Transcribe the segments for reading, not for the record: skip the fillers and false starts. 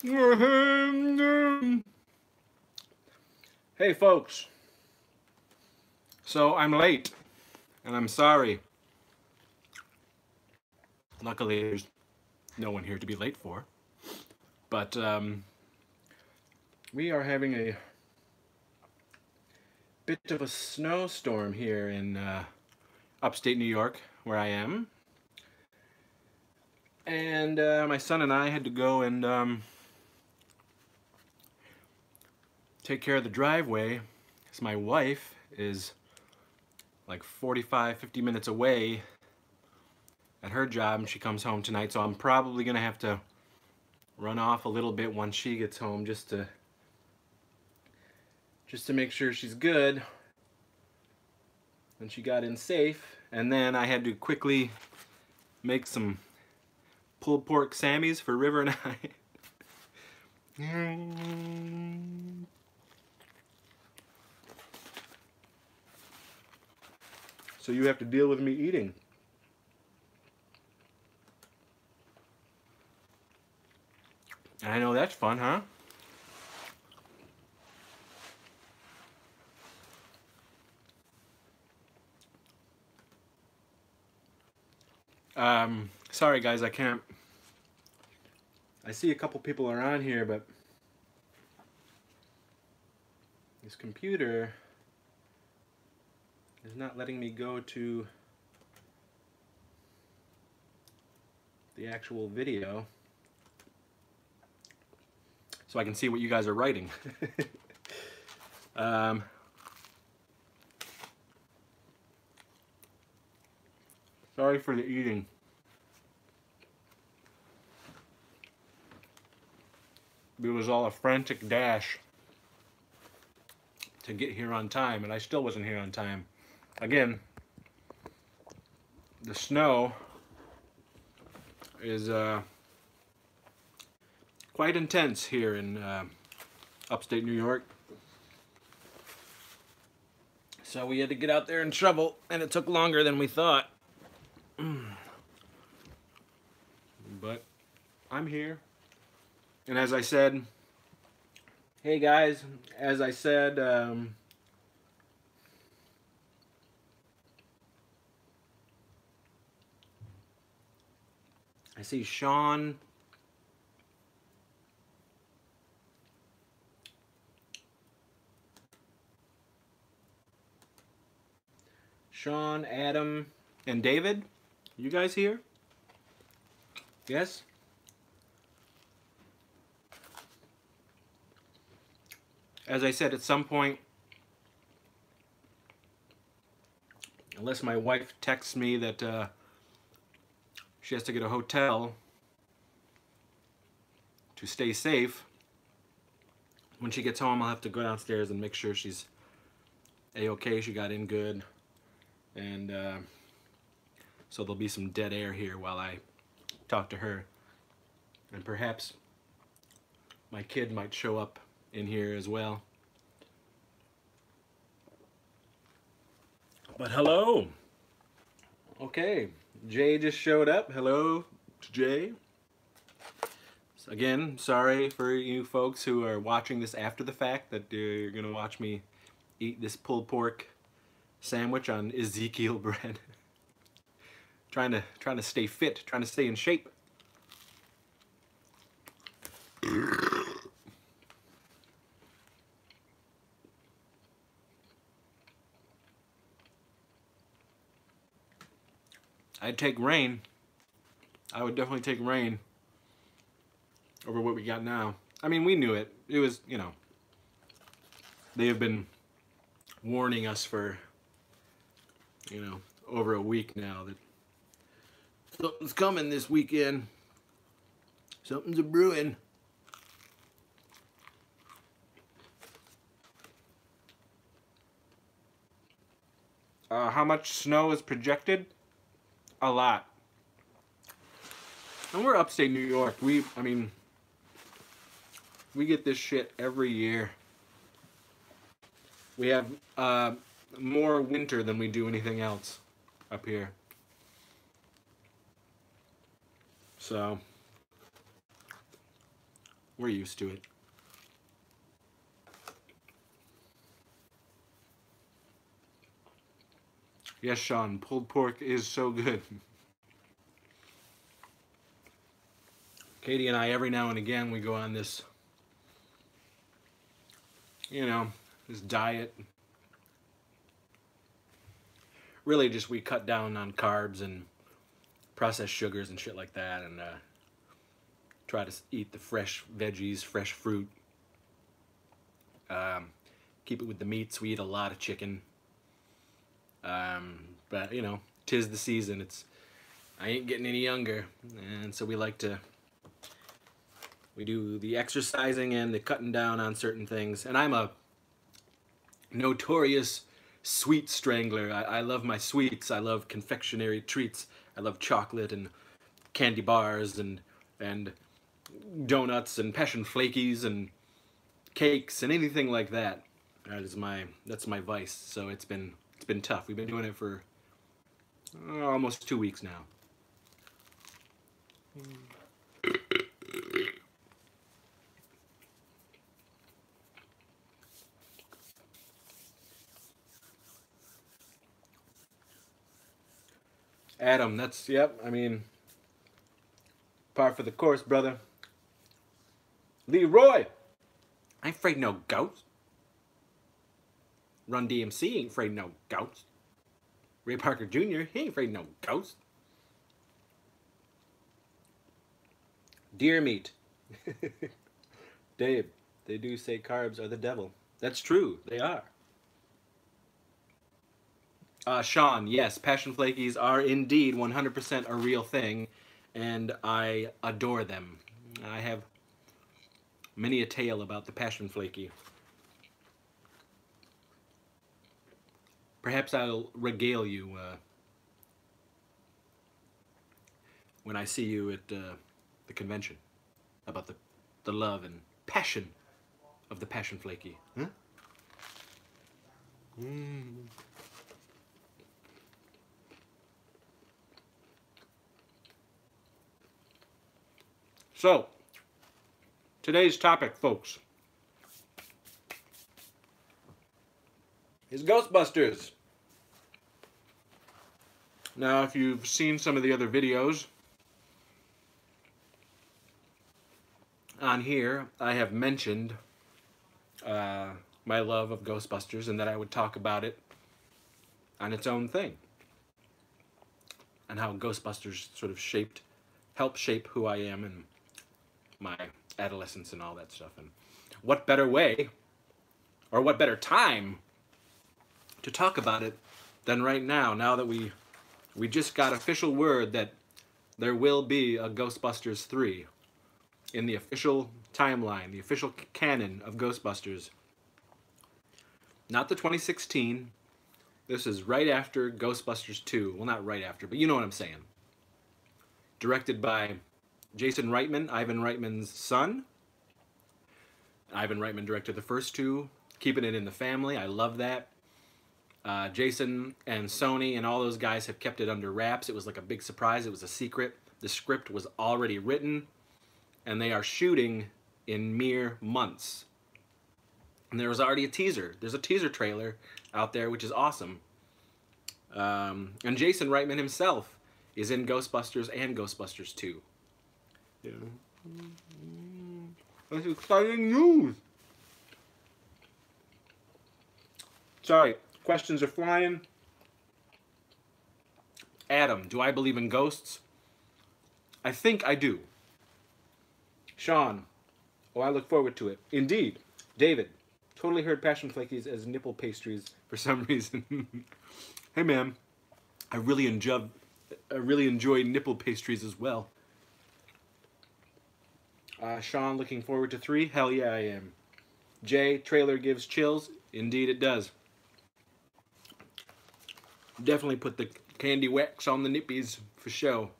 Hey folks, so I'm late and I'm sorry. Luckily there's no one here to be late for, but we are having a bit of a snowstorm here in upstate New York where I am, and my son and I had to go and take care of the driveway because my wife is like 45-50 minutes away at her job and she comes home tonight, so I'm probably gonna have to run off a little bit once she gets home just to make sure she's good. And she got in safe, and then I had to quickly make some pulled pork Sammys for River and I. So you have to deal with me eating. And I know that's fun, huh? Sorry guys, I can't. I see a couple people around here, but this computer is not letting me go to the actual video so I can see what you guys are writing. Sorry for the eating. It was all a frantic dash to get here on time, and I still wasn't here on time. Again, the snow is quite intense here in upstate New York. So we had to get out there and shovel, and it took longer than we thought. But I'm here. And as I said, hey guys, as I said, I see Sean. Sean, Adam, and David. You guys here? Yes? As I said, at some point, unless my wife texts me that she has to get a hotel to stay safe, when she gets home I'll have to go downstairs and make sure she's a-okay, she got in good, and so there'll be some dead air here while I talk to her, and perhaps my kid might show up in here as well. But hello. Okay, Jay just showed up. Hello to Jay. So again, sorry for you folks who are watching this after the fact that you're gonna watch me eat this pulled pork sandwich on Ezekiel bread. trying to stay fit, trying to stay in shape. I'd take rain. I would definitely take rain over what we got now. I mean, we knew it. It was, you know, they have been warning us for, you know, over a week now that something's coming this weekend. Something's a brewing. How much snow is projected? A lot. And we're upstate New York. I mean, we get this shit every year. We have more winter than we do anything else up here. So We're used to it. Yes, Sean, pulled pork is so good. Katie and I, every now and again, we go on this, you know, this diet. Really just we cut down on carbs and processed sugars and shit like that, and try to eat the fresh veggies, fresh fruit. Keep it with the meats. We eat a lot of chicken. But, you know, 'tis the season. I ain't getting any younger. And so we do the exercising and the cutting down on certain things. And I'm a notorious sweet strangler. I love my sweets. I love confectionery treats. I love chocolate and candy bars and donuts and passion flakies and cakes and anything like that. That's my vice. So it's been tough. We've been doing it for almost 2 weeks now. Adam, yep, I mean, par for the course, brother. Leroy, I ain't afraid no ghosts. Run DMC ain't afraid no ghosts. Ray Parker Jr., he ain't afraid no ghosts. Deer meat. Dave, they do say carbs are the devil. That's true, they are. Sean, yes, passion flakies are indeed 100% a real thing, and I adore them. I have many a tale about the passion flaky. Perhaps I'll regale you when I see you at the convention about the love and passion of the passion flaky. Huh? So, today's topic, folks, is Ghostbusters. Now, if you've seen some of the other videos on here, I have mentioned my love of Ghostbusters and that I would talk about it on its own thing, and how Ghostbusters sort of helped shape who I am and my adolescence and all that stuff. And what better way, or what better time to talk about it than right now that we just got official word that there will be a Ghostbusters 3 in the official timeline, the official canon of Ghostbusters. Not the 2016. This is right after Ghostbusters 2. Well, not right after, but you know what I'm saying. Directed by Jason Reitman, Ivan Reitman's son. Ivan Reitman directed the first two, keeping it in the family. I love that. Jason and Sony and all those guys have kept it under wraps. It was like a big surprise. It was a secret. The script was already written, and they are shooting in mere months. And there was already a teaser. There's a teaser trailer out there, which is awesome. And Jason Reitman himself is in Ghostbusters and Ghostbusters 2. Yeah. That's exciting news. Sorry, questions are flying. Adam, do I believe in ghosts? I think I do. Sean, I look forward to it. Indeed. David, totally heard passion flakies as nipple pastries for some reason. Hey man, I really enjoy nipple pastries as well. Sean, looking forward to 3? Hell yeah, I am. Jay, trailer gives chills. Indeed it does. Definitely put the candy wax on the nippies for show.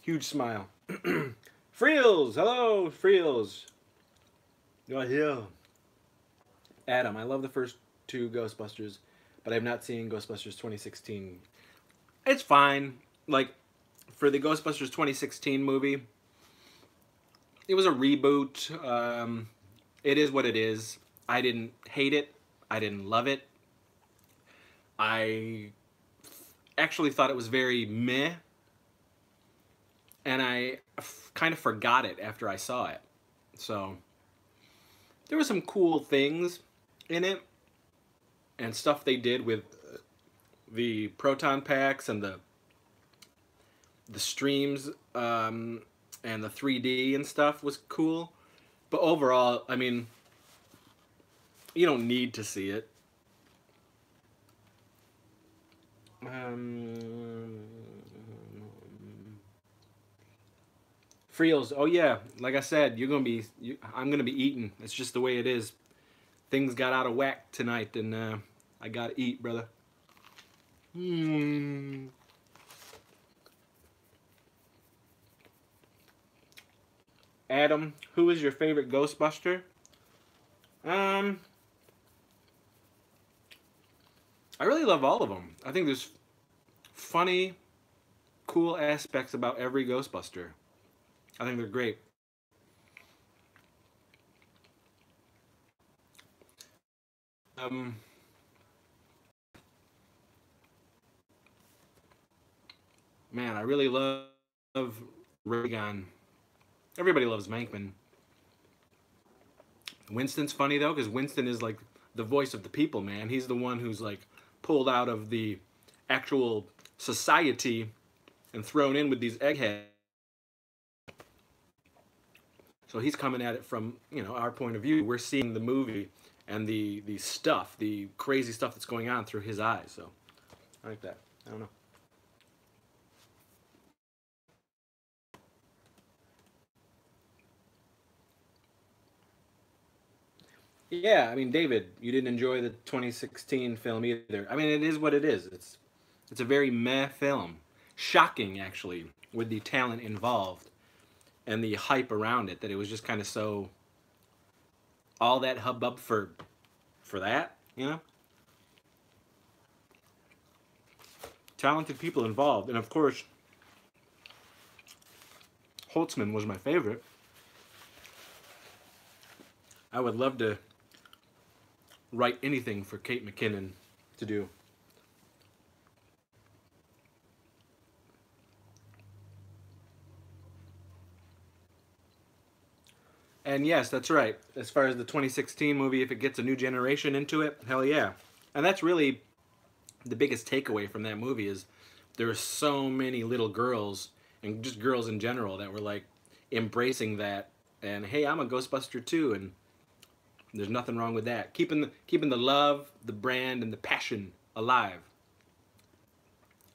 Huge smile. Freels! Hello, Freels. You're here. Adam, I love the first 2 Ghostbusters, but I've not seen Ghostbusters 2016. It's fine. Like, for the Ghostbusters 2016 movie, it was a reboot. It is what it is. I didn't hate it. I didn't love it. I actually thought it was very meh, and I kind of forgot it after I saw it. So there were some cool things in it and stuff they did with the proton packs and the streams and the 3D and stuff was cool. But overall, I mean, you don't need to see it. Friels, oh yeah, like I said, I'm gonna be eating. It's just the way it is. Things got out of whack tonight, and I gotta eat, brother. Adam, who is your favorite Ghostbuster? I really love all of them. I think there's funny, cool aspects about every Ghostbuster. I think they're great. Man, I really love Reagan. Everybody loves Mankman. Winston's funny though, because Winston is like the voice of the people, man. He's the one who's like pulled out of the actual society and thrown in with these eggheads. So he's coming at it from, you know, our point of view. We're seeing the movie and the stuff, the crazy stuff that's going on through his eyes. So I like that. I don't know. Yeah, I mean, David, you didn't enjoy the 2016 film either. I mean, it is what it is. It's a very meh film. Shocking, actually, with the talent involved and the hype around it, that it was just kind of so, all that hubbub for that, you know? Talented people involved. And of course, Holtzman was my favorite. I would love to write anything for Kate McKinnon to do. And yes, that's right. As far as the 2016 movie, if it gets a new generation into it, hell yeah. And that's really the biggest takeaway from that movie is there were so many little girls and just girls in general that were like embracing that and hey, I'm a Ghostbuster too, and there's nothing wrong with that. Keeping the love, the brand, and the passion alive.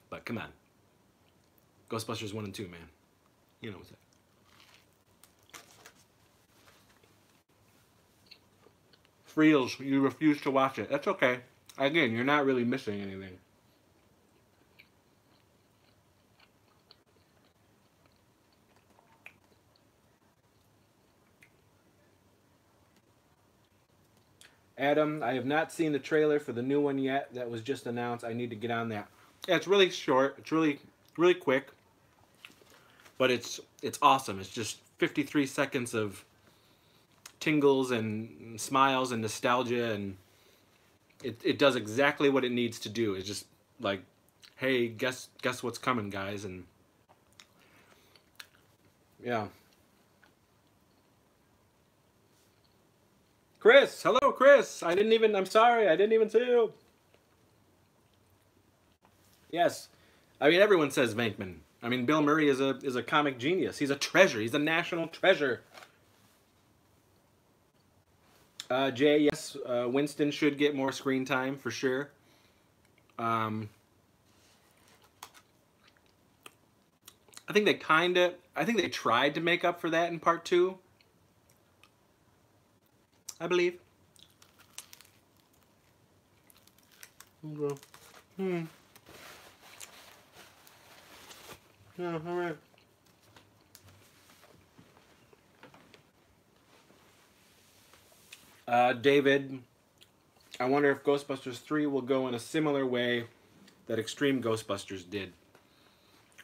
But come on. Ghostbusters 1 and 2, man. You know what's up. Friels, you refuse to watch it. That's okay. Again, you're not really missing anything. Adam, I have not seen the trailer for the new one yet. That was just announced. I need to get on that. Yeah, it's really short. It's really quick. But it's awesome. It's just 53 seconds of tingles and smiles and nostalgia, and it does exactly what it needs to do. It's just like, hey, guess what's coming, guys, and yeah. Chris, hello, Chris. I'm sorry, I didn't even see you. Yes, I mean everyone says Venkman. I mean Bill Murray is a comic genius. He's a treasure. He's a national treasure. Jay, yes, Winston should get more screen time for sure. I think they tried to make up for that in part 2. I believe. Okay. Yeah, all right. David, I wonder if Ghostbusters 3 will go in a similar way that Extreme Ghostbusters did.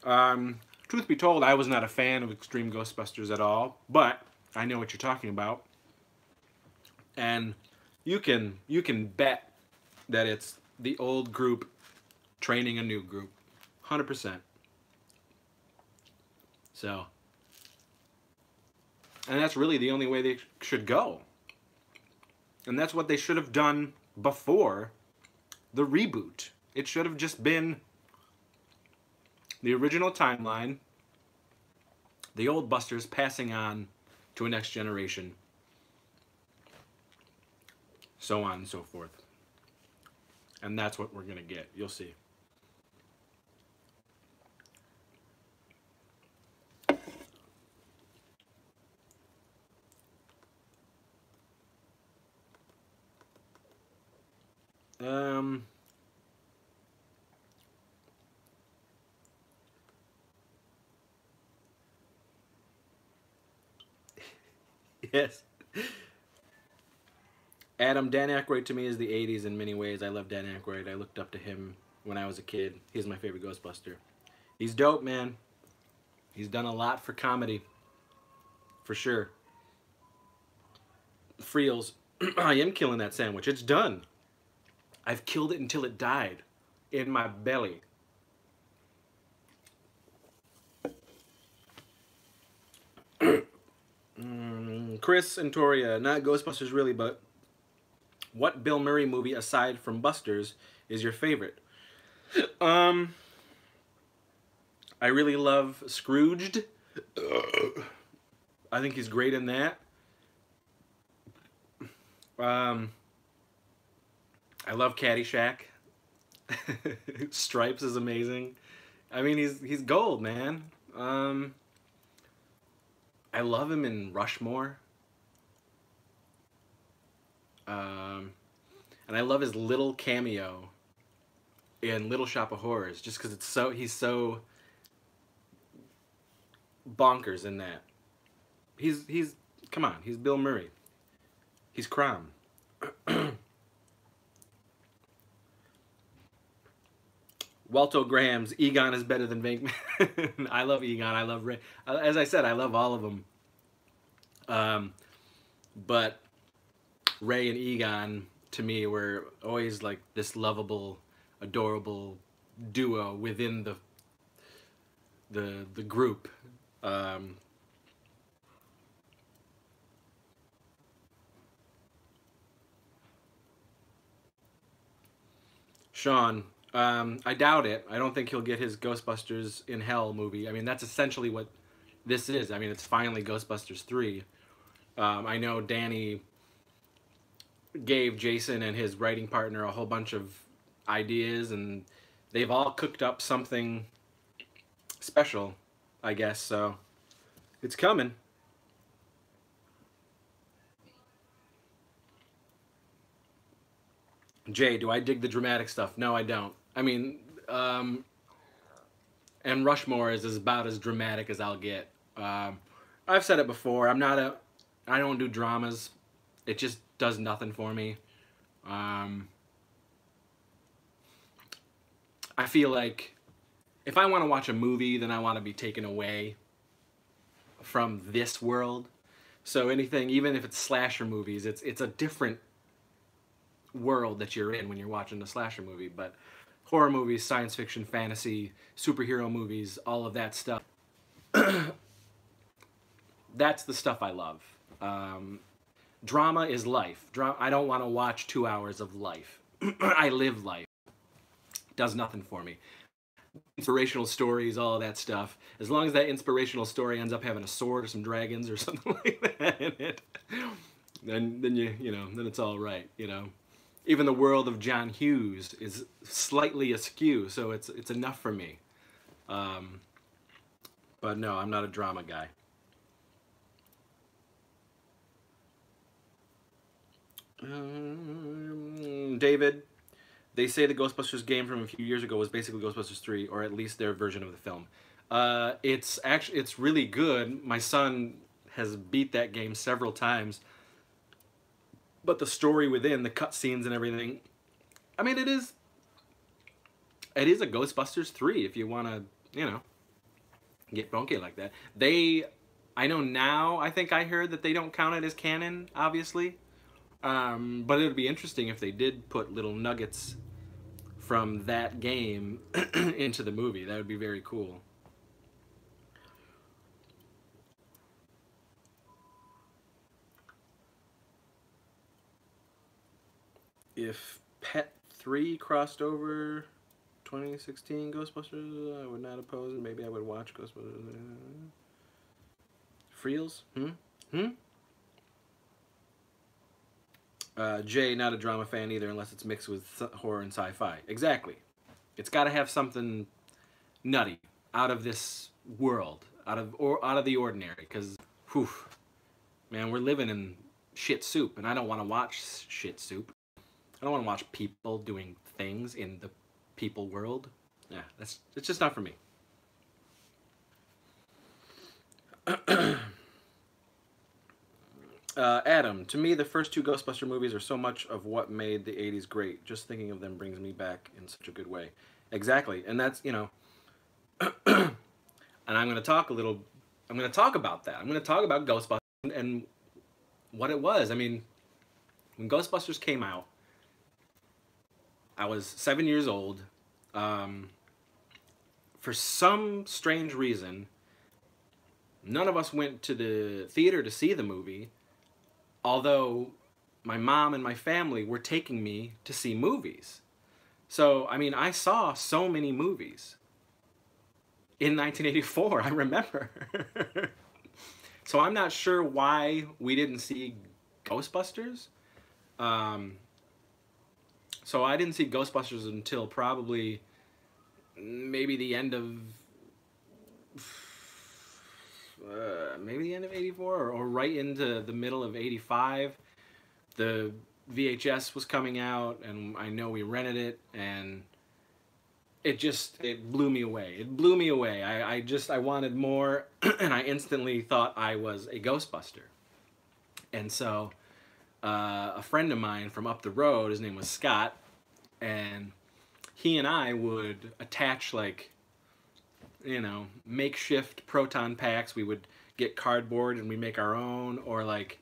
Truth be told, I was not a fan of Extreme Ghostbusters at all, but I know what you're talking about. And you can bet that it's the old group training a new group. 100%. So, and that's really the only way they should go. And that's what they should have done before the reboot. It should have just been the original timeline, the old Busters passing on to a next generation, so on and so forth. And that's what we're going to get. You'll see. Yes. Adam, Dan Aykroyd to me is the 80s in many ways. I love Dan Aykroyd. I looked up to him when I was a kid. He's my favorite Ghostbuster. He's dope, man. He's done a lot for comedy. For sure. Friels, I am killing that sandwich. It's done. I've killed it until it died in my belly. Chris and Toria, not Ghostbusters really, but what Bill Murray movie aside from Busters is your favorite? I really love Scrooged. I think he's great in that. I love Caddyshack. Stripes is amazing. I mean, he's gold, man. I love him in Rushmore. And I love his little cameo in Little Shop of Horrors, just because he's so bonkers in that. He's come on, he's Bill Murray. He's Crom. Walto Graham's Egon is better than Venkman. I love Egon. I love Ray. As I said, I love all of them. But Ray and Egon, to me, were always like this lovable, adorable duo within the group. Sean, I doubt it. I don't think he'll get his Ghostbusters in Hell movie. I mean, that's essentially what this is. I mean, it's finally Ghostbusters 3. I know Danny gave Jason and his writing partner a whole bunch of ideas, and they've all cooked up something special, I guess, so it's coming. Jay, do I dig the dramatic stuff? No, I don't. I mean, and Rushmore is about as dramatic as I'll get. I've said it before. I don't do dramas. It just does nothing for me. I feel like if I want to watch a movie, then I want to be taken away from this world. So anything, even if it's slasher movies, it's a different world that you're in when you're watching a slasher movie. But horror movies, science fiction, fantasy, superhero movies, all of that stuff, that's the stuff I love. Drama is life. I don't want to watch 2 hours of life. I live life. Does nothing for me. Inspirational stories, all of that stuff. As long as that inspirational story ends up having a sword or some dragons or something like that in it, then then it's all right. Even the world of John Hughes is slightly askew, so it's enough for me. But no, I'm not a drama guy. David, they say the Ghostbusters game from a few years ago was basically Ghostbusters 3, or at least their version of the film. It's really good. My son has beat that game several times. But the story within, the cutscenes and everything, I mean, it is a Ghostbusters 3 if you want to, get funky like that. I know now, I think I heard that they don't count it as canon, obviously. But it would be interesting if they did put little nuggets from that game into the movie. That would be very cool. If Pet 3 crossed over 2016 Ghostbusters, I would not oppose it. Maybe I would watch Ghostbusters. Freels? Hmm? Jay, not a drama fan either, unless it's mixed with horror and sci-fi. Exactly. It's got to have something nutty, out of this world, out of the ordinary. Because, whew, man, we're living in shit soup, and I don't want to watch shit soup. I don't want to watch people doing things in the people world. Yeah, it's just not for me. Adam, to me, the first two Ghostbuster movies are so much of what made the 80s great. Just thinking of them brings me back in such a good way. Exactly. And that's, you know, and I'm going to talk a little, I'm going to talk about that. I'm going to talk about Ghostbusters and what it was. I mean, when Ghostbusters came out, I was 7 years old. For some strange reason, none of us went to the theater to see the movie, although my mom and my family were taking me to see movies. So, I mean, I saw so many movies in 1984, I remember. So I'm not sure why we didn't see Ghostbusters. So I didn't see Ghostbusters until probably maybe the end of maybe the end of 84 or right into the middle of 85. The VHS was coming out, and I know we rented it, and it blew me away. It blew me away. I wanted more, and I instantly thought I was a Ghostbuster. And so a friend of mine from up the road, his name was Scott, and he and I would attach, like, you know, makeshift proton packs. We would get cardboard and we make our own, or like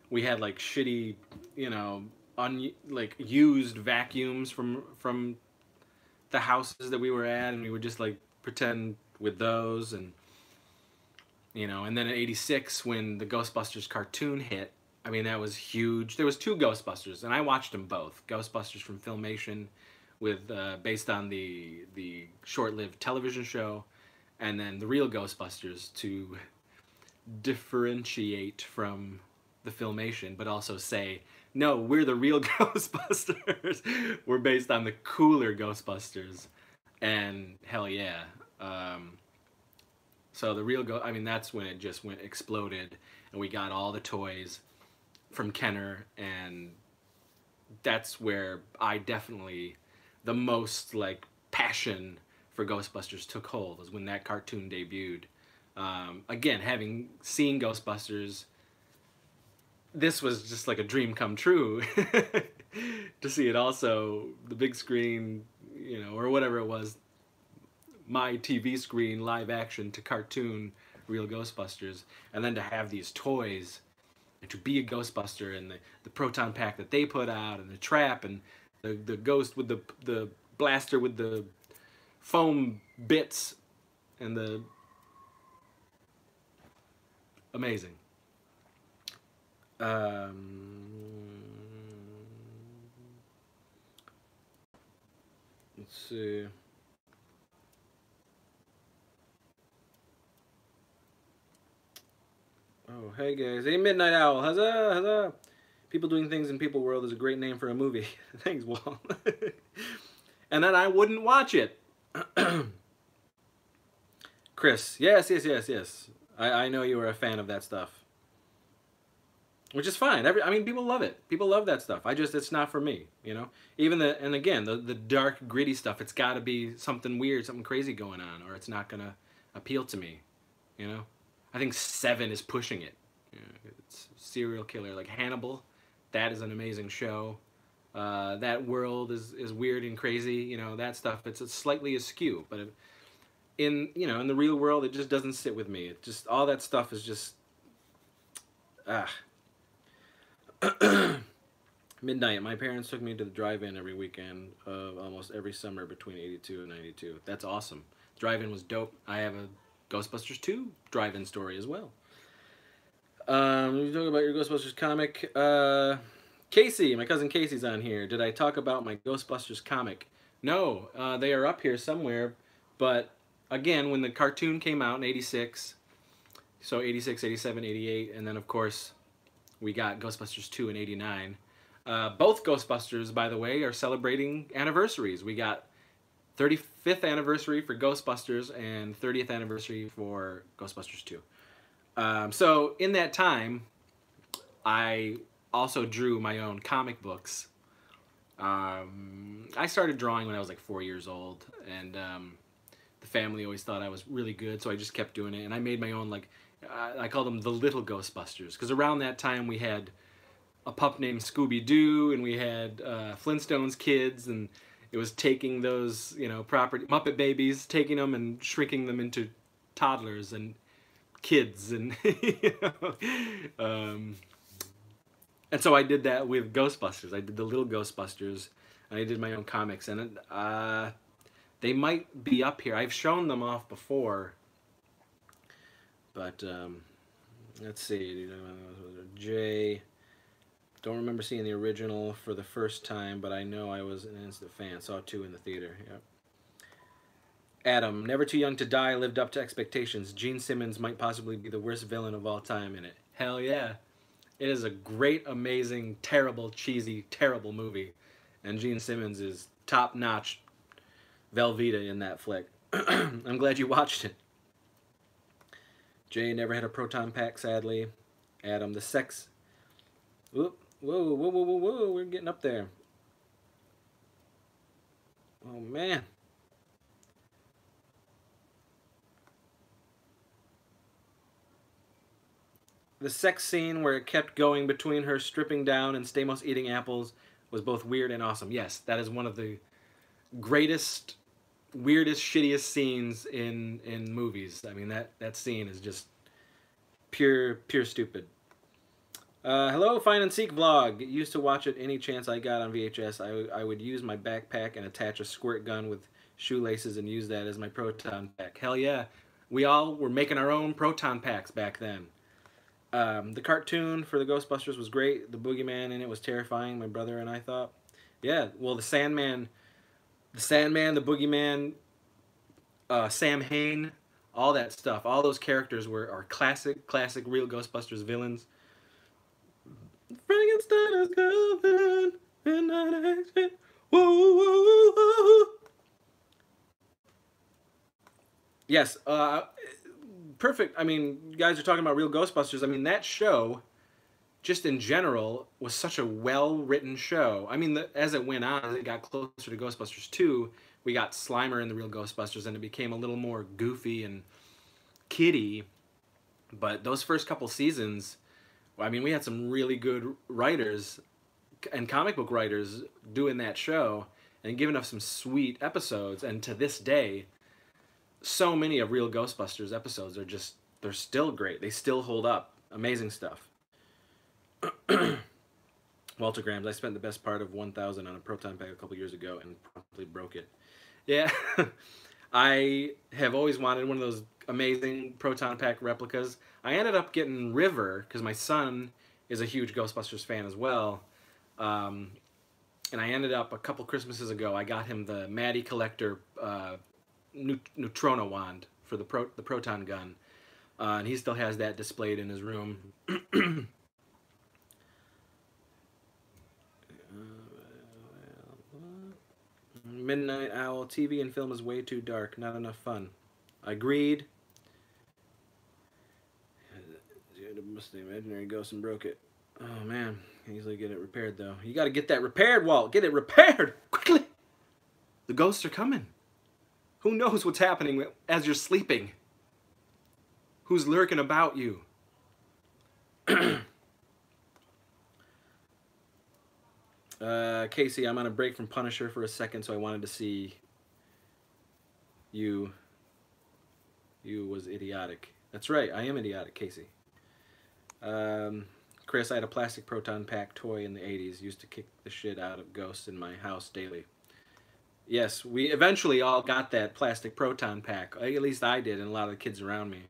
we had like shitty, you know, like used vacuums from the houses that we were at, and we would just like pretend with those. And you know, and then in '86 when the Ghostbusters cartoon hit, I mean, that was huge. There was two Ghostbusters, and I watched them both. Ghostbusters from Filmation, with based on the short-lived television show, and then the real Ghostbusters to differentiate from the Filmation, but also say, no, we're the real Ghostbusters. We're based on the cooler Ghostbusters, and hell yeah. So the real I mean, that's when it just went exploded, and we got all the toys from Kenner, and that's where I definitely, the most like passion for Ghostbusters took hold, was when that cartoon debuted. Again, having seen Ghostbusters, this was just like a dream come true to see it also, the big screen, you know, or whatever it was, my TV screen, live action to cartoon, real Ghostbusters, and then to have these toys and to be a Ghostbuster, and the proton pack that they put out, and the trap, and the ghost with the blaster with the foam bits, and the amazing. Let's see. Oh, hey guys. Hey, Midnight Owl. Huzzah, huzzah. People Doing Things in People World is a great name for a movie. Thanks, Walt. And then I wouldn't watch it. Chris. Yes, yes, yes, yes. I know you were a fan of that stuff. Which is fine. I mean, people love it. People love that stuff. It's not for me, you know? Even and again, the dark, gritty stuff, it's got to be something weird, something crazy going on, or it's not going to appeal to me, you know? I think Seven is pushing it. You know, it's serial killer, like Hannibal. That is an amazing show. That world is weird and crazy, you know, that stuff. It's slightly askew, but in the real world, it just doesn't sit with me. It just, all that stuff is just Ah. Midnight. My parents took me to the drive-in every weekend of almost every summer between 82 and 92. That's awesome. Drive-in was dope. I have a Ghostbusters 2 drive-in story as well. You talk about your Ghostbusters comic. Casey, my cousin Casey's on here. Did I talk about my Ghostbusters comic? No, they are up here somewhere. But again, when the cartoon came out in 86, so 86, 87, 88, and then of course we got Ghostbusters 2 in 89. Both Ghostbusters, by the way, are celebrating anniversaries. We got 35th anniversary for Ghostbusters and 30th anniversary for Ghostbusters 2. So in that time, I also drew my own comic books. I started drawing when I was like 4 years old, and the family always thought I was really good, so I just kept doing it. And I made my own, like, I call them the Little Ghostbusters, because around that time we had a pup named Scooby-Doo, and we had Flintstones kids, and it was taking those, you know, property Muppet babies, taking them and shrinking them into toddlers and kids, and you know, and so I did that with Ghostbusters. I did the Little Ghostbusters, and I did my own comics, and they might be up here. I've shown them off before, but let's see. Jay, don't remember seeing the original for the first time, but I know I was an instant fan. Saw 2 in the theater. Yep. Adam, never too young to die, lived up to expectations. Gene Simmons might possibly be the worst villain of all time in it. Hell yeah. It is a great, amazing, terrible, cheesy, terrible movie. And Gene Simmons is top-notch Velveeta in that flick. I'm glad you watched it. Jay never had a proton pack, sadly. Adam, the sex... Whoop. Whoa, whoa, whoa, whoa, whoa. We're getting up there. Oh, man. The sex scene where it kept going between her stripping down and Stamos eating apples was both weird and awesome. Yes, that is one of the greatest, weirdest, shittiest scenes in movies. I mean, that scene is just pure stupid. Hello, Find and Seek vlog. Used to watch it any chance I got on VHS. I would use my backpack and attach a squirt gun with shoelaces and use that as my proton pack. Hell yeah. We all were making our own proton packs back then. The cartoon for the Ghostbusters was great. The boogeyman in it was terrifying, my brother and I thought. Yeah, well, the Sandman, the boogeyman, Sam Hain, all that stuff. All those characters are classic real Ghostbusters villains. Frankenstein is coming, midnight exit. Whoa, whoa, whoa. Yes, perfect. I mean, you guys are talking about real Ghostbusters. I mean, that show, just in general, was such a well-written show. I mean, as it went on, as it got closer to Ghostbusters 2, we got Slimer in the real Ghostbusters, and it became a little more goofy and kiddie. But those first couple seasons, I mean, we had some really good writers and comic book writers doing that show and giving us some sweet episodes. And to this day, so many of real Ghostbusters episodes are just, they're still great. They still hold up. Amazing stuff. Walter Grams, I spent the best part of 1,000 on a proton pack a couple years ago and promptly broke it. Yeah, I have always wanted one of those amazing proton pack replicas. I ended up getting River because my son is a huge Ghostbusters fan as well. And I ended up a couple Christmases ago, I got him the Maddie Collector Neutrona wand for the proton gun. And he still has that displayed in his room. Midnight Owl, TV and film is way too dark, not enough fun. Agreed. Must the imaginary ghost and broke it. Oh man, easily get it repaired though. You gotta get that repaired, Walt. Get it repaired quickly. The ghosts are coming. Who knows what's happening as you're sleeping? Who's lurking about you? Casey, I'm on a break from Punisher for a second, so I wanted to see you. You was idiotic. That's right, I am idiotic, Casey. Chris, I had a plastic proton pack toy in the 80s. Used to kick the shit out of ghosts in my house daily. Yes, we eventually all got that plastic proton pack. At least I did, and a lot of the kids around me.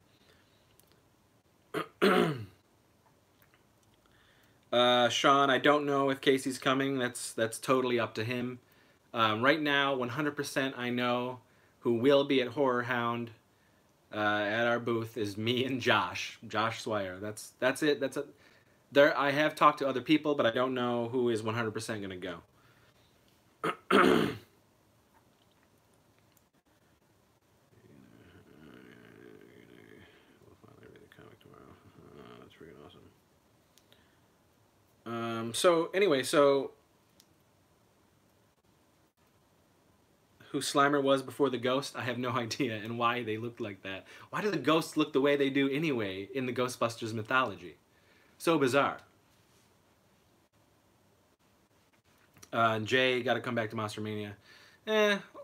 Sean, I don't know if Casey's coming. That's totally up to him. Right now, 100% I know who will be at Horror Hound at our booth is me and Josh Swire. That's it. That's it. There, I have talked to other people, but I don't know who is 100% going to go. That's freaking awesome. So anyway, so who Slimer was before the ghost, I have no idea, and why they looked like that. Why do the ghosts look the way they do anyway in the Ghostbusters mythology? So bizarre. Jay, got to come back to Monster Mania.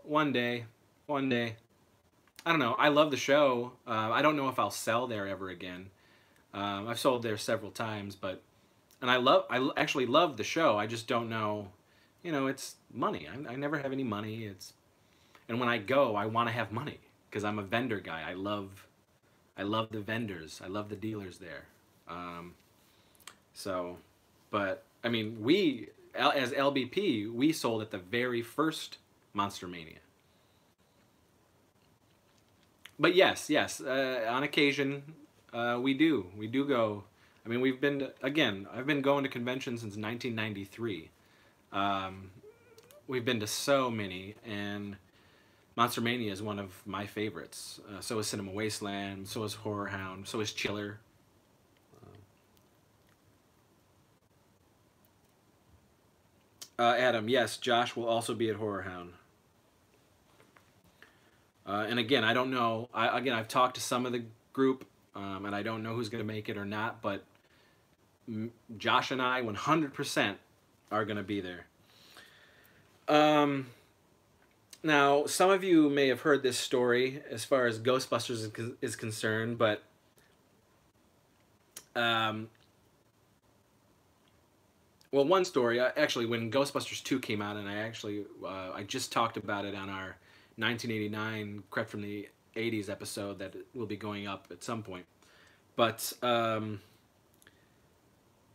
One day. One day. I don't know. I love the show. I don't know if I'll sell there ever again. I've sold there several times, but... And I actually love the show. I just don't know... You know, it's money. I never have any money. And when I go, I want to have money. Because I'm a vendor guy. I love the vendors. I love the dealers there. But, I mean, we... As LBP, we sold at the very first Monster Mania. But yes, on occasion, we do go. I mean, we've been again. I've been going to conventions since 1993. We've been to so many, and Monster Mania is one of my favorites. So is Cinema Wasteland. So is Horror Hound. So is Chiller. Adam, yes, Josh will also be at Horror Hound. And again, I don't know. I've talked to some of the group, and I don't know who's going to make it or not, but Josh and I 100% are going to be there. Now, some of you may have heard this story as far as Ghostbusters is concerned, but well, one story, actually, when Ghostbusters 2 came out, and I just talked about it on our 1989 Crept from the 80s episode that will be going up at some point. But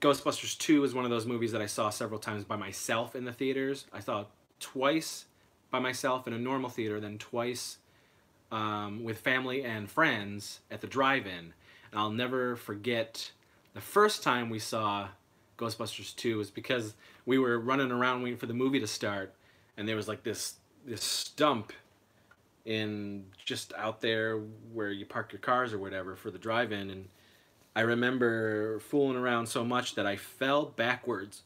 Ghostbusters 2 is one of those movies that I saw several times by myself in the theaters. I saw it twice by myself in a normal theater, then twice with family and friends at the drive-in. And I'll never forget the first time we saw Ghostbusters 2 was because we were running around waiting for the movie to start, and there was like this stump in just out there where you park your cars or whatever for the drive-in, and I remember fooling around so much that I fell backwards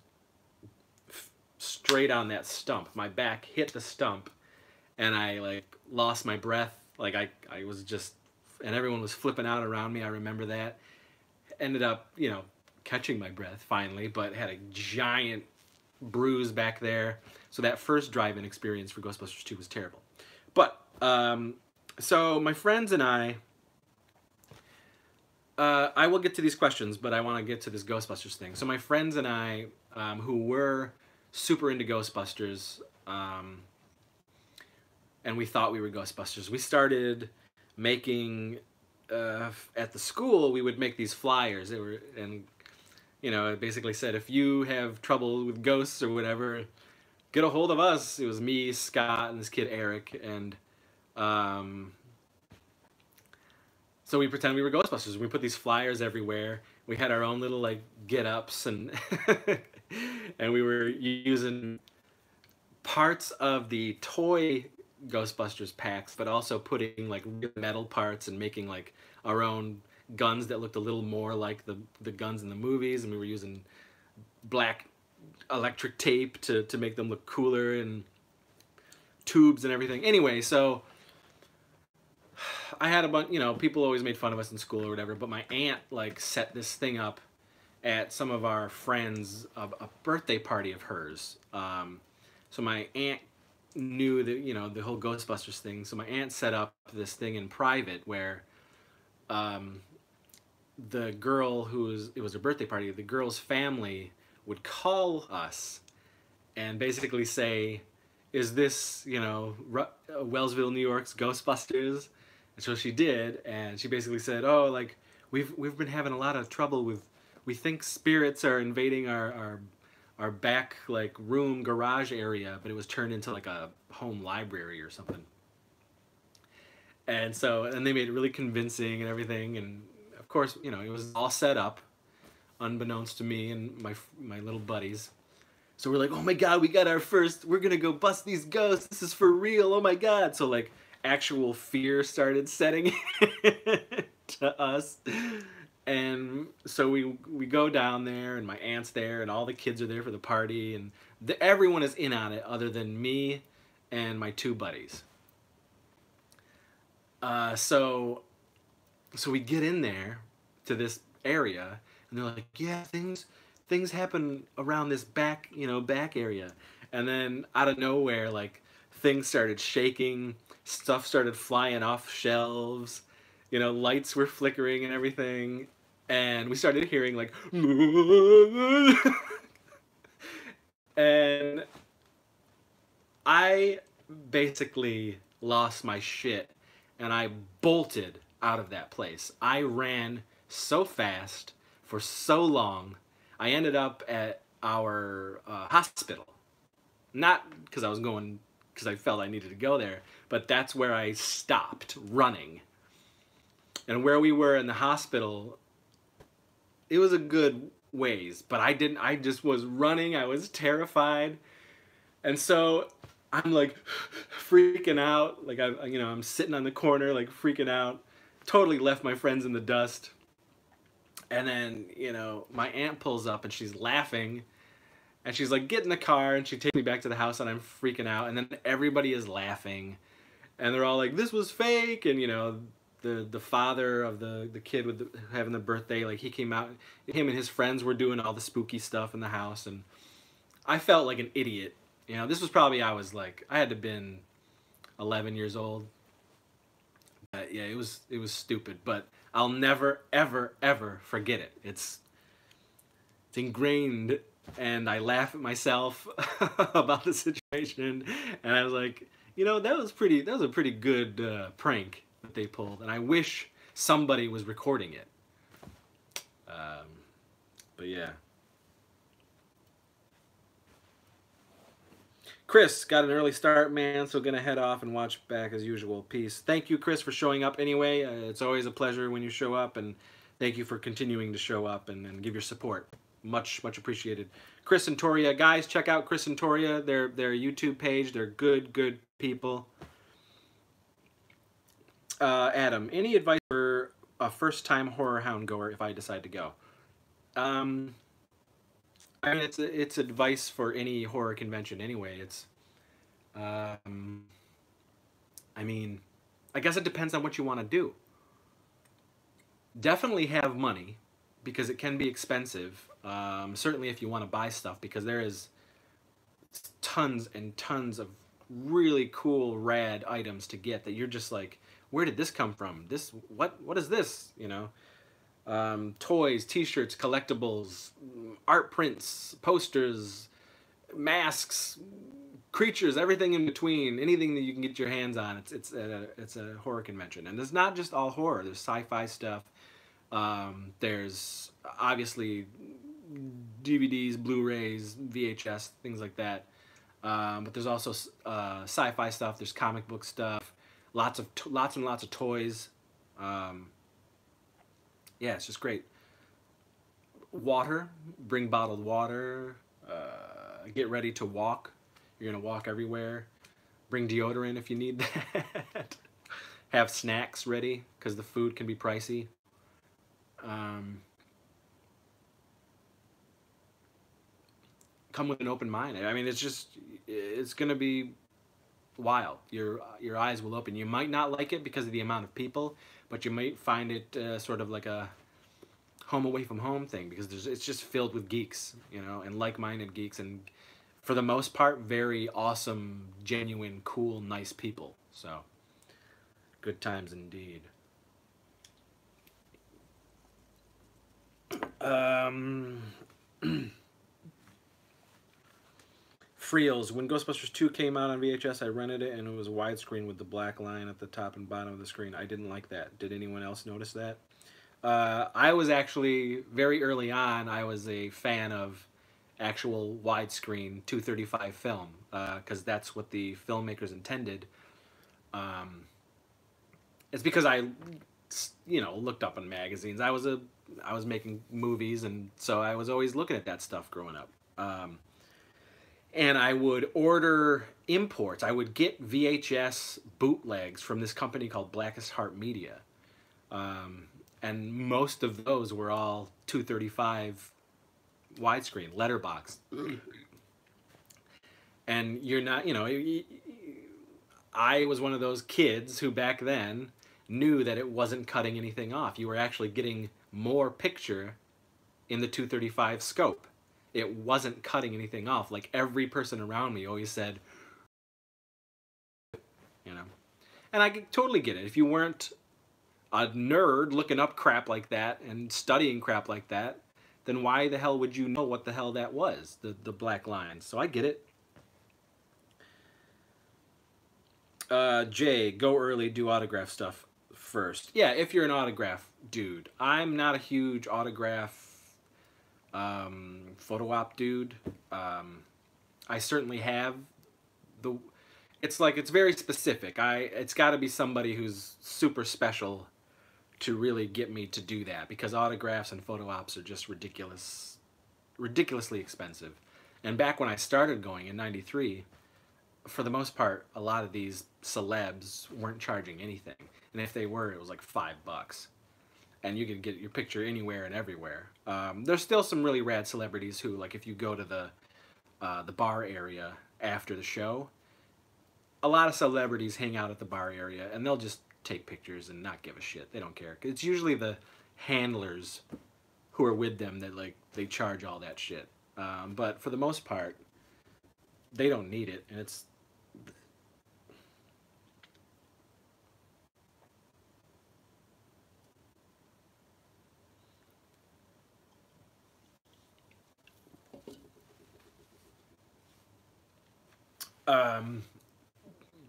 straight on that stump. My back hit the stump, and I like lost my breath. Like I was just, and everyone was flipping out around me. I remember that. Ended up, you know, catching my breath finally, but had a giant bruise back there. So that first drive-in experience for Ghostbusters 2 was terrible. But so my friends and I will get to these questions, but I want to get to this Ghostbusters thing. So my friends and I, who were super into Ghostbusters, and we thought we were Ghostbusters, we started making at the school. We would make these flyers. They were, and you know, it basically said, if you have trouble with ghosts or whatever, get a hold of us. It was me, Scott, and this kid Eric, and so we pretended we were Ghostbusters. We put these flyers everywhere. We had our own little like get-ups, and and we were using parts of the toy Ghostbusters packs, but also putting like metal parts and making like our own guns that looked a little more like the guns in the movies, and we were using black electric tape to make them look cooler, and tubes and everything. Anyway, so I had a bunch, you know, people always made fun of us in school or whatever, but my aunt like set this thing up at some of our friends of a birthday party of hers. So my aunt knew that, you know, the whole Ghostbusters thing. So my aunt set up this thing in private where the girl it was a birthday party, the girl's family would call us and basically say, is this, you know, Wellsville, New York's Ghostbusters? And so she did, and she basically said, oh, like, we've been having a lot of trouble with, we think spirits are invading our back, like, room garage area, but it was turned into like a home library or something. And so, and they made it really convincing and everything, and of course, you know, it was all set up, unbeknownst to me and my little buddies. So we're like, oh my god, we got our first, we're gonna go bust these ghosts, this is for real, oh my god. So like, actual fear started setting to us. And so we go down there, and my aunt's there, and all the kids are there for the party, and everyone is in on it other than me and my two buddies. So we get in there to this area, and they're like, yeah, things happen around this back, you know, back area. And then out of nowhere, like, things started shaking, stuff started flying off shelves, you know, lights were flickering and everything, and we started hearing like and I basically lost my shit, and I bolted out of that place. I ran so fast for so long. I ended up at our hospital. Not because I was going, because I felt I needed to go there, but that's where I stopped running. And where we were in the hospital, it was a good ways, but I just was running. I was terrified. And so I'm like freaking out. Like, I'm sitting on the corner, like freaking out. Totally left my friends in the dust. And then, you know, my aunt pulls up and she's laughing. And she's like, get in the car. And she takes me back to the house, and I'm freaking out. And then everybody is laughing. And they're all like, this was fake. And, you know, the father of the kid having the birthday, like, he came out. Him and his friends were doing all the spooky stuff in the house. And I felt like an idiot. You know, this was probably, I had to have been 11 years old. But yeah, it was stupid. But I'll never, ever, ever forget it. It's ingrained, and I laugh at myself about the situation. And I was like, you know, that was a pretty good prank that they pulled, and I wish somebody was recording it. But yeah. Chris got an early start, man, so gonna head off and watch back as usual. Peace. Thank you, Chris, for showing up anyway. It's always a pleasure when you show up, and thank you for continuing to show up and give your support. Much appreciated. Chris and Toria, guys, check out Chris and Toria, their YouTube page. They're good people. Adam, any advice for a first-time horror hound goer if I decide to go? I mean, it's advice for any horror convention anyway. It's, I mean, I guess it depends on what you want to do. Definitely have money, because it can be expensive. Certainly if you want to buy stuff, because there is tons and tons of really cool, rad items to get that you're just like, where did this come from? What is this? You know, toys, T-shirts, collectibles, art prints, posters, masks, creatures, everything in between, anything that you can get your hands on. It's a horror convention, and it's not just all horror. There's sci-fi stuff. There's obviously DVDs, Blu-rays, VHS, things like that. But there's also sci-fi stuff. There's comic book stuff. Lots and lots of toys. Yeah, it's just great. Water. Bring bottled water. Get ready to walk. You're gonna walk everywhere. Bring deodorant if you need that. Have snacks ready, because the food can be pricey. Come with an open mind. I mean, it's gonna be wild. Your eyes will open. You might not like it because of the amount of people, but you might find it sort of like a home away from home thing, because it's just filled with geeks, you know, and like-minded geeks, and for the most part, very awesome, genuine, cool, nice people. So, good times indeed. Um, Freels. When Ghostbusters 2 came out on VHS, I rented it and it was widescreen with the black line at the top and bottom of the screen. I didn't like that. Did anyone else notice that? I was actually, very early on, I was a fan of actual widescreen 235 film because that's what the filmmakers intended. It's because I, looked up in magazines. I was making movies, and so I was always looking at that stuff growing up. And I would order imports. I would get VHS bootlegs from this company called Blackest Heart Media. And most of those were all 235 widescreen, letterbox. And you're not, I was one of those kids who back then knew that it wasn't cutting anything off. You were actually getting more picture in the 235 scope. It wasn't cutting anything off. Like every person around me always said, And I totally get it. If you weren't a nerd looking up crap like that and studying crap like that, then why the hell would you know what the hell that was, the black lines? So I get it. Jay, go early, do autograph stuff first. Yeah, if you're an autograph dude. I'm not a huge autograph photo op dude. I certainly have the... It's very specific. It's got to be somebody who's super special to really get me to do that, because autographs and photo ops are just ridiculously expensive. And back when I started going in '93, for the most part, a lot of these celebs weren't charging anything, and if they were, it was like $5, and you could get your picture anywhere and everywhere. There's still some really rad celebrities who, like, if you go to the bar area after the show, a lot of celebrities hang out at the bar area, and they'll just take pictures and not give a shit. They don't care. It's usually the handlers who are with them that, like, they charge all that shit. But for the most part, they don't need it, and it's...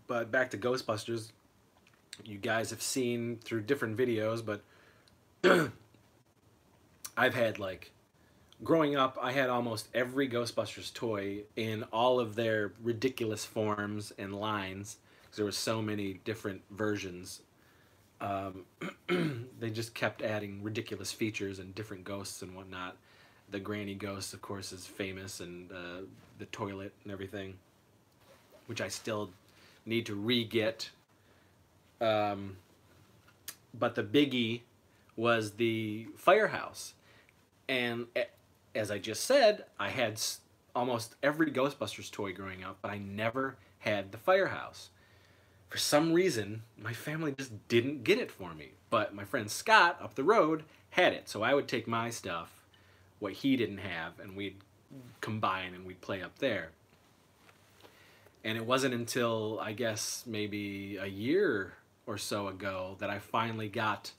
But back to Ghostbusters, you guys have seen through different videos, but I've had, like, growing up, I had almost every Ghostbusters toy in all of their ridiculous forms and lines, because there were so many different versions. They just kept adding ridiculous features and different ghosts and whatnot. The Granny Ghost, of course, is famous, and the toilet and everything, which I still need to re-get. But the biggie was the firehouse. And as I just said, I had almost every Ghostbusters toy growing up, but I never had the firehouse. For some reason, my family just didn't get it for me. But my friend Scott up the road had it, so I would take my stuff, what he didn't have, and we'd combine and we'd play up there. And it wasn't until, I guess, maybe a year or so ago that I finally got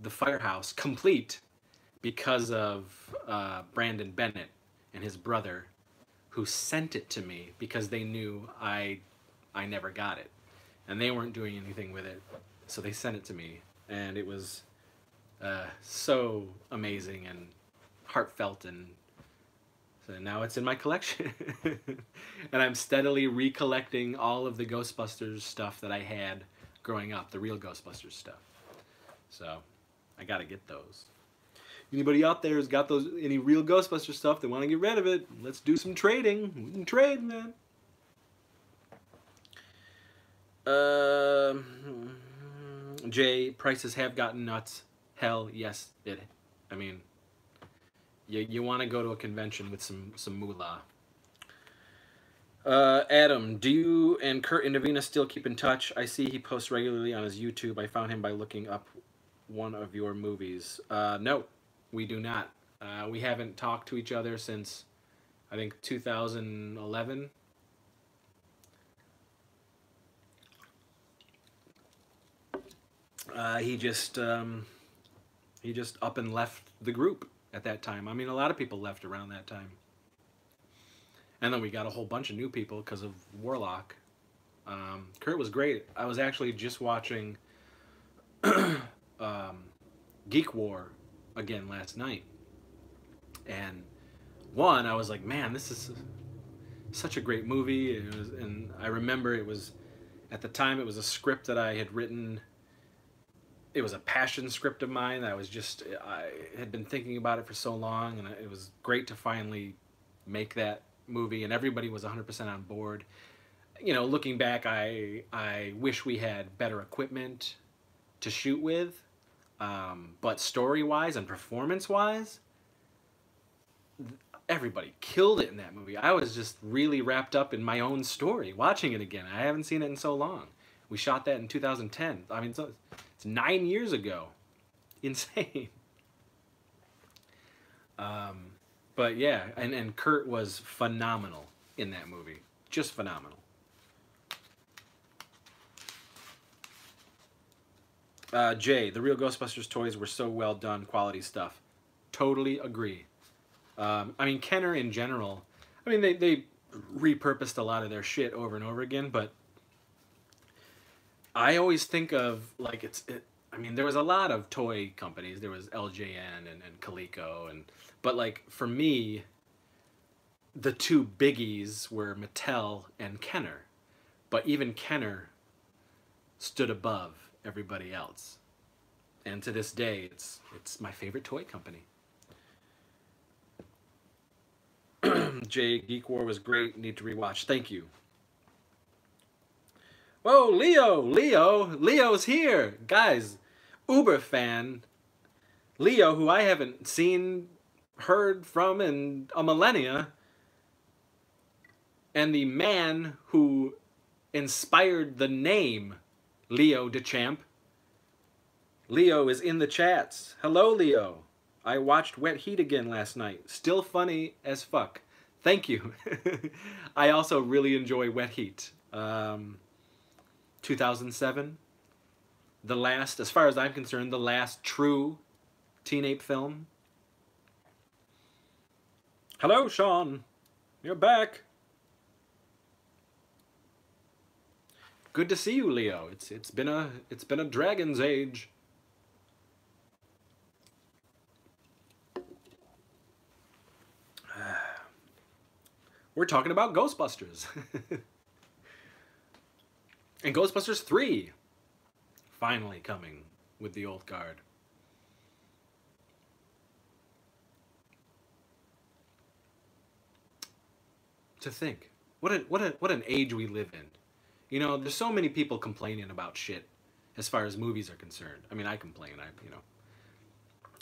the firehouse complete, because of Brandon Bennett and his brother, who sent it to me because they knew I never got it. And they weren't doing anything with it, so they sent it to me. And it was so amazing and heartfelt, and so now it's in my collection. And I'm steadily recollecting all of the Ghostbusters stuff that I had growing up, the real Ghostbusters stuff. So I gotta get those. Anybody out there who's got any real Ghostbusters stuff that want to get rid of it, let's do some trading. We can trade, man. Jay, prices have gotten nuts. Hell, yes, I mean, you want to go to a convention with some moolah. Adam, do you and Kurt Indovina still keep in touch? I see he posts regularly on his YouTube. I found him by looking up one of your movies. No, we do not. We haven't talked to each other since, I think, 2011. He He just up and left the group at that time. I mean, a lot of people left around that time. And then we got a whole bunch of new people because of Warlock. Kurt was great. I was actually just watching Geek War again last night. And I was like, man, this is such a great movie. And I remember it was, at the time, it was a script that I had written. It was a passion script of mine. I had been thinking about it for so long, and it was great to finally make that movie, and everybody was 100% on board. You know, looking back, I wish we had better equipment to shoot with, but story-wise and performance-wise, everybody killed it in that movie. I was just really wrapped up in my own story watching it again. I haven't seen it in so long. We shot that in 2010. I mean, it's 9 years ago. Insane. But yeah, and Kurt was phenomenal in that movie. Just phenomenal. Jay, the real Ghostbusters toys were so well done, quality stuff. Totally agree. I mean, Kenner in general, I mean, they repurposed a lot of their shit over and over again, but I always think of, like, I mean, there was a lot of toy companies. There was LJN and Coleco, but, like, for me, the two biggies were Mattel and Kenner. But even Kenner stood above everybody else. And to this day, it's my favorite toy company. Jay, Geek War was great. Need to rewatch. Thank you. Whoa, Leo's here. Guys, Uber fan. Leo, who I haven't seen, heard from in a millennia. And the man who inspired the name Leo DeChamp. Leo is in the chats. Hello, Leo. I watched Wet Heat again last night. Still funny as fuck. Thank you. I also really enjoy Wet Heat. 2007. The last, as far as I'm concerned, the last true Teen Ape film. Hello, Sean. You're back. Good to see you, Leo. It's been a dragon's age. We're talking about Ghostbusters. And Ghostbusters 3 finally coming with the old guard. To think, what an age we live in. You know, there's so many people complaining about shit as far as movies are concerned. I mean, I complain.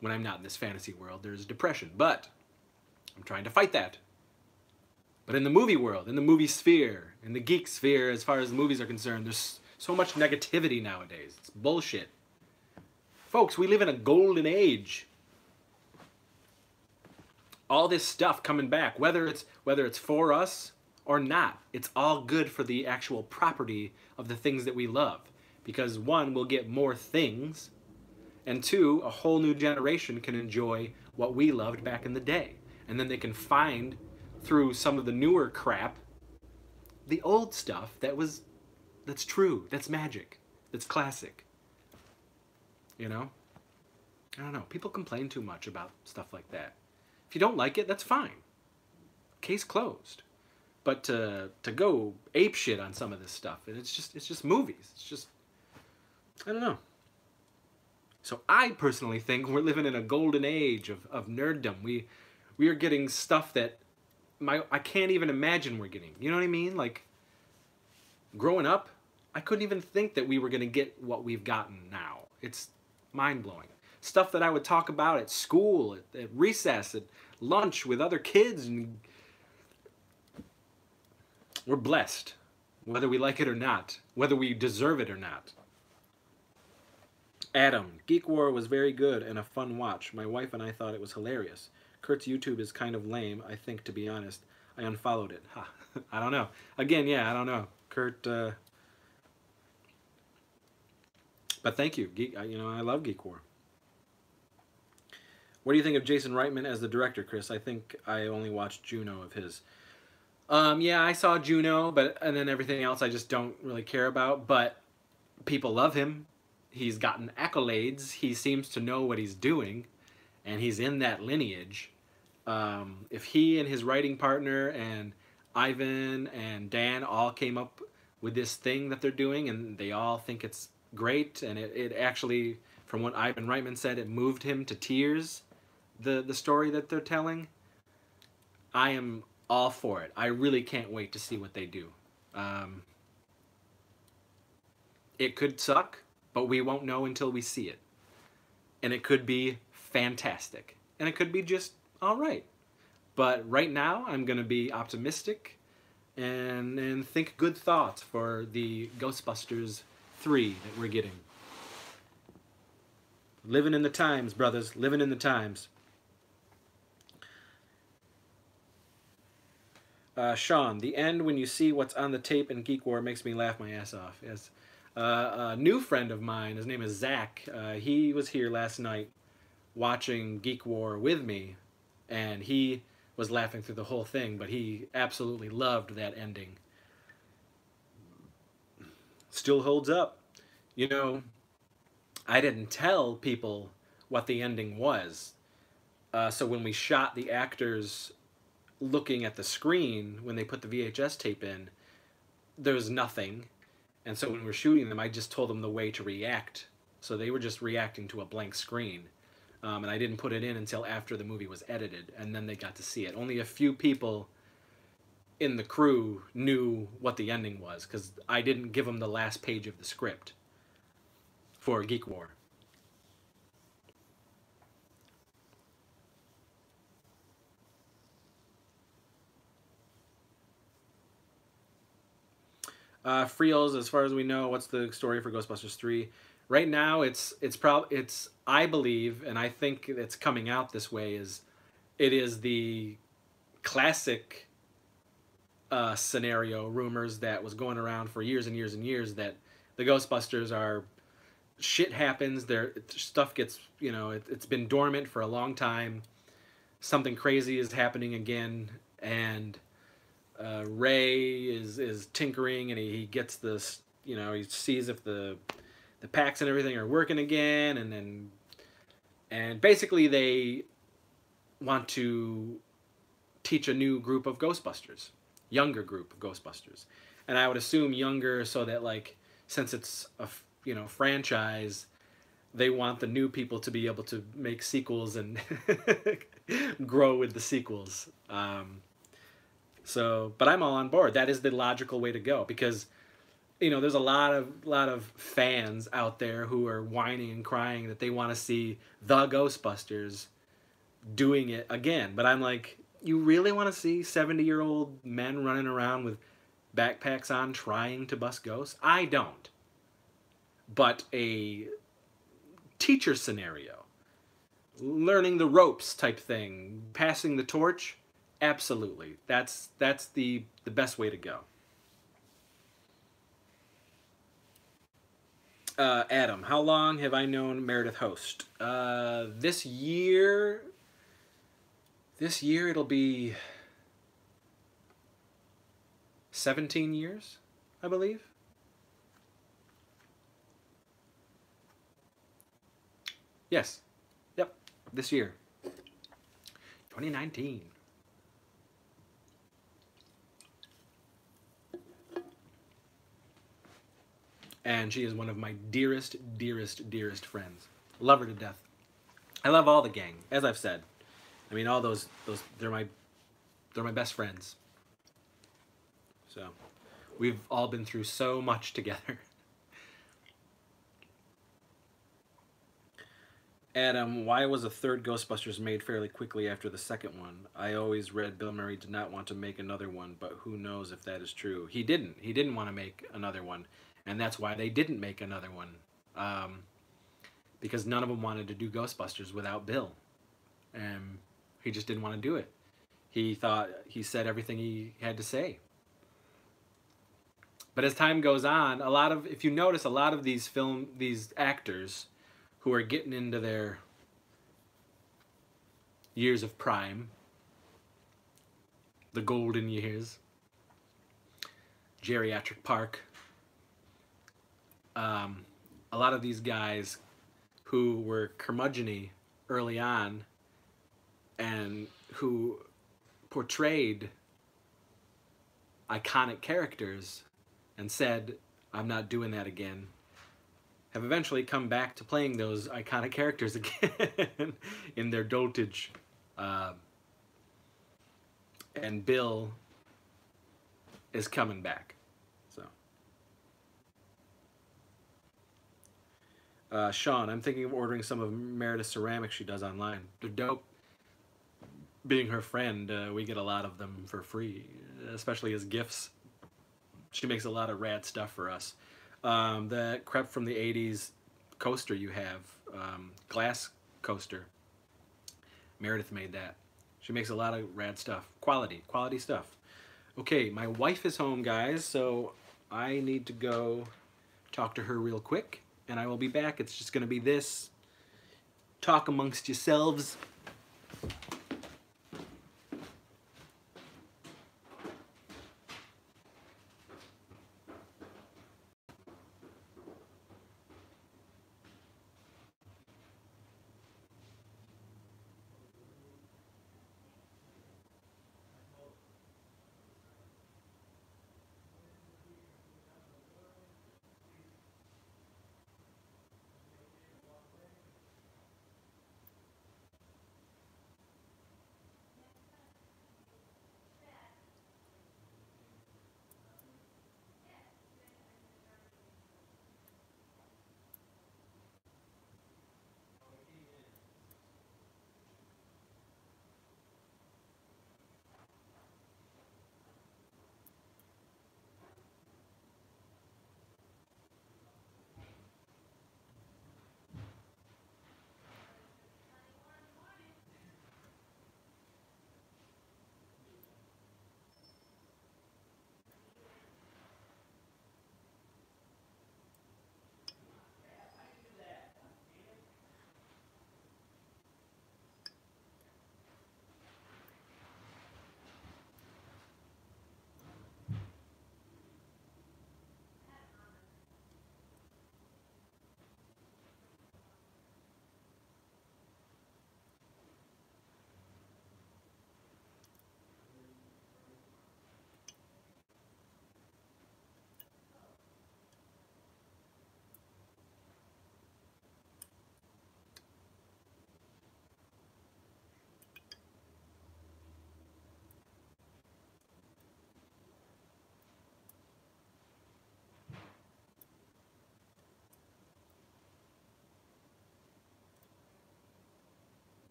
When I'm not in this fantasy world, there's depression, but I'm trying to fight that. But in the movie world, in the movie sphere, in the geek sphere, as far as movies are concerned, there's so much negativity nowadays. It's bullshit. Folks, we live in a golden age. All this stuff coming back, whether it's for us or not, it's all good for the actual property of the things that we love. Because one, we'll get more things, and two, a whole new generation can enjoy what we loved back in the day. And then they can find, through some of the newer crap, the old stuff that's true, that's magic, that's classic. You know? I don't know. People complain too much about stuff like that. If you don't like it, that's fine. Case closed. But to go ape shit on some of this stuff, and it's just movies. It's just, I don't know. So I personally think we're living in a golden age of nerddom. We are getting stuff that I can't even imagine we're getting. You know what I mean? Like, growing up, I couldn't even think that we were going to get what we've gotten now. It's mind-blowing. Stuff that I would talk about at school, at recess, at lunch with other kids. And we're blessed, whether we like it or not, whether we deserve it or not. Adam, Geek War was very good and a fun watch. My wife and I thought it was hilarious. Kurt's YouTube is kind of lame, I think, to be honest. I unfollowed it. Ha. I don't know. Again, yeah, I don't know. Kurt, but thank you. I love Geek War. What do you think of Jason Reitman as the director, Chris? I think I only watched Juno of his. Yeah, I saw Juno, and then everything else I just don't really care about. But people love him. He's gotten accolades. He seems to know what he's doing, and he's in that lineage. If he and his writing partner and Ivan and Dan all came up with this thing that they're doing, and they all think it's great, and it actually, from what Ivan Reitman said, it moved him to tears, the story that they're telling, I am all for it. I really can't wait to see what they do. It could suck, but we won't know until we see it. And it could be fantastic. And it could be just all right. But right now, I'm going to be optimistic and think good thoughts for the Ghostbusters 3 that we're getting. Living in the times, brothers. Living in the times. Sean, the end when you see what's on the tape in Geek War makes me laugh my ass off. Yes. A new friend of mine, his name is Zach, he was here last night watching Geek War with me, and he was laughing through the whole thing, but he absolutely loved that ending. Still holds up. You know, I didn't tell people what the ending was. So when we shot the actors looking at the screen, when they put the VHS tape in, there was nothing. And so when we were shooting them, I just told them the way to react. So they were just reacting to a blank screen. And I didn't put it in until after the movie was edited, and then they got to see it. Only a few people in the crew knew what the ending was, because I didn't give them the last page of the script for Geek War. Friels, as far as we know, what's the story for Ghostbusters 3? Right now, it's I believe, and I think it's coming out this way, it is the classic scenario, rumors that was going around for years and years and years, that the Ghostbusters are, shit happens, stuff gets, it's been dormant for a long time, something crazy is happening again, and Ray is tinkering, and he gets this, he sees if the packs and everything are working again, and basically they want to teach a new group of Ghostbusters, younger group of Ghostbusters, and I would assume younger so that, like, since it's a franchise, they want the new people to be able to make sequels and grow with the sequels. But I'm all on board. That is the logical way to go, because there's a lot of fans out there who are whining and crying that they want to see the Ghostbusters doing it again. But I'm like, you really want to see 70-year-old men running around with backpacks on trying to bust ghosts? I don't. But a teacher scenario, learning the ropes type thing, passing the torch, absolutely. That's the best way to go. Adam, how long have I known Meredith Host? This year it'll be 17 years, I believe. Yes. Yep. This year. 2019. And she is one of my dearest, dearest, dearest friends. Love her to death. I love all the gang, as I've said. I mean, all those they're my best friends. So, we've all been through so much together. Adam, why was a third Ghostbusters made fairly quickly after the second one? I always read Bill Murray did not want to make another one, but who knows if that is true. He didn't. He didn't want to make another one, and that's why they didn't make another one. Because none of them wanted to do Ghostbusters without Bill. And he just didn't want to do it. He said everything he had to say. But as time goes on, if you notice, a lot of these actors who are getting into their years of prime, the golden years, geriatric park. A lot of these guys who were curmudgeon-y early on and who portrayed iconic characters and said, I'm not doing that again, have eventually come back to playing those iconic characters again in their dotage. And Bill is coming back. So, Sean, I'm thinking of ordering some of Meredith's ceramics she does online. They're dope. Being her friend, we get a lot of them for free, especially as gifts. She makes a lot of rad stuff for us. The Crept from the 80s coaster you have, glass coaster, Meredith made that. She makes a lot of rad stuff. Quality stuff. Okay, my wife is home, guys, so I need to go talk to her real quick, and I will be back. It's just going to be this. Talk amongst yourselves.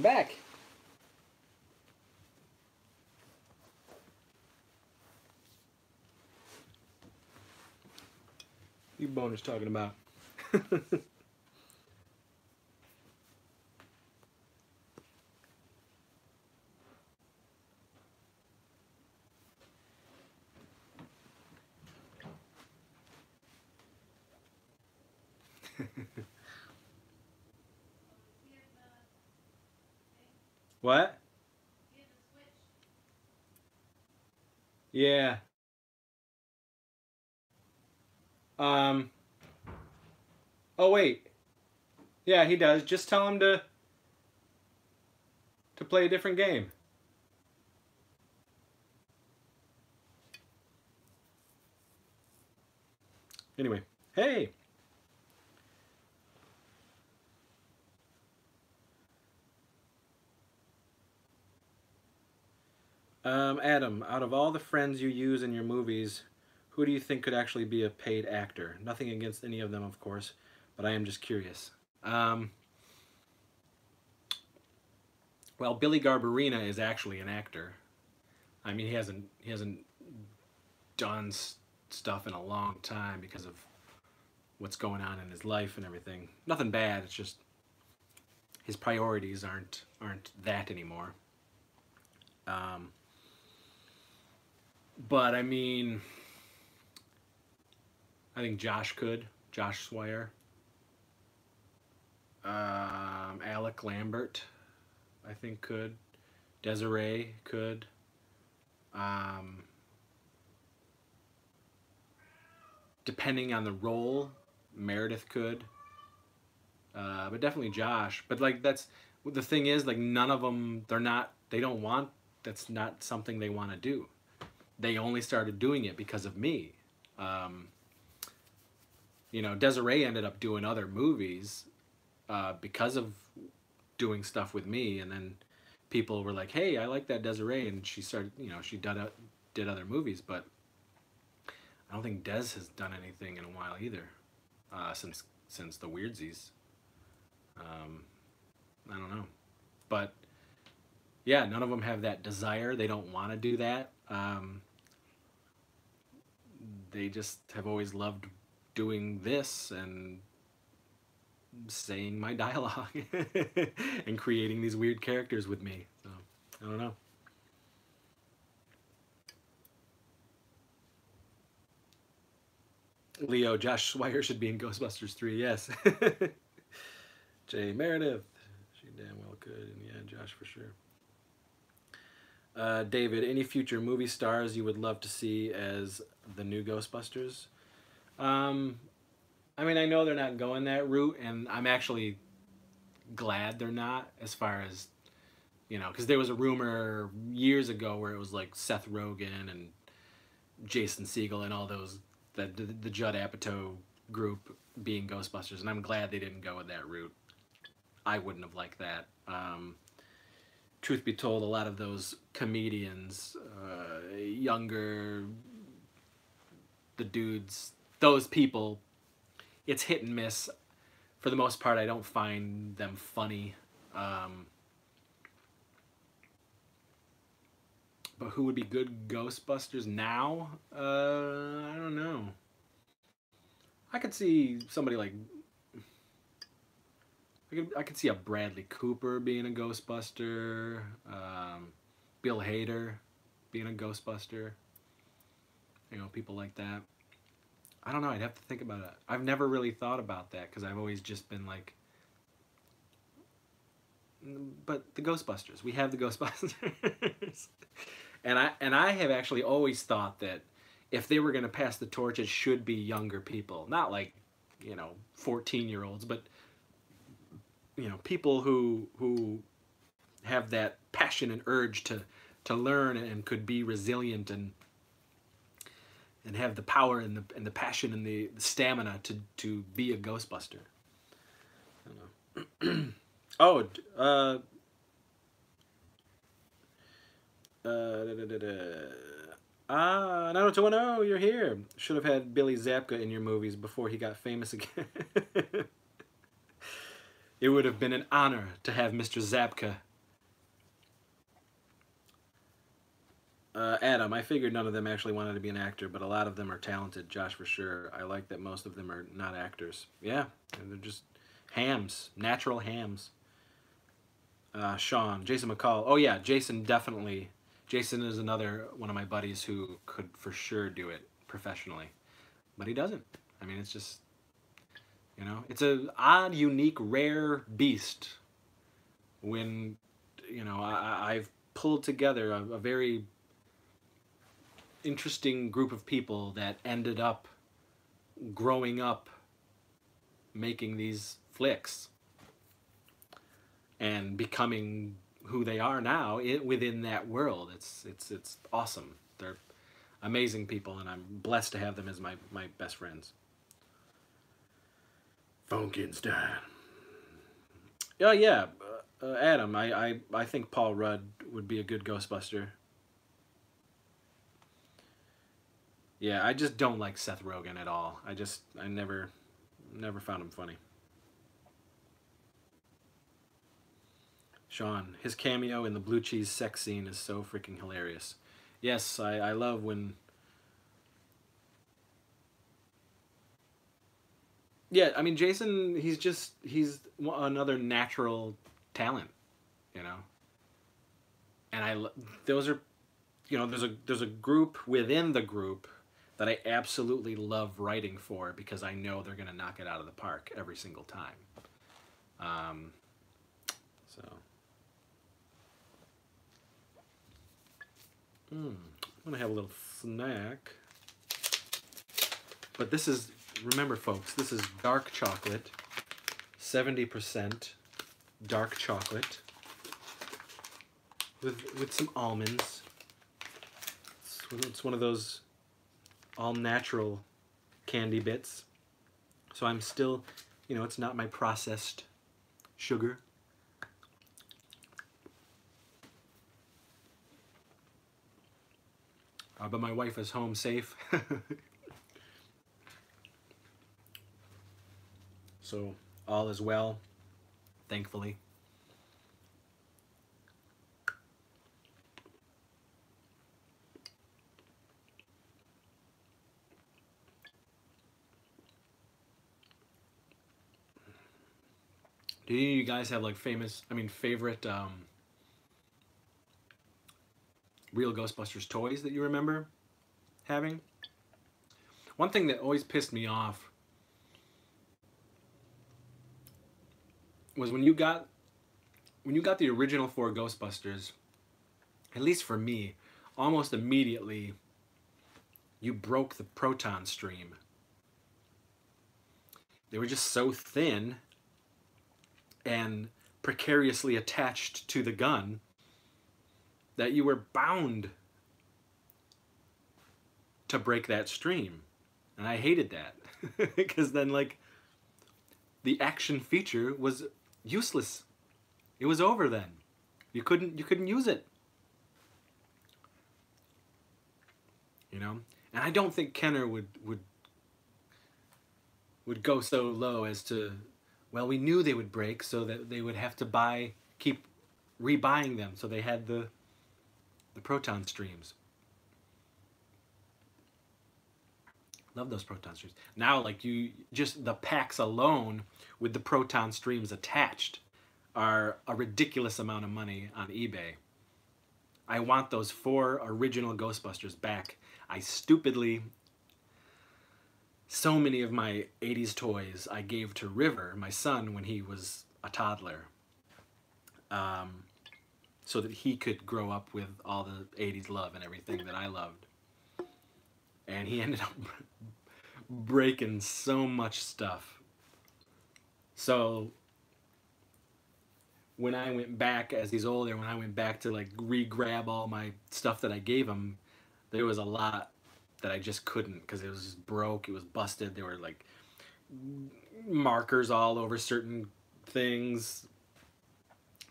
back. You boners talking about? What? Yeah. Um. Oh wait. Yeah, he does. Just tell him to play a different game. Anyway. Hey. Adam, out of all the friends you use in your movies, who do you think could actually be a paid actor? Nothing against any of them, of course, but I am just curious. Well, Billy Garbarina is actually an actor. I mean, he hasn't done stuff in a long time because of what's going on in his life and everything. Nothing bad. It's just his priorities aren't that anymore. But I mean, I think Josh Swire, Alec Lambert, I think could, Desiree could, depending on the role, Meredith could, but definitely Josh. But like that's the thing is like none of them they don't want that's not something they want to do. They only started doing it because of me. You know, Desiree ended up doing other movies because of doing stuff with me, and then people were like, "Hey, I like that Desiree," and she started, you know, she did other movies, but I don't think Des has done anything in a while either, since the Weirdsies. I don't know, but yeah, none of them have that desire. They don't want to do that. They just have always loved doing this and saying my dialogue and creating these weird characters with me. So I don't know. Leo, Josh Swire should be in Ghostbusters 3, yes. Jay Meredith, she damn well could, and yeah, Josh for sure. David, any future movie stars you would love to see as the new Ghostbusters? I mean, I know they're not going that route, and I'm actually glad they're not, as far as, you know, because there was a rumor years ago where it was like Seth Rogen and Jason Segel and all those, the Judd Apatow group being Ghostbusters, and I'm glad they didn't go with that route. I wouldn't have liked that. Truth be told, a lot of those comedians, younger, the dudes, those people, it's hit and miss. For the most part, I don't find them funny. But who would be good Ghostbusters now? I don't know. I could see somebody like... I could see a Bradley Cooper being a Ghostbuster. Bill Hader being a Ghostbuster. You know, people like that. I don't know. I'd have to think about it. I've never really thought about that because I've always just been like... But the Ghostbusters. We have the Ghostbusters. And I have actually always thought that if they were going to pass the torch, it should be younger people. Not like, you know, 14-year-olds, but, you know, people who have that passion and urge to learn and could be resilient and have the power and the passion and the stamina to be a Ghostbuster. I don't know. Oh, 90210, you're here. Should have had Billy Zabka in your movies before he got famous again. It would have been an honor to have Mr. Zabka Adam, I figured none of them actually wanted to be an actor, but a lot of them are talented. Josh, for sure. I like that most of them are not actors. Yeah, and they're just hams, natural hams. Sean, Jason McCall. Oh yeah, Jason definitely. Jason is another one of my buddies who could for sure do it professionally, but he doesn't. I mean, it's just, it's a odd, unique, rare beast. When, I've pulled together a very interesting group of people that ended up growing up making these flicks and becoming who they are now within that world. It's awesome. They're amazing people, and I'm blessed to have them as my best friends. Funkenstein. Oh yeah, Adam. I think Paul Rudd would be a good Ghostbuster. Yeah, I just don't like Seth Rogen at all. I never found him funny. Sean, his cameo in the blue cheese sex scene is so freaking hilarious. Yes, I love when... Yeah, I mean, Jason, he's another natural talent, you know? And those are, there's a group within the group that I absolutely love writing for because I know they're going to knock it out of the park every single time. So... I'm gonna have a little snack. But this is, remember folks, this is dark chocolate, 70% dark chocolate with some almonds. It's one of those all-natural candy bits. So I'm still, it's not my processed sugar. But my wife is home safe. So all is well, thankfully. Do any of you guys have like favorite real Ghostbusters toys that you remember having? One thing that always pissed me off was when you got the original 4 Ghostbusters, at least for me, almost immediately you broke the proton stream. They were just so thin and precariously attached to the gun that you were bound to break that stream. And I hated that. Because then, like, the action feature was useless. It was over then. You couldn't use it. And I don't think Kenner would go so low as to, well, we knew they would break, so that they would have to keep rebuying them, so they had the proton streams. Love those proton streams. Now, like, just the packs alone with the proton streams attached are a ridiculous amount of money on eBay. I want those 4 original Ghostbusters back. So many of my 80s toys I gave to River, my son, when he was a toddler. So that he could grow up with all the 80s love and everything that I loved. And he ended up breaking so much stuff. So when I went back, as he's older, when I went back to like re-grab all my stuff that I gave him, there was a lot that I just couldn't, because it was just broke, it was busted, there were like markers all over certain things.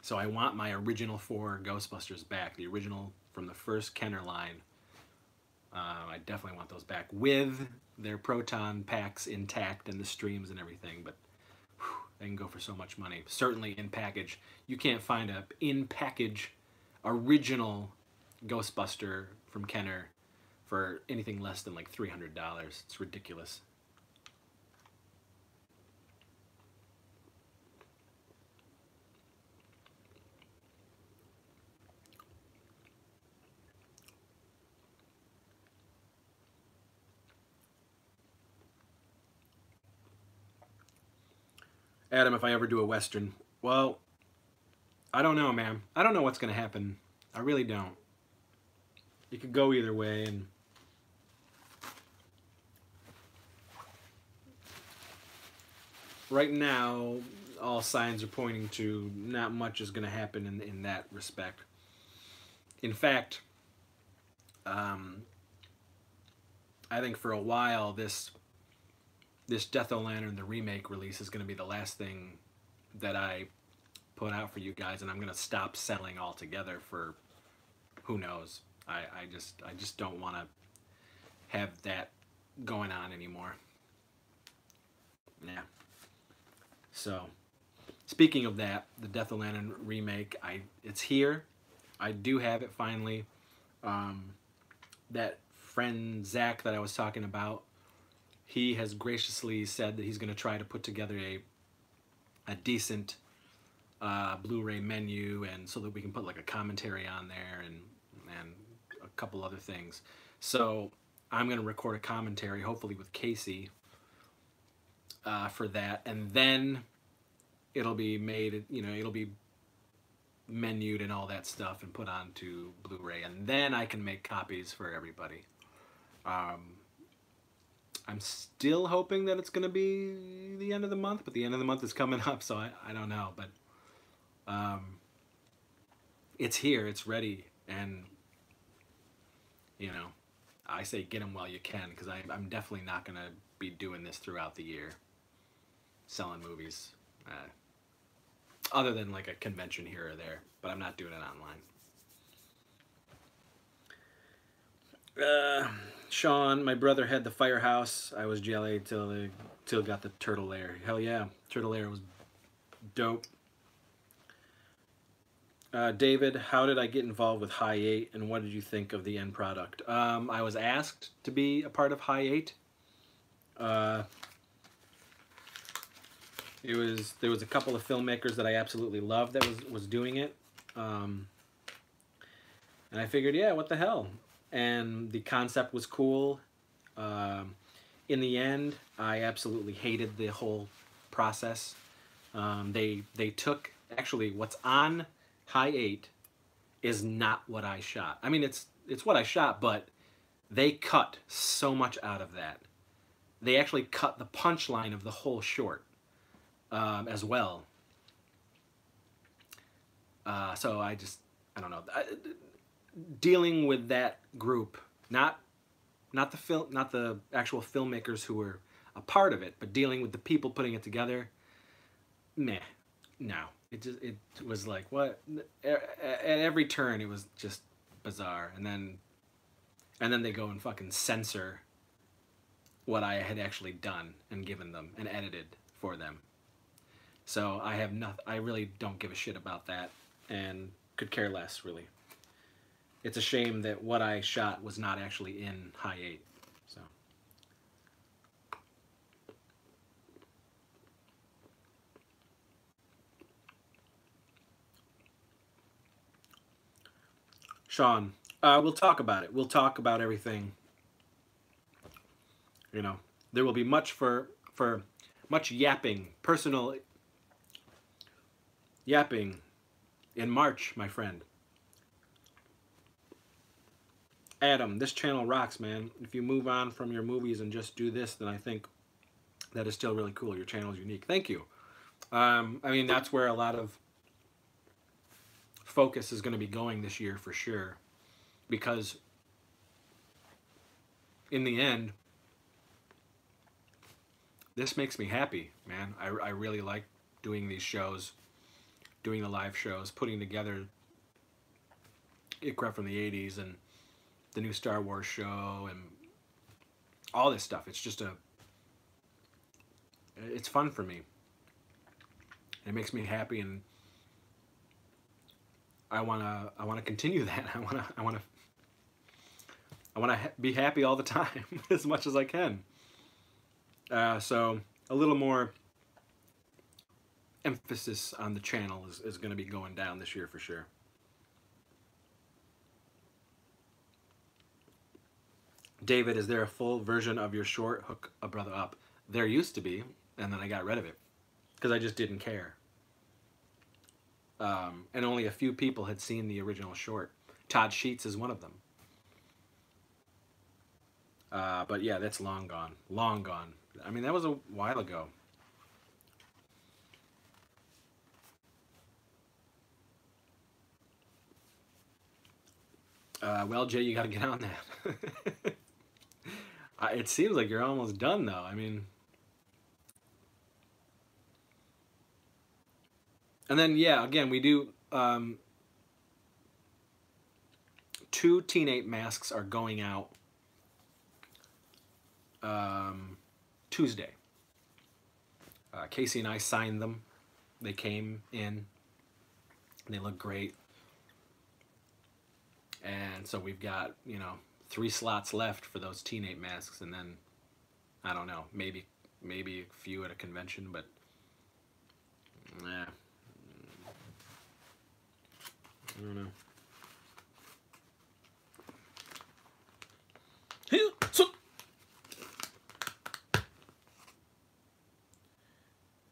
So I want my original 4 Ghostbusters back, the original from the first Kenner line. I definitely want those back with their proton packs intact and the streams and everything, but whew, they can go for so much money. Certainly in package. You can't find a in package original Ghostbuster from Kenner for anything less than like $300. It's ridiculous. Adam, if I ever do a Western, well, I don't know, man. I don't know what's going to happen. I really don't. It could go either way, and right now, all signs are pointing to not much is going to happen in that respect. In fact, I think for a while this Death O' Lantern, the remake release, is going to be the last thing that I put out for you guys, and I'm going to stop selling altogether for who knows. I just don't want to have that going on anymore. Yeah. So, speaking of that, the Death O' Lantern remake, it's here. I do have it finally. That friend Zach that I was talking about, he has graciously said that he's going to try to put together a decent Blu-ray menu, and so that we can put like a commentary on there and a couple other things. So I'm going to record a commentary, hopefully with Casey, for that, and then it'll be made, you know, it'll be menued and all that stuff and put onto Blu-ray, and then I can make copies for everybody. I'm still hoping that it's going to be the end of the month, but the end of the month is coming up, so I don't know. But it's here, it's ready, and, you know, I say get them while you can, because I'm definitely not going to be doing this throughout the year, selling movies, other than like a convention here or there, but I'm not doing it online. Sean, my brother had the firehouse. I was jelly till got the turtle lair. Hell yeah, turtle lair was dope. David, how did I get involved with High 8, and what did you think of the end product? I was asked to be a part of High 8. There was a couple of filmmakers that I absolutely loved that was doing it, and I figured, yeah, what the hell? And the concept was cool. In the end, I absolutely hated the whole process. They took, actually, what's on High 8 is not what I shot. I mean, it's what I shot, but they cut so much out of that. They actually cut the punchline of the whole short as well. So I don't know. Dealing with that group, not the actual filmmakers who were a part of it, but dealing with the people putting it together, meh, no. It was like, what? At every turn, it was just bizarre. And then they go and fucking censor what I had actually done and given them and edited for them. So I really don't give a shit about that, and could care less, really. It's a shame that what I shot was not actually in High 8. So. Sean, we'll talk about it. We'll talk about everything. You know, there will be much much yapping, personal yapping in March, my friend. Adam, this channel rocks, man. If you move on from your movies and just do this, then I think that is still really cool. Your channel is unique. Thank you. I mean, that's where a lot of focus is going to be going this year for sure, because in the end, this makes me happy, man. I really like doing these shows, doing the live shows, putting together Crept from the 80s and the new Star Wars show and all this stuff. It's just it's fun for me. It makes me happy, and I wanna continue that. I wanna I want to be happy all the time as much as I can. So a little more emphasis on the channel is going to be going down this year for sure. David, is there a full version of your short, Hook a Brother Up? There used to be, and then I got rid of it because I just didn't care. And only a few people had seen the original short. Todd Sheets is one of them. But yeah, that's long gone. Long gone. I mean, that was a while ago. Well, Jay, you got to get on that. It seems like you're almost done, though. I mean... And then, yeah, again, we do... 2 Teen 8 masks are going out Tuesday. Casey and I signed them. They came in. They look great. And so we've got, you know, 3 slots left for those Teen 8 masks, and then, I don't know, maybe a few at a convention, but, yeah. I don't know.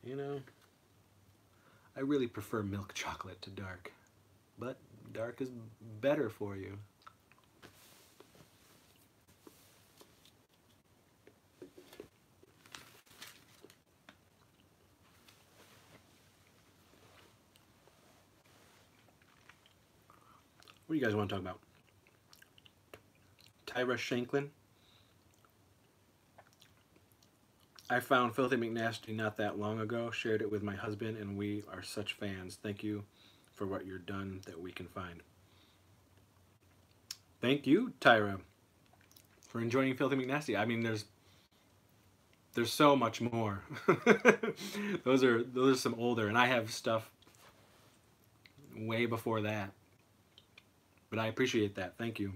You know, I really prefer milk chocolate to dark, but dark is better for you. What do you guys want to talk about? Tyra Shanklin. I found Filthy McNasty not that long ago, shared it with my husband, and we are such fans. Thank you for what you're done that we can find. Thank you, Tyra, for enjoying Filthy McNasty. I mean, there's so much more. those are some older, and I have stuff way before that. But I appreciate that. Thank you.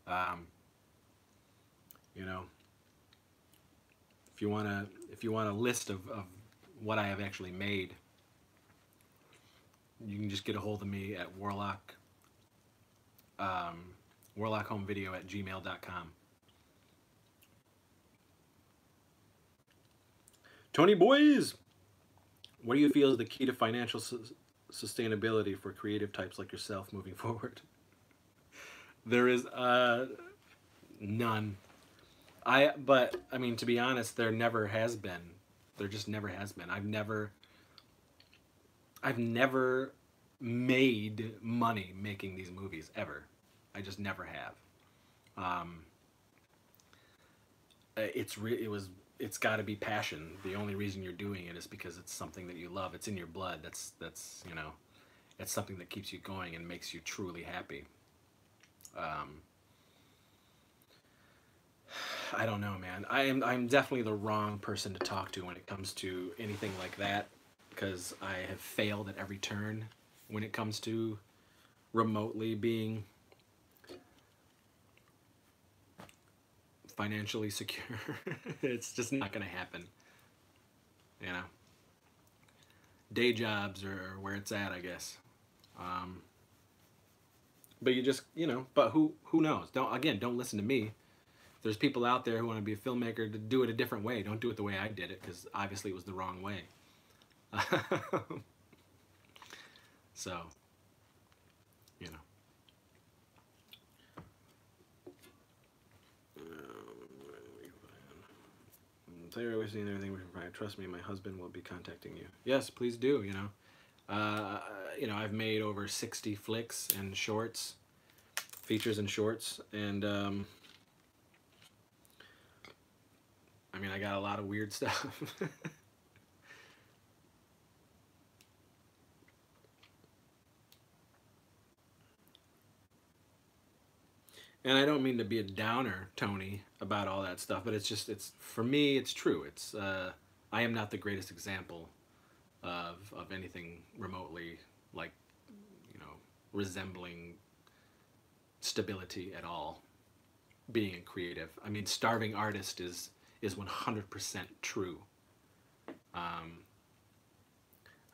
You know, if you want a list of what I have actually made, you can just get a hold of me at warlockhomevideo@gmail.com. Tony Boys, what do you feel is the key to financial sustainability for creative types like yourself moving forward? There is none. But I mean, to be honest, there never has been. There just never has been. I've never made money making these movies ever. I just never have. It's got to be passion. The only reason you're doing it is because it's something that you love. It's in your blood. That's you know, it's something that keeps you going and makes you truly happy. I don't know, man. I'm definitely the wrong person to talk to when it comes to anything like that, because I have failed at every turn when it comes to remotely being financially secure. It's just not going to happen. You know, day jobs are where it's at, I guess. But you just, you know, but who knows? Don't listen to me. There's people out there who want to be a filmmaker to do it a different way. Don't do it the way I did it, because obviously it was the wrong way. So, you know. They're always seeing everything we can provide. Trust me, my husband will be contacting you. Yes, please do, you know. You know, I've made over 60 flicks and shorts, features and shorts, and I mean, I got a lot of weird stuff. And I don't mean to be a downer, Tony, about all that stuff, but it's just, for me, it's true. It's, I am not the greatest example of anything remotely, like, you know, resembling stability at all being a creative. I mean, starving artist is 100% true. I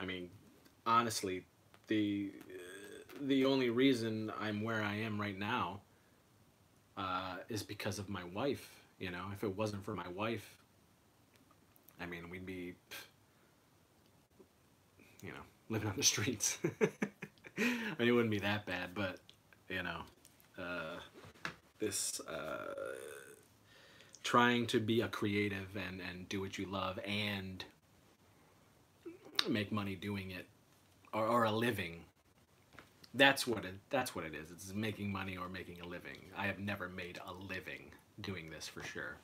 mean, honestly, the only reason I'm where I am right now is because of my wife. You know, if it wasn't for my wife, I mean, we'd be, you know, living on the streets. I mean, it wouldn't be that bad, but you know, this trying to be a creative and do what you love and make money doing it, or a living. That's what it is. It's making money or making a living. I have never made a living doing this for sure.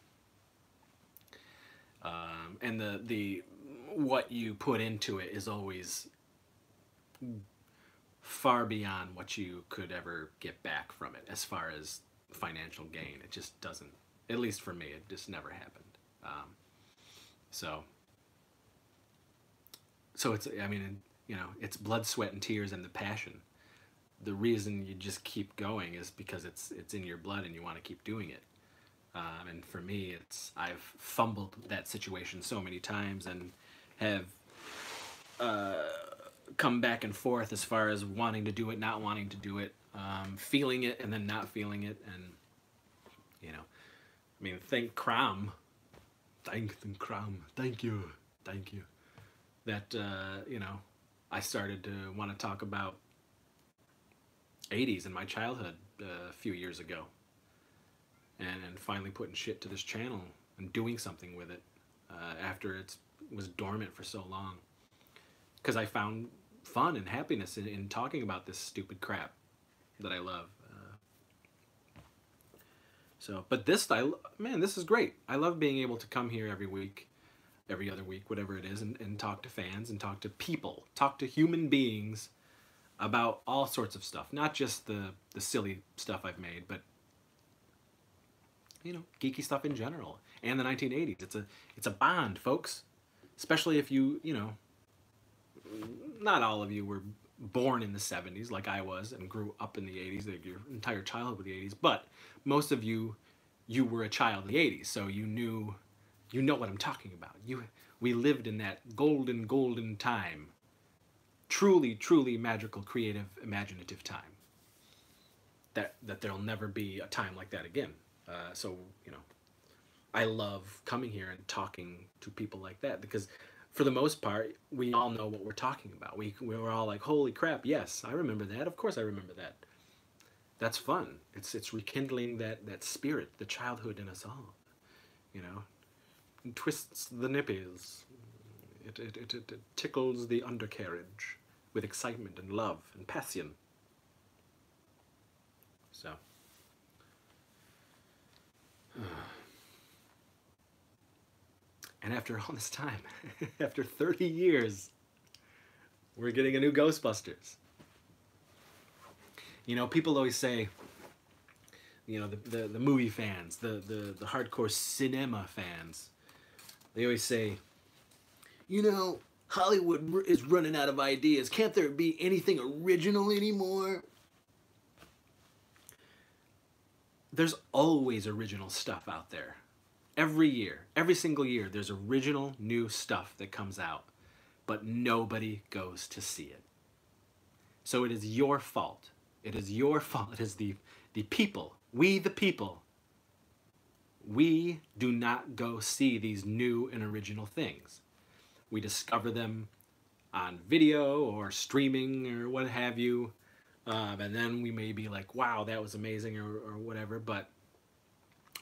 And the what you put into it is always far beyond what you could ever get back from it as far as financial gain. It just doesn't, at least for me, it just never happened. So it's, I mean, you know, it's blood, sweat, and tears and the passion. The reason you just keep going is because it's in your blood and you want to keep doing it. And for me, I've fumbled that situation so many times and have come back and forth as far as wanting to do it, not wanting to do it, feeling it and then not feeling it. And, you know, I mean, thank Cram. Thank you. That, you know, I started to want to talk about 80s in my childhood a few years ago. And finally putting shit to this channel and doing something with it after it was dormant for so long. Because I found fun and happiness in talking about this stupid crap that I love. But this, man, this is great. I love being able to come here every week, every other week, whatever it is, and talk to fans and talk to people, talk to human beings about all sorts of stuff. Not just the silly stuff I've made, but, you know, geeky stuff in general. And the 1980s. It's a bond, folks. Especially if you know, not all of you were born in the 70s like I was and grew up in the 80s, like your entire childhood with the 80s, but most of you were a child in the 80s, so you know what I'm talking about. We lived in that golden time. Truly magical, creative, imaginative time. That there'll never be a time like that again. So, you know, I love coming here and talking to people like that because for the most part, we all know what we're talking about. We were all like, holy crap, yes, I remember that. Of course I remember that. That's fun. It's rekindling that spirit, the childhood in us all. You know, it twists the nipples. It tickles the undercarriage with excitement and love and passion. So. And after all this time, after 30 years, we're getting a new Ghostbusters. You know, people always say, you know, the movie fans, the hardcore cinema fans, they always say, you know, Hollywood is running out of ideas. Can't there be anything original anymore? There's always original stuff out there. Every year, every single year, there's original new stuff that comes out, but nobody goes to see it. So it is your fault. It is your fault. It is the people. We, the people. We do not go see these new and original things. We discover them on video or streaming or what have you. And then we may be like, wow, that was amazing or whatever. But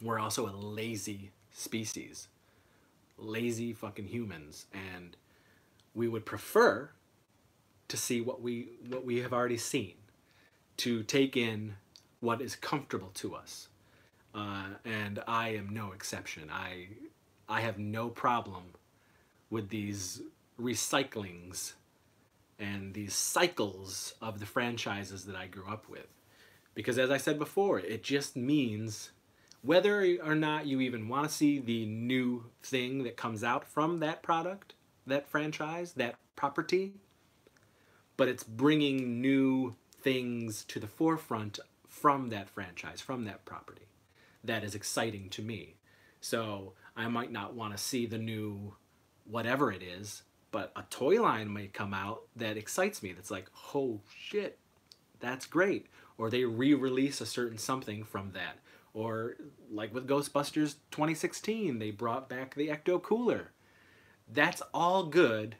we're also a lazy species. Lazy fucking humans. And we would prefer to see what we have already seen. To take in what is comfortable to us. And I am no exception. I have no problem with these recyclings and these cycles of the franchises that I grew up with. Because as I said before, it just means whether or not you even want to see the new thing that comes out from that product, that franchise, that property, but it's bringing new things to the forefront from that franchise, from that property. That is exciting to me. So I might not want to see the new whatever it is, but a toy line might come out that excites me. That's like, oh shit, that's great. Or they re-release a certain something from that. Or like with Ghostbusters 2016, they brought back the Ecto Cooler. That's all good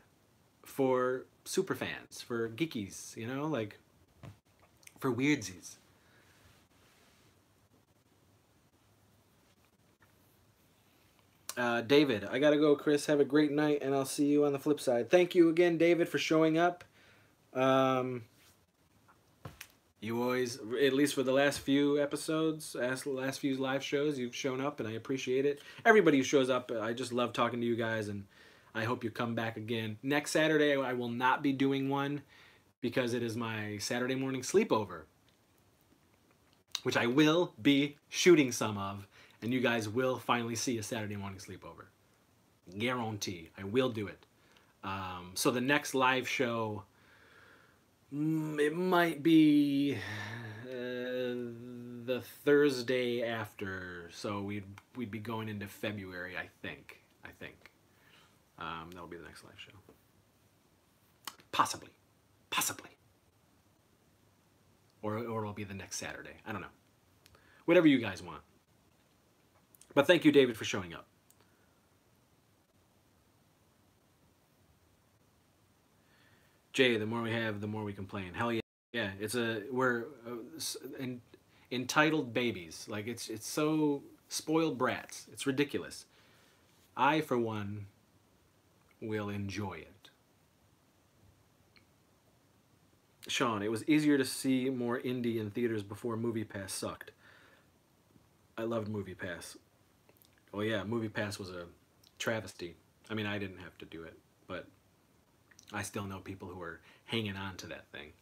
for super fans, for geekies, you know, like for weirdsies. David, I gotta go, Chris. Have a great night, and I'll see you on the flip side. Thank you again, David, for showing up. You always, at least for the last few episodes, last few live shows, you've shown up, and I appreciate it. Everybody who shows up, I just love talking to you guys, and I hope you come back again. Next Saturday, I will not be doing one because it is my Saturday morning sleepover, which I will be shooting some of, and you guys will finally see a Saturday morning sleepover. Guarantee. I will do it. So the next live show, it might be the Thursday after, so we'd be going into February, I think. That'll be the next live show. Possibly. Or it'll be the next Saturday. I don't know. Whatever you guys want. But thank you, David, for showing up. Jay, the more we have, the more we complain. Hell yeah. Yeah, we're entitled babies. Like, it's so spoiled brats. It's ridiculous. I, for one, will enjoy it. Sean, it was easier to see more indie in theaters before MoviePass sucked. I loved MoviePass. Oh yeah, MoviePass was a travesty. I mean, I didn't have to do it, but I still know people who are hanging on to that thing.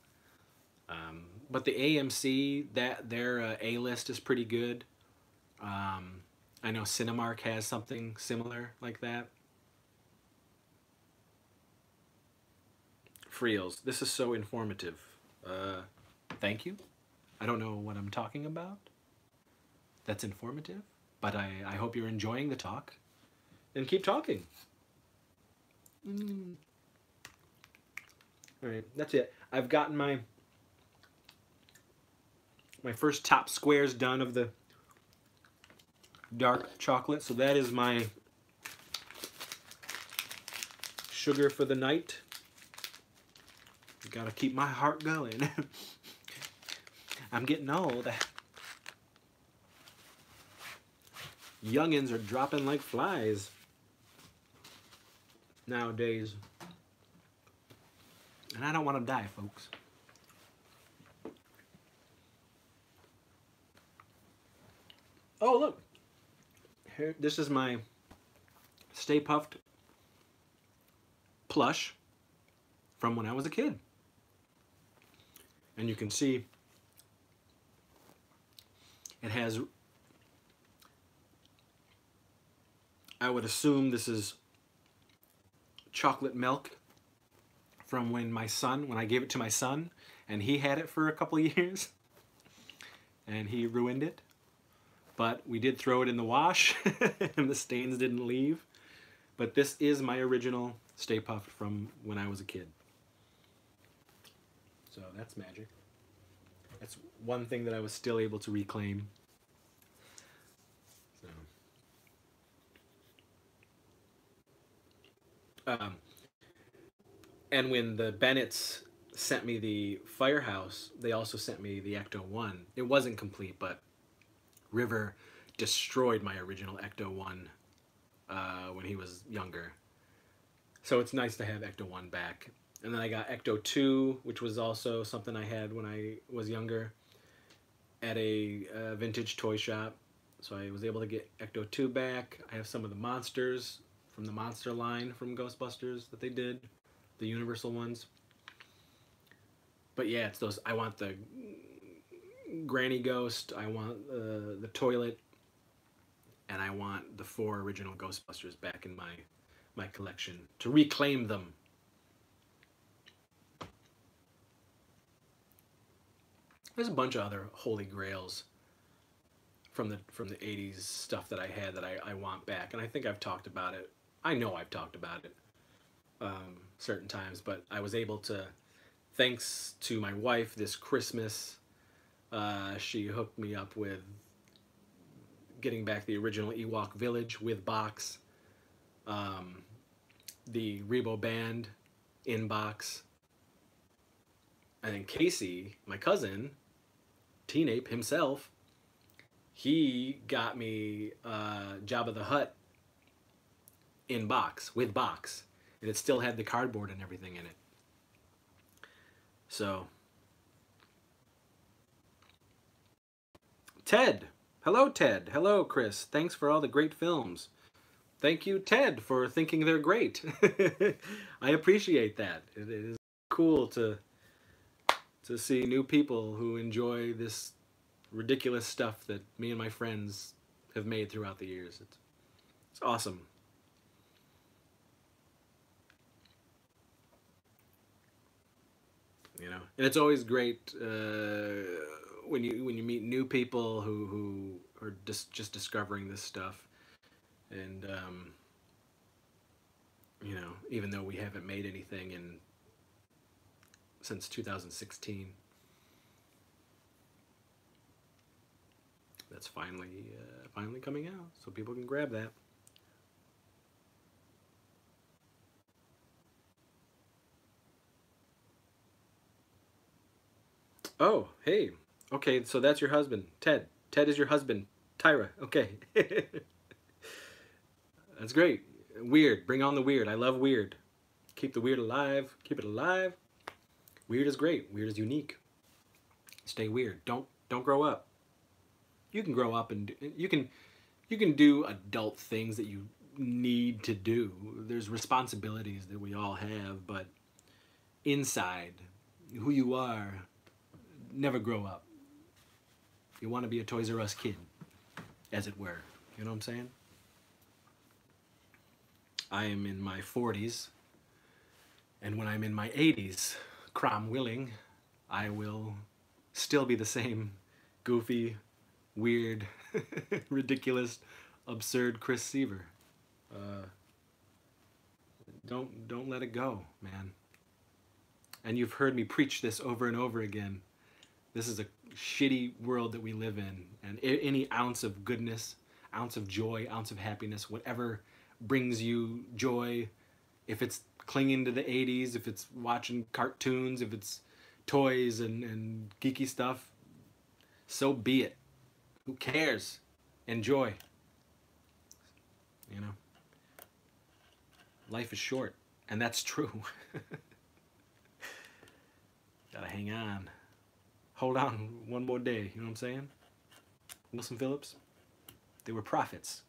But the AMC, their A-list is pretty good. I know Cinemark has something similar like that. Friels, this is so informative. Thank you. I don't know what I'm talking about. That's informative, but I hope you're enjoying the talk. And keep talking. All right, that's it. I've gotten my first top squares done of the dark chocolate, so that is my sugar for the night. Gotta keep my heart going. I'm getting old. Youngins are dropping like flies nowadays. And I don't want to die, folks. Oh, look. Here, this is my Stay Puft plush from when I was a kid. And you can see it has, I would assume this is chocolate milk from when I gave it to my son, and he had it for a couple of years, and he ruined it. But we did throw it in the wash, and the stains didn't leave. But this is my original Stay Puft from when I was a kid. So that's magic. That's one thing that I was still able to reclaim. So. And when the Bennetts sent me the Firehouse, they also sent me the Ecto-1. It wasn't complete, but River destroyed my original Ecto-1 when he was younger. So it's nice to have Ecto-1 back. And then I got Ecto-2, which was also something I had when I was younger at a vintage toy shop. So I was able to get Ecto-2 back. I have some of the monsters from the monster line from Ghostbusters that they did, the Universal ones. But yeah, it's those. I want the Granny Ghost, I want the toilet, and I want the 4 original Ghostbusters back in my collection to reclaim them. There's a bunch of other holy grails from the 80s stuff that I had that I want back, and I think I've talked about it. I know I've talked about it certain times, but I was able to, thanks to my wife this Christmas, she hooked me up with getting back the original Ewok Village with box, the Rebo Band in box, and then Casey, my cousin, Teen Ape himself, he got me Jabba the Hutt in box, with box, and it still had the cardboard and everything in it. So, Ted. Hello, Ted. Hello, Chris. Thanks for all the great films. Thank you, Ted, for thinking they're great. I appreciate that. It is cool to see new people who enjoy this ridiculous stuff that me and my friends have made throughout the years. It's awesome. You know, and it's always great when you meet new people who are just discovering this stuff, and you know, even though we haven't made anything since 2016, that's finally coming out, so people can grab that. Oh, hey. Okay, so that's your husband, Ted. Ted is your husband, Tyra. Okay. That's great. Weird. Bring on the weird. I love weird. Keep the weird alive. Keep it alive. Weird is great. Weird is unique. Stay weird. Don't grow up. You can grow up and you can do adult things that you need to do. There's responsibilities that we all have, but inside, who you are, never grow up. You want to be a Toys R Us kid, as it were. You know what I'm saying? I am in my 40s, and when I'm in my 80s, crom willing, I will still be the same goofy, weird, ridiculous, absurd Chris Seaver. Don't let it go, man. And you've heard me preach this over and over again. This is a shitty world that we live in, and any ounce of goodness, ounce of joy, ounce of happiness, whatever brings you joy, if it's clinging to the 80s, if it's watching cartoons, if it's toys and geeky stuff, so be it. Who cares? Enjoy. You know? Life is short, and that's true. Gotta hang on. Hold on one more day, you know what I'm saying? Wilson Phillips, they were prophets.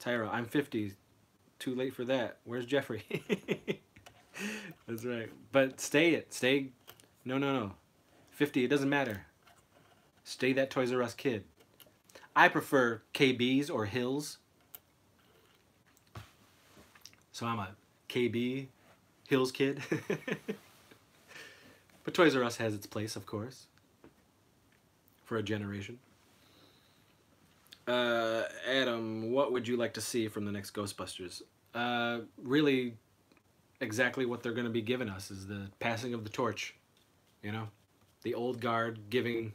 Tyra, I'm 50. Too late for that. Where's Jeffrey? That's right. But stay. No. 50, it doesn't matter. Stay that Toys R Us kid. I prefer KBs or Hills. So I'm a KB Hills kid. But Toys R Us has its place, of course, for a generation. Adam, what would you like to see from the next Ghostbusters? Really, exactly what they're going to be giving us is the passing of the torch. You know, the old guard giving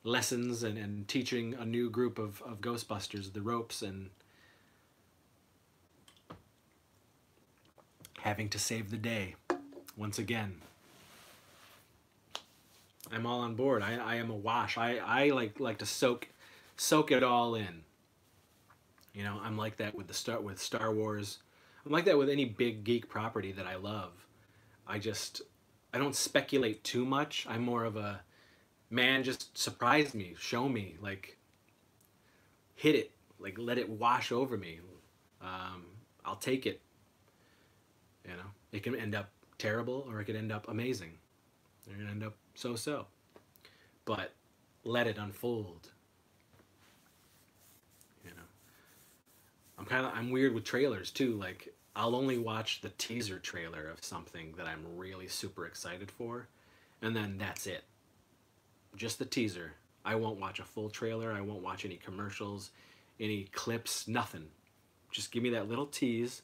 lessons and teaching a new group of Ghostbusters the ropes, and having to save the day once again. I'm all on board. I am awash. I like to soak it all in. You know, I'm like that with Star Wars. I'm like that with any big geek property that I love. I don't speculate too much. I'm more of a, man, just surprise me, show me, like, hit it, like, let it wash over me. I'll take it. You know, it can end up terrible or it could end up amazing. It can end up so-so. But let it unfold. You know, I'm weird with trailers too. Like, I'll only watch the teaser trailer of something that I'm really super excited for, and then that's it. Just the teaser. I won't watch a full trailer. I won't watch any commercials, any clips, nothing. Just give me that little tease,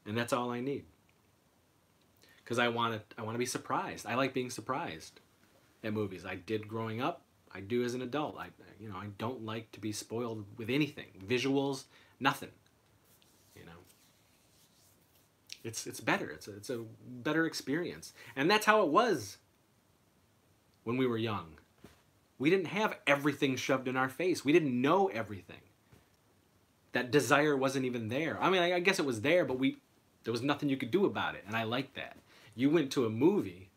and that's all I need. Because I want to be surprised. I like being surprised at movies. I did growing up. I do as an adult. I don't like to be spoiled with anything. Visuals, nothing. You know, it's better. It's a better experience, and that's how it was when we were young. We didn't have everything shoved in our face. We didn't know everything. That desire wasn't even there. I mean, I guess it was there, but there was nothing you could do about it, and I like that. You went to a movie,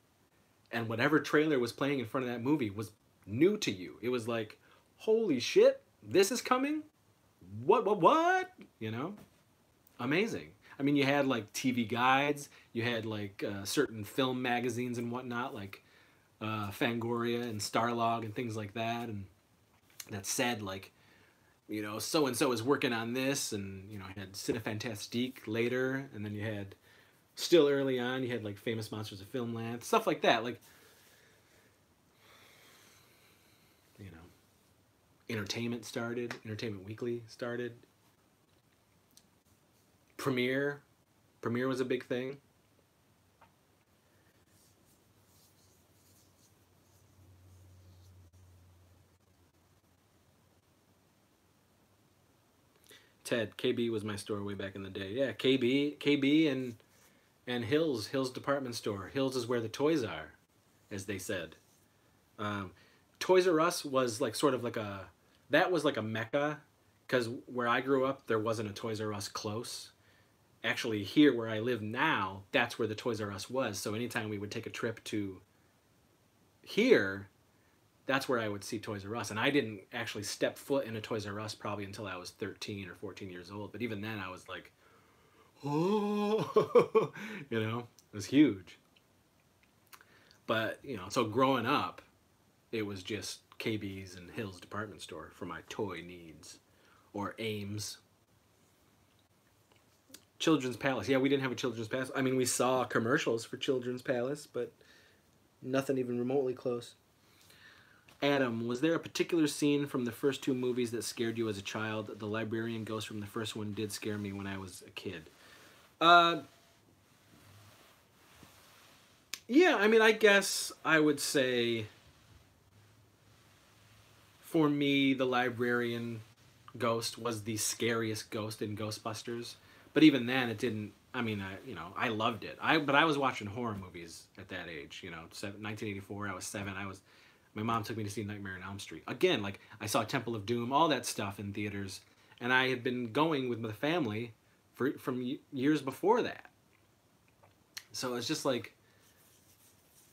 and whatever trailer was playing in front of that movie was new to you. It was like, holy shit, this is coming? What? You know? Amazing. I mean, you had like TV guides, you had like certain film magazines and whatnot, like Fangoria and Starlog and things like that, and that said like, you know, so and so is working on this, and you know, I had Cinefantastique later, and then you had still early on, you had like Famous Monsters of Filmland, stuff like that, like, you know, Entertainment Weekly started, Premiere was a big thing. Ted, KB was my store way back in the day. Yeah, KB and Hills department store. Hills is where the toys are, as they said. Toys R Us was like sort of like that was like a mecca, because where I grew up, there wasn't a Toys R Us close. Actually, here where I live now, that's where the Toys R Us was. So anytime we would take a trip to here, that's where I would see Toys R Us. And I didn't actually step foot in a Toys R Us probably until I was 13 or 14 years old. But even then I was like, oh, you know, it was huge. But, you know, so growing up, it was just KB's and Hills department store for my toy needs. Or Ames. Children's Palace. Yeah, we didn't have a Children's Palace. I mean, we saw commercials for Children's Palace, but nothing even remotely close. Adam, was there a particular scene from the first two movies that scared you as a child? The librarian ghost from the first one did scare me when I was a kid. Yeah, I mean, I guess I would say, for me, the librarian ghost was the scariest ghost in Ghostbusters. But even then, it didn't. I mean, I loved it. But I was watching horror movies at that age. You know, 1984. I was 7. My mom took me to see Nightmare on Elm Street. Again, like, I saw Temple of Doom, all that stuff in theaters. And I had been going with my family from years before that. So it's just like,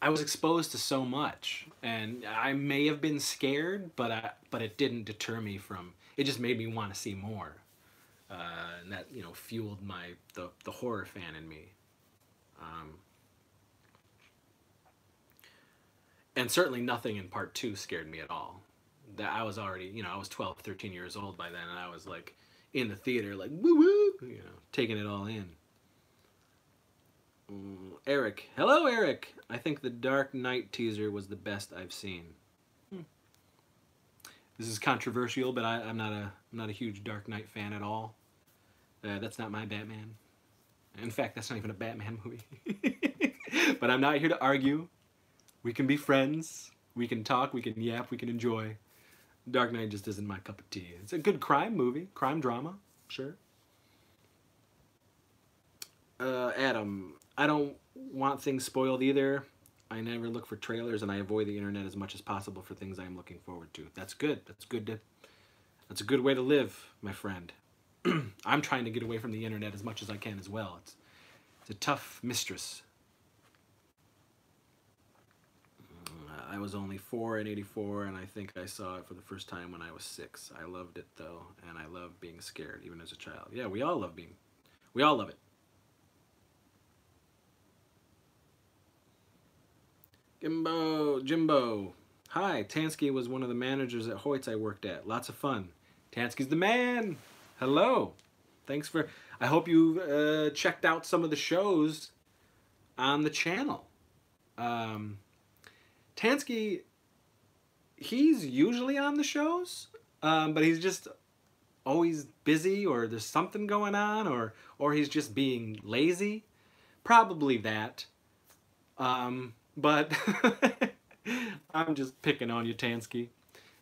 I was exposed to so much. And I may have been scared, but it didn't deter me from, it just made me want to see more. And that, you know, fueled the horror fan in me. And certainly nothing in part 2 scared me at all. That I was already, you know, I was 12, 13 years old by then, and I was like in the theater, like woo woo, you know, taking it all in. Eric, hello Eric. I think the Dark Knight teaser was the best I've seen. This is controversial, but I'm not a huge Dark Knight fan at all. That's not my Batman. In fact, that's not even a Batman movie. But I'm not here to argue. We can be friends. We can talk. We can yap. We can enjoy. Dark Knight just isn't my cup of tea. It's a good crime movie. Crime drama. Sure. Adam, I don't want things spoiled either. I never look for trailers, and I avoid the internet as much as possible for things I'm looking forward to. That's good. That's a good way to live, my friend. I'm trying to get away from the internet as much as I can as well. It's a tough mistress. I was only 4 in '84, and I think I saw it for the first time when I was 6. I loved it though, and I love being scared even as a child. Yeah, we all love it. Jimbo. Hi, Tansky was one of the managers at Hoyt's I worked at. Lots of fun. Tansky's the man. Hello. Thanks for. I hope you checked out some of the shows on the channel. Tansky, he's usually on the shows, but he's just always busy, or there's something going on, or he's just being lazy. Probably that. But I'm just picking on you, Tansky.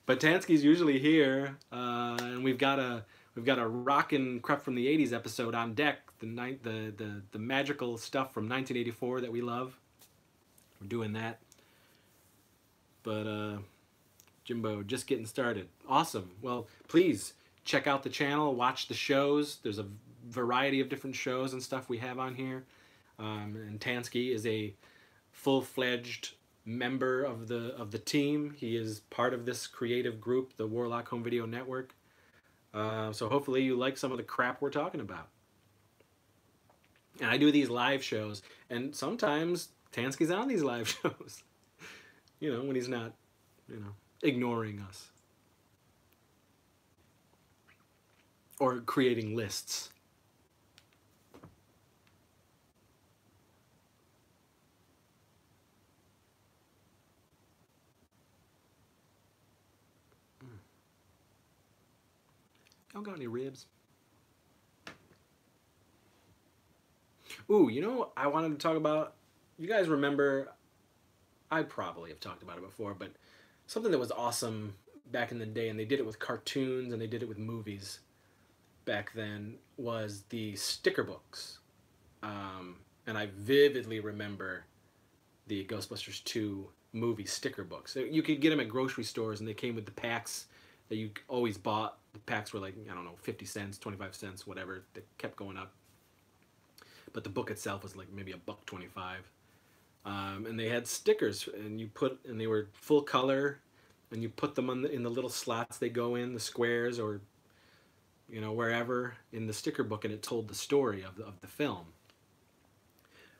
But Tansky's usually here, and we've got a rockin' Crept from the '80s episode on deck. The magical stuff from 1984 that we love. We're doing that. But Jimbo, just getting started. Awesome. Well, please check out the channel, watch the shows. There's a variety of different shows and stuff we have on here. And Tansky is a full-fledged member of the team. He is part of this creative group, the Warlock Home Video Network. So hopefully you like some of the crap we're talking about. And I do these live shows, and sometimes Tansky's on these live shows. You know, when he's not, ignoring us. Or creating lists. Y'all got any ribs? Ooh, I wanted to talk about, you guys remember, I probably have talked about it before, but something that was awesome back in the day, and they did it with cartoons and they did it with movies back then, was the sticker books. And I vividly remember the Ghostbusters 2 movie sticker books. You could get them at grocery stores, and they came with the packs that you always bought. The packs were like, I don't know, 50 cents, 25 cents, whatever. They kept going up. But the book itself was like maybe $1.25. And they had stickers, and they were full color, and you put them in the little slots they go in, the squares, or wherever in the sticker book, and it told the story of the film.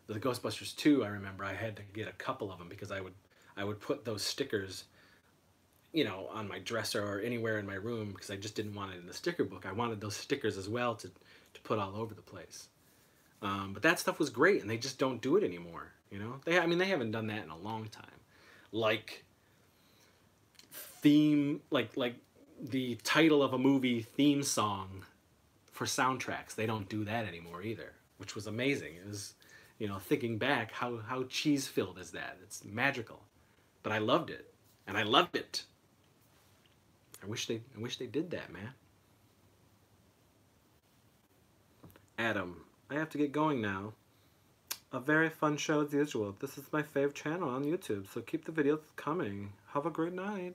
The Ghostbusters 2, I remember I had to get a couple of them because I would put those stickers, on my dresser or anywhere in my room, because I just didn't want it in the sticker book. I wanted those stickers as well to put all over the place. But that stuff was great, and they just don't do it anymore. They haven't done that in a long time. Like the title of a movie theme song for soundtracks. They don't do that anymore either, which was amazing. It was, thinking back, how cheese-filled is that? It's magical. But I loved it, and I loved it. I wish they did that, man. Adam, I have to get going now. A very fun show as usual. This is my fave channel on YouTube, so keep the videos coming. Have a great night.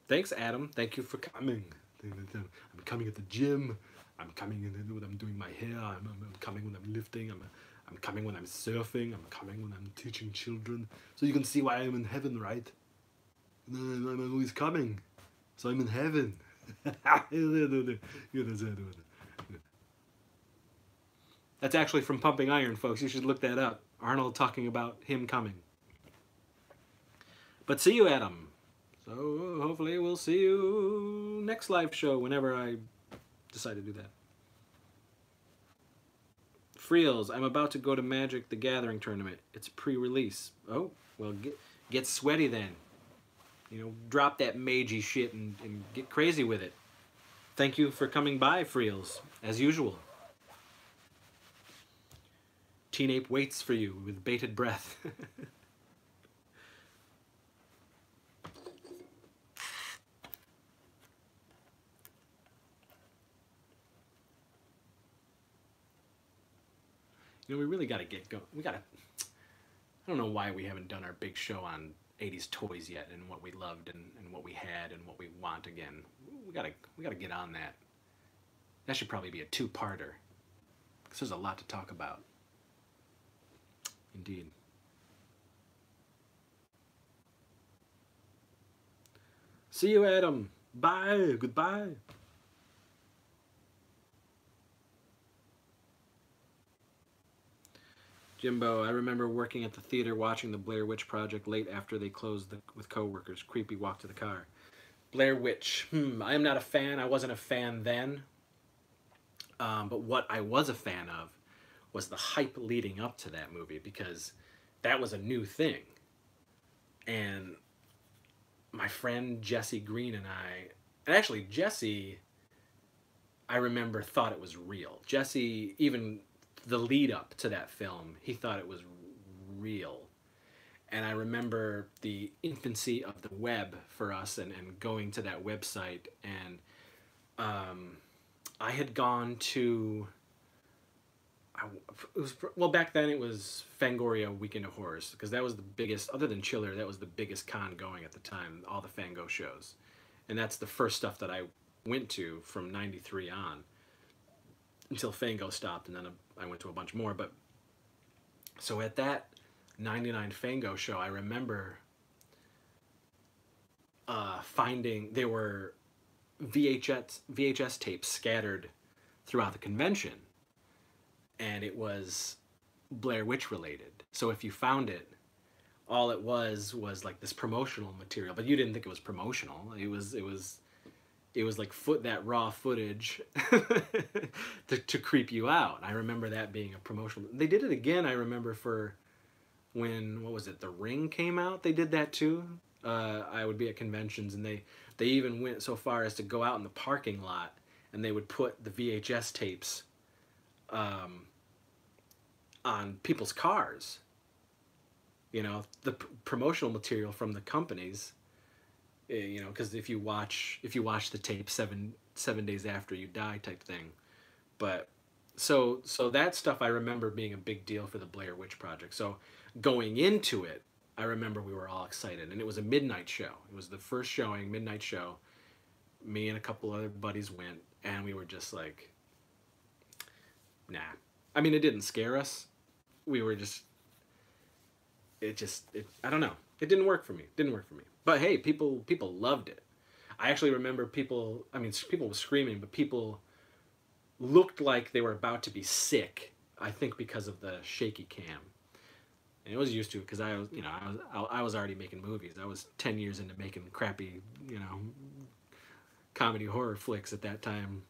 Thanks, Adam. Thank you for coming. I'm coming at the gym. I'm coming when I'm doing my hair. I'm coming when I'm lifting. I'm coming when I'm surfing. I'm coming when I'm teaching children. So you can see why I'm in heaven, right? I'm always coming. So I'm in heaven. That's actually from Pumping Iron, folks. You should look that up. Arnold talking about him coming. But see you, Adam. So hopefully we'll see you next live show whenever I decide to do that. Freels, I'm about to go to Magic the Gathering tournament. It's pre-release. Oh, well, get sweaty then. Drop that magey shit and get crazy with it. Thank you for coming by, Freels, as usual. Teen Ape waits for you with bated breath. We really got to get going. I don't know why we haven't done our big show on 80s toys yet, and what we loved and what we had and what we want again. We gotta get on that. That should probably be a two-parter, because there's a lot to talk about. Indeed. See you, Adam. Bye. Goodbye. Jimbo, I remember working at the theater watching the Blair Witch Project late after they closed with coworkers. Creepy walk to the car. Blair Witch. I am not a fan. I wasn't a fan then. But what I was a fan of was the hype leading up to that movie, because that was a new thing. And my friend Jesse Green and and actually Jesse, I remember, thought it was real. Jesse, even the lead up to that film, he thought it was real. And I remember the infancy of the web for us, and going to that website. And I had gone to, well, back then it was Fangoria Weekend of Horrors, because that was the biggest, other than Chiller, that was the biggest con going at the time, all the Fango shows. And that's the first stuff that I went to from 93 on, until Fango stopped, and then I went to a bunch more. But so at that 99 Fango show, I remember finding there were VHS tapes scattered throughout the convention, and it was Blair Witch related. So if you found it, all it was like this promotional material, but you didn't think it was promotional. It was like that raw footage to creep you out. I remember that being a promotional. They did it again, I remember, for when, what was it, The Ring came out. They did that too. I would be at conventions, and they even went so far as to go out in the parking lot, and they would put the VHS tapes on people's cars. You know, the promotional material from the companies. You know, because if you watch the tape seven days after you die type thing. But so that stuff I remember being a big deal for the Blair Witch Project. So going into it, I remember we were all excited, and it was a midnight show. It was the first showing, midnight show. Me and a couple other buddies went, and we were just like, nah. I mean, it didn't scare us. We were just, I don't know. It didn't work for me. But hey, people loved it. I actually remember people were screaming, but people looked like they were about to be sick, I think because of the shaky cam. And I was used to it, because I was already making movies. I was 10 years into making crappy, comedy horror flicks at that time.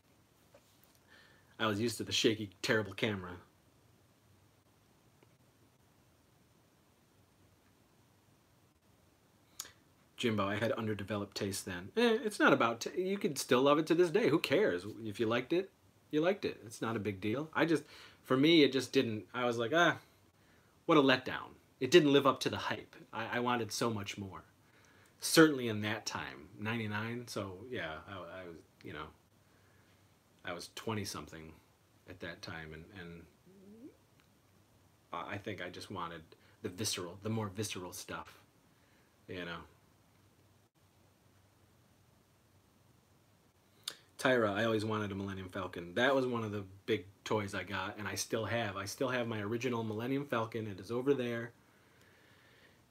I was used to the shaky, terrible camera. Jimbo, I had underdeveloped taste then. It's not about, you could still love it to this day. Who cares? If you liked it, you liked it. It's not a big deal. For me, it just didn't, I was like, what a letdown. It didn't live up to the hype. I wanted so much more. Certainly in that time, 99, so yeah, I was, I was 20-something at that time, and I think I just wanted the more visceral stuff, Tyra, I always wanted a Millennium Falcon. That was one of the big toys I got, and I still have. I still have my original Millennium Falcon. It is over there.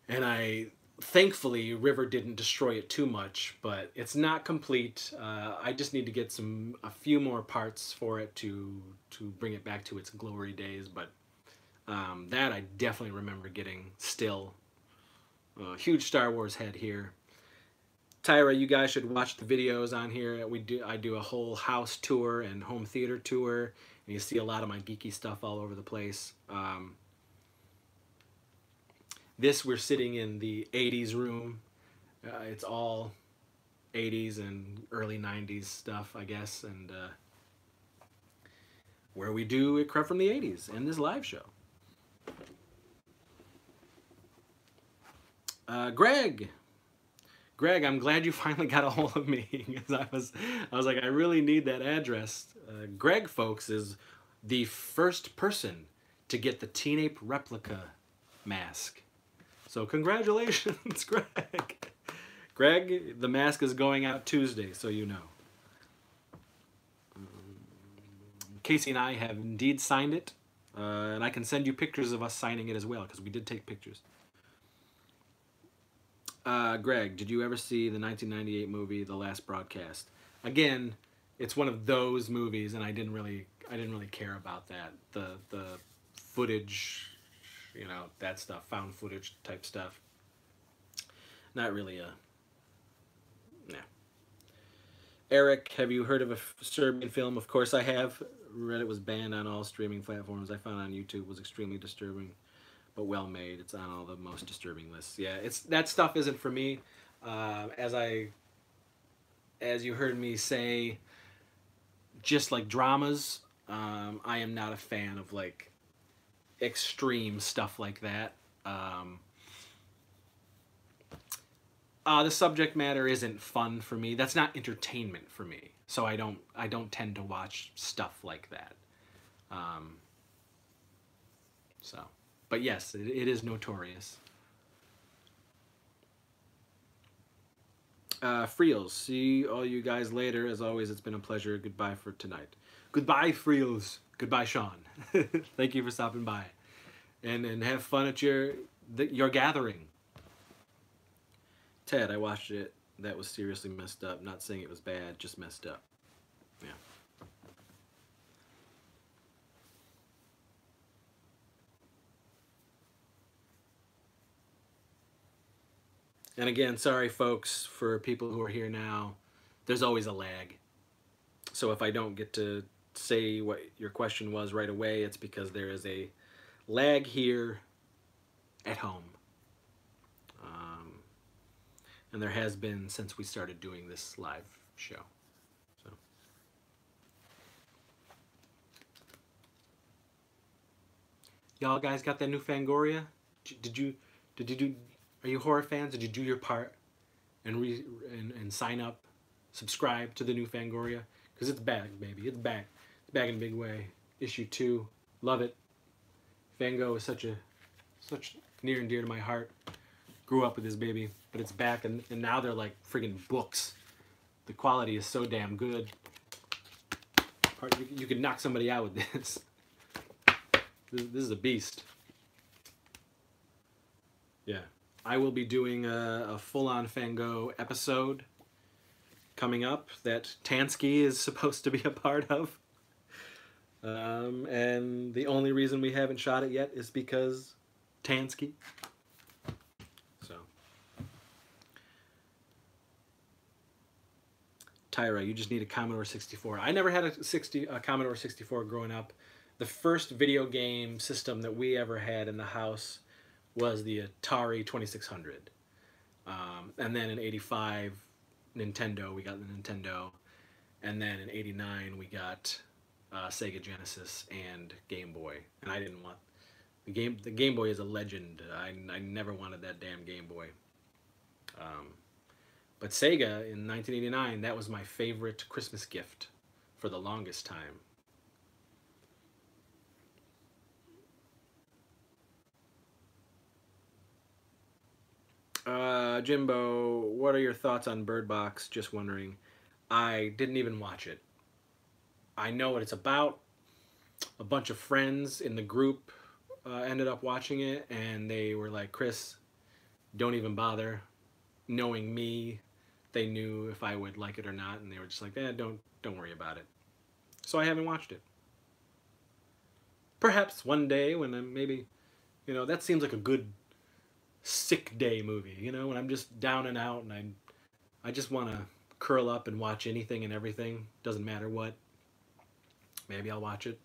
And thankfully, River didn't destroy it too much, but it's not complete. I just need to get a few more parts for it to bring it back to its glory days, but that I definitely remember getting still. Huge Star Wars head here. Tyra, you guys should watch the videos on here. I do a whole house tour and home theater tour, and you see a lot of my geeky stuff all over the place. We're sitting in the 80s room. It's all 80s and early 90s stuff, I guess, and where we do a Crept from the 80s and this live show. Greg, I'm glad you finally got a hold of me, because I was like, I really need that address. Greg, folks, is the first person to get the Teen Ape replica mask. So congratulations, Greg. Greg, the mask is going out Tuesday, so you know. Casey and I have indeed signed it, and I can send you pictures of us signing it as well, because we did take pictures. Greg, did you ever see the 1998 movie The Last Broadcast? Again, it's one of those movies, and I didn't really care about that. The footage, that stuff, found footage type stuff. Not really Eric, have you heard of a Serbian film? Of course I have. Read it was banned on all streaming platforms. I found it on YouTube. It was extremely disturbing, but well made. It's on all the most disturbing lists. Yeah, it's that stuff isn't for me. As you heard me say, just like dramas, I am not a fan of like extreme stuff like that. The subject matter isn't fun for me. That's not entertainment for me. So I don't tend to watch stuff like that. Um, so, but yes, it is notorious. Freels, see all you guys later. As always, it's been a pleasure. Goodbye for tonight. Goodbye, Freels. Goodbye, Sean. Thank you for stopping by, and have fun at your gathering. Ted, I watched it. That was seriously messed up. Not saying it was bad, just messed up. Yeah. And again, sorry folks, for people who are here now, there's always a lag. So if I don't get to say what your question was right away, it's because there is a lag here at home. And there has been since we started doing this live show. So. Y'all guys got that new Fangoria? Did you do, are you horror fans? Did you do your part and sign up, subscribe to the new Fangoria? Because it's back, baby. It's back. It's back in a big way. Issue 2. Love it. Fango is such near and dear to my heart. Grew up with this baby, but it's back, and now they're like friggin' books. The quality is so damn good. You could knock somebody out with this. This is a beast. Yeah. I will be doing a full-on Fango episode coming up that Tansky is supposed to be a part of. And the only reason we haven't shot it yet is because Tansky. So. Tyra, you just need a Commodore 64. I never had a Commodore 64 growing up. The first video game system that we ever had in the house was the Atari 2600. And then in 85, Nintendo, we got the Nintendo. And then in 89, we got Sega Genesis and Game Boy. And I didn't want... The Game Boy is a legend. I never wanted that damn Game Boy. But Sega, in 1989, that was my favorite Christmas gift for the longest time. Jimbo, what are your thoughts on Bird Box? Just wondering. I didn't even watch it. I know what it's about. A bunch of friends in the group ended up watching it, and they were like, Chris, don't even bother. Knowing me, they knew if I would like it or not, and they were just like, don't worry about it. So I haven't watched it. Perhaps one day when I'm maybe, that seems like a good sick day movie, when I'm just down and out and I just want to curl up and watch anything and everything, doesn't matter what. Maybe I'll watch it.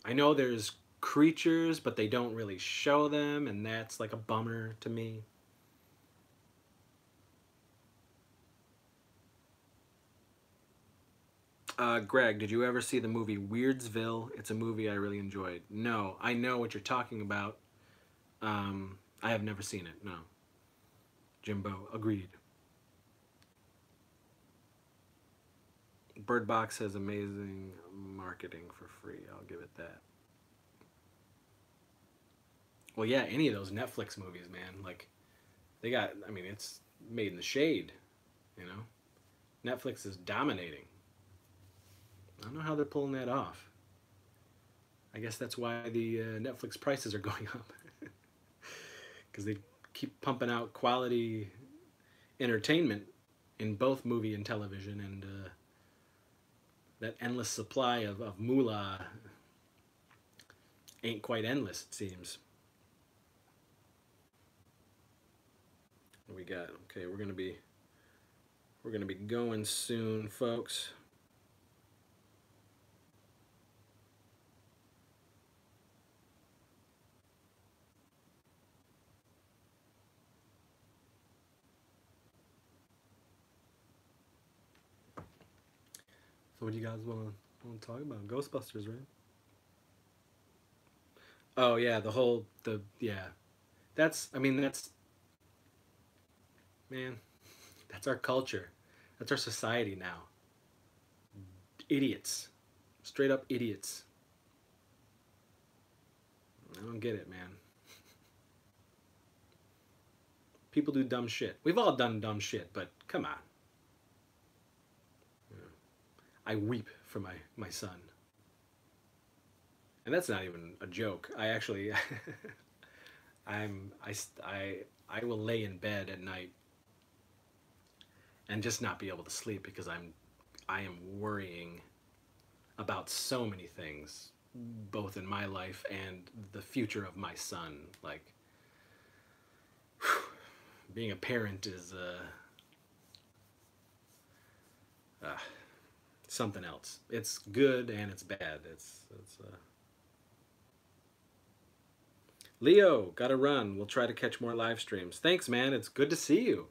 I know there's creatures, but they don't really show them, and that's like a bummer to me. Greg, did you ever see the movie Weirdsville? It's a movie I really enjoyed. No, I know what you're talking about. I have never seen it, no. Jimbo, agreed. Bird Box has amazing marketing for free. I'll give it that. Well, yeah, any of those Netflix movies, man. Like, they got, it's made in the shade, Netflix is dominating. I don't know how they're pulling that off. I guess that's why the Netflix prices are going up. Because they keep pumping out quality entertainment in both movie and television, and that endless supply of moolah ain't quite endless, it seems. What we got? Okay, we're going to be We're going to be going soon, folks. So what do you guys want to talk about? Ghostbusters, right? Oh yeah, yeah. I mean, man, that's our culture. That's our society now. Idiots. Straight up idiots. I don't get it, man. People do dumb shit. We've all done dumb shit, but come on. I weep for my son. And that's not even a joke. I actually I will lay in bed at night and just not be able to sleep because I am worrying about so many things, both in my life and the future of my son. Like, whew, being a parent is something else. It's good and it's bad. It's Leo, gotta run. We'll try to catch more live streams. Thanks, man. It's good to see you.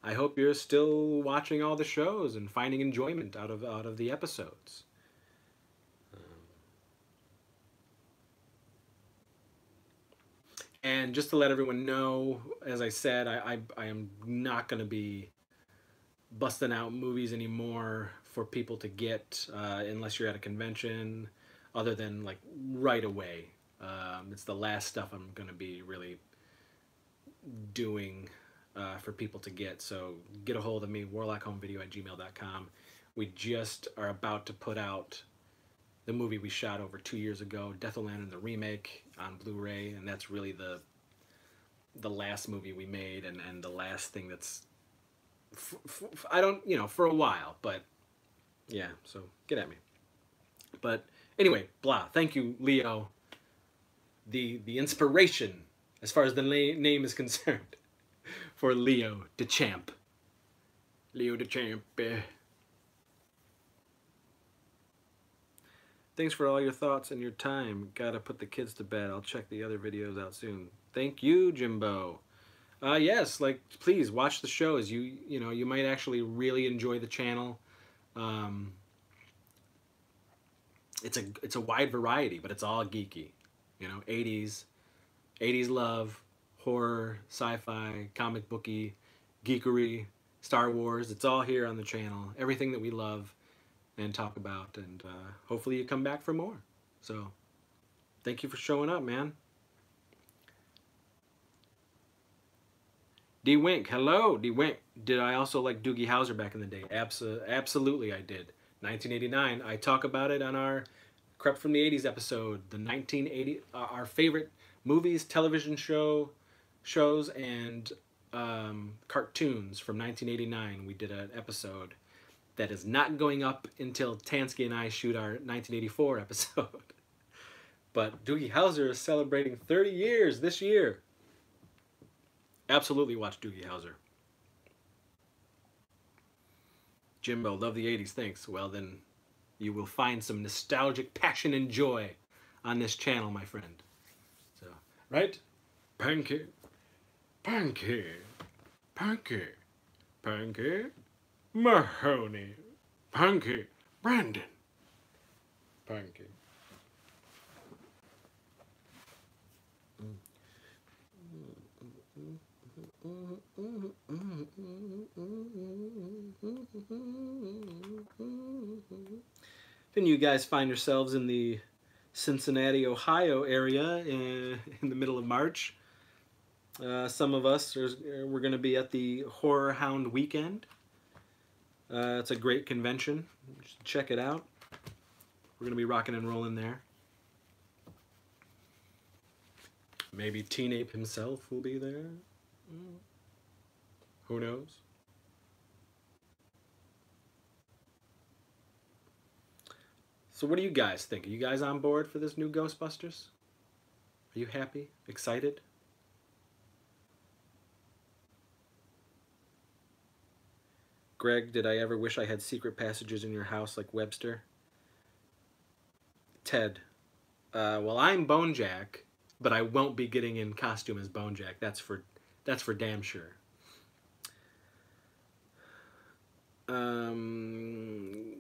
I hope you're still watching all the shows and finding enjoyment out of the episodes. And just to let everyone know, as I said, I am not going to be busting out movies anymore for people to get unless you're at a convention, other than like right away. It's the last stuff I'm going to be really doing for people to get. So get a hold of me, warlockhomevideo@gmail.com. We just are about to put out the movie we shot over 2 years ago, Death of Lantern, the remake, on Blu-ray, and that's really the last movie we made and the last thing that's I don't, for a while, but yeah, so get at me. But anyway, blah. Thank you, Leo. The inspiration, as far as the name is concerned, for Leo DeChamp. Leo DeChamp. Thanks for all your thoughts and your time. Gotta put the kids to bed. I'll check the other videos out soon. Thank you, Jimbo. Yes, like, please watch the shows. You might actually really enjoy the channel. It's a wide variety, but it's all geeky. 80s love, horror, sci-fi, comic booky, geekery, Star Wars. It's all here on the channel. Everything that we love and talk about, and hopefully you come back for more. So thank you for showing up, man. D-Wink, hello, D-Wink. Did I also like Doogie Howser back in the day? Absolutely I did. 1989, I talk about it on our Crept from the 80s episode, the 1980, our favorite movies, television shows, and cartoons from 1989. We did an episode that is not going up until Tansky and I shoot our 1984 episode. But Doogie Howser is celebrating 30 years this year. Absolutely watch Doogie Howser. Jimbo, love the 80s, thanks. Well then, you will find some nostalgic passion and joy on this channel, my friend. So, right? Pancake, pancake, pancake, pancake, Mahoney, pancake, Brandon, pancake. Then you guys find yourselves in the Cincinnati, Ohio area in the middle of March. Some of us we're going to be at the Horror Hound Weekend. It's a great convention. You should check it out. We're going to be rocking and rolling there. Maybe Teen Ape himself will be there. Who knows? So what do you guys think? Are you guys on board for this new Ghostbusters? Are you happy? Excited? Greg, did I ever wish I had secret passages in your house like Webster? Ted, well, I'm Bonejack, but I won't be getting in costume as Bonejack. That's for damn sure. Um,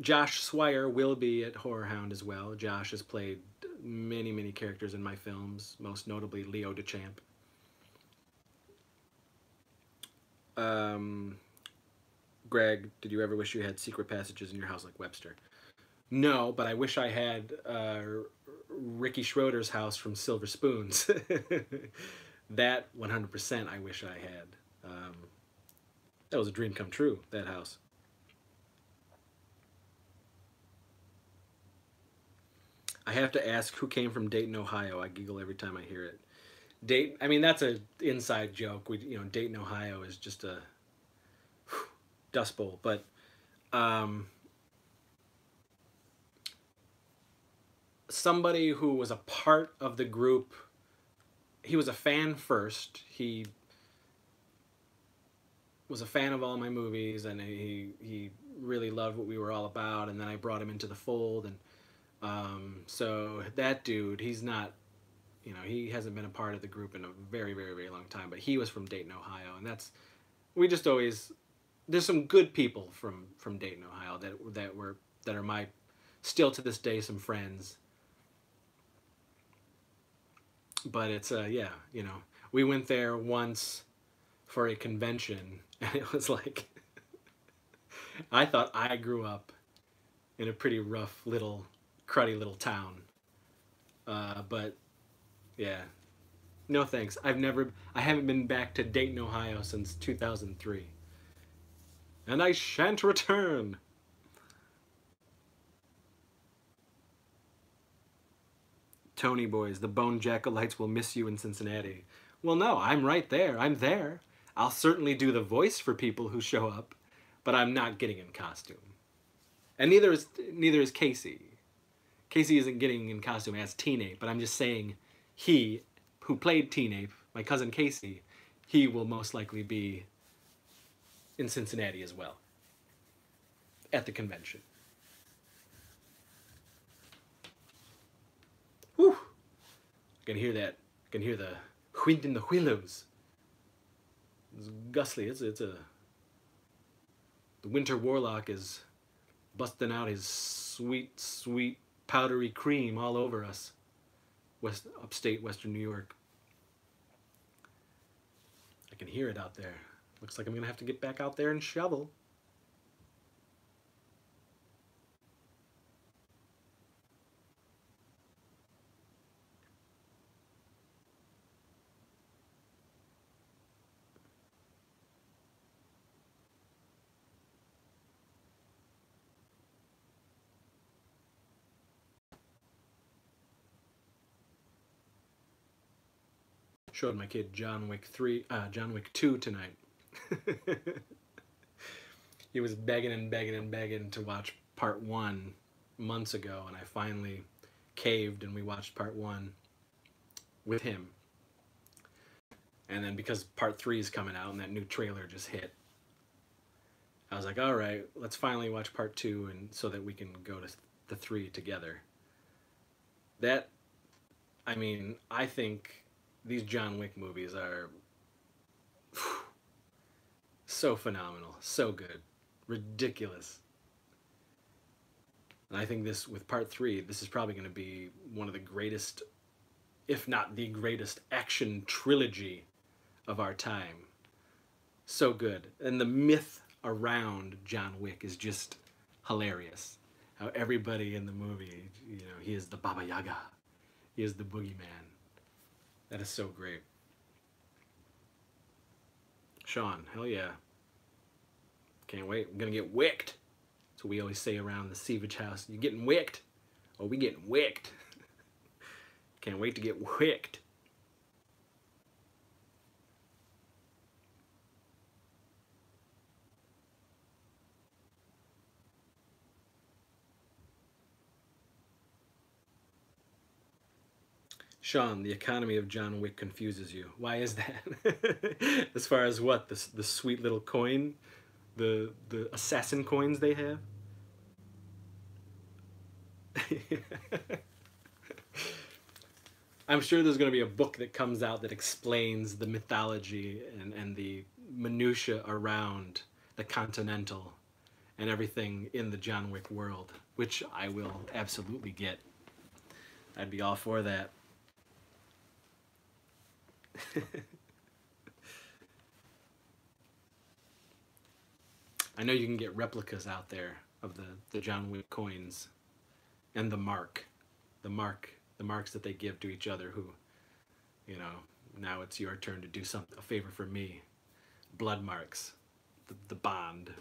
Josh Swire will be at Horror Hound as well. Josh has played many characters in my films, most notably Leo DeChamp. Um, Greg, did you ever wish you had secret passages in your house like Webster? No, but I wish I had Ricky Schroeder's house from Silver Spoons. That 100% I wish I had. That was a dream come true, that house. I have to ask who came from Dayton, Ohio. I giggle every time I hear it. Dayton, I mean, that's a inside joke. Dayton, Ohio is just a dust bowl. But somebody who was a part of the group, he was a fan first. He was a fan of all my movies, and he really loved what we were all about. And then I brought him into the fold, and so that dude, he's not, he hasn't been a part of the group in a very long time, but he was from Dayton, Ohio, and we just always, there's some good people from Dayton, Ohio that are my, still to this day, some friends. But it's yeah, we went there once for a convention, and it was like, I thought I grew up in a pretty rough little cruddy little town, but yeah, no thanks. I haven't been back to Dayton, Ohio since 2003, and I shan't return. Tony boys, the Bone Jackalites will miss you in Cincinnati. Well, no, I'm right there. I'm there. I'll certainly do the voice for people who show up, but I'm not getting in costume. And neither is Casey. Casey isn't getting in costume as Teen-Ape, but I'm just saying he, who played Teen-Ape, my cousin Casey, he will most likely be in Cincinnati as well at the convention. Whew! I can hear that. I can hear the wind in the willows. It's gustly. The Winter Warlock is busting out his sweet powdery cream all over us. Upstate Western New York. I can hear it out there. Looks like I'm gonna have to get back out there and shovel. Showed my kid John Wick 2 tonight. He was begging to watch part 1 months ago, and I finally caved and we watched part 1 with him. And then because part 3 is coming out and that new trailer just hit, I was like, all right, let's finally watch part 2 and so that we can go to the 3 together. I think these John Wick movies are so phenomenal, so good, ridiculous. And I think with part 3, this is probably going to be one of the greatest, if not the greatest, action trilogy of our time. So good. And the myth around John Wick is just hilarious. How everybody in the movie, he is the Baba Yaga. He is the boogeyman. That is so great. Sean, hell yeah. Can't wait. I'm gonna get wicked. That's what we always say around the Sievage house. You getting wicked? Oh, we getting wicked. Can't wait to get wicked. Sean, the economy of John Wick confuses you. Why is that? As far as what? The sweet little coin the assassin coins they have. I'm sure there's going to be a book that comes out that explains the mythology and the minutia around the Continental and everything in the John Wick world, which I will absolutely get. I'd be all for that. I know you can get replicas out there of the John Wick coins and the marks that they give to each other who, you know, now it's your turn to do a favor for me. Blood marks, the bond.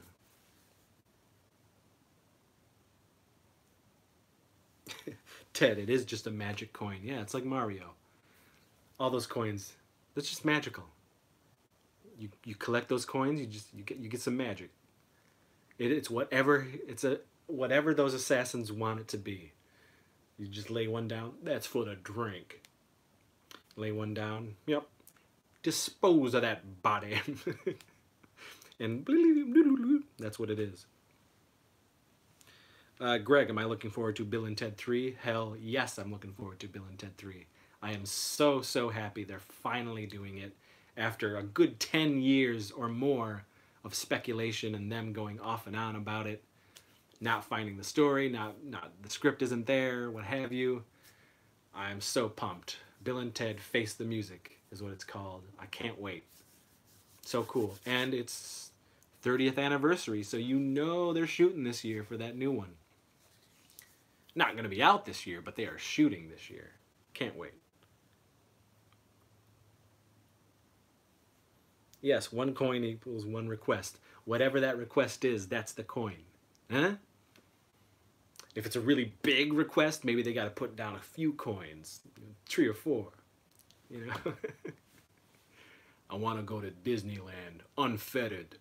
Ted, it is just a magic coin. Yeah, it's like Mario. All those coins, that's just magical. You collect those coins, you get some magic. It's whatever those assassins want it to be. You just lay one down. That's for the drink. Lay one down. Yep. Dispose of that body. And that's what it is. Greg, am I looking forward to Bill and Ted 3? Hell yes, I'm looking forward to Bill and Ted 3. I am so, so happy they're finally doing it after a good 10 years or more of speculation and them going off and on about it, not finding the story, not the script isn't there, what have you. I'm so pumped. Bill and Ted Face the Music is what it's called. I can't wait. So cool. And it's 30th anniversary, so you know they're shooting this year for that new one. Not going to be out this year, but they are shooting this year. Can't wait. Yes, one coin equals one request. Whatever that request is, that's the coin. Huh? If it's a really big request, maybe they got to put down a few coins. 3 or 4. You know? I want to go to Disneyland, unfettered.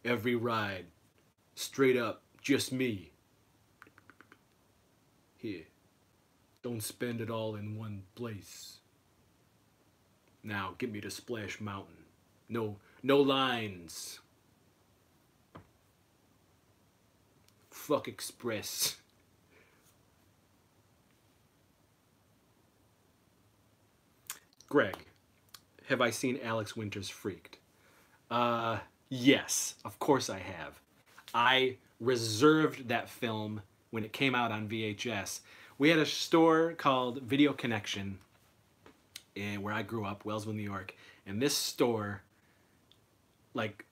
Every ride, straight up, just me. Here, don't spend it all in one place. Now, get me to Splash Mountain. No lines. Fuck Express. Greg, have I seen Alex Winter's Freaked? Yes, of course I have. I reserved that film when it came out on VHS. We had a store called Video Connection where I grew up, Wellsville, New York, and this store, like,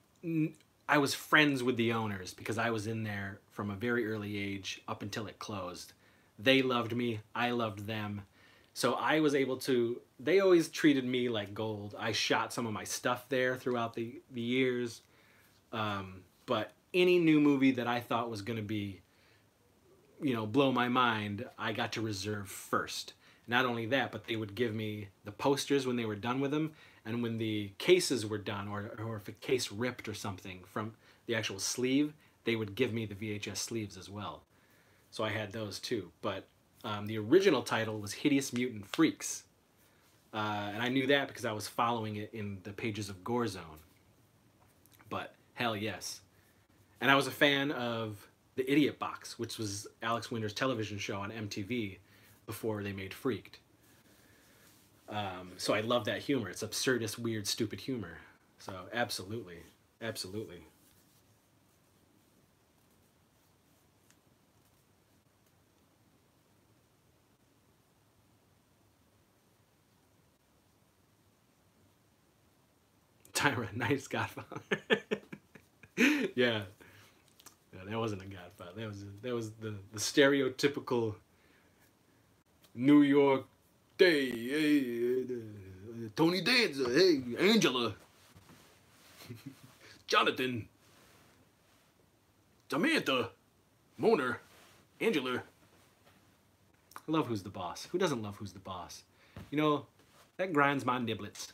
I was friends with the owners because I was in there from a very early age up until it closed. They loved me, I loved them. So I was able to, they always treated me like gold. I shot some of my stuff there throughout the years. But any new movie that I thought was going to be, you know, blow my mind, I got to reserve first. Not only that, but they would give me the posters when they were done with them, and when the cases were done, or if a case ripped or something from the actual sleeve, they would give me the VHS sleeves as well. So I had those too. But the original title was Hideous Mutant Freaks. And I knew that because I was following it in the pages of Gore Zone. But hell yes. And I was a fan of The Idiot Box, which was Alex Winter's television show on MTV before they made Freaked. So I love that humor. It's absurdist, weird, stupid humor. So absolutely, absolutely. Tyra, nice Godfather. Yeah. Yeah, that wasn't a Godfather. That was the stereotypical New York day. Hey, Tony Danza. Hey, Angela. Jonathan. Samantha. Mona. Angela. I love Who's the Boss. Who doesn't love Who's the Boss? You know, that grinds my niblets.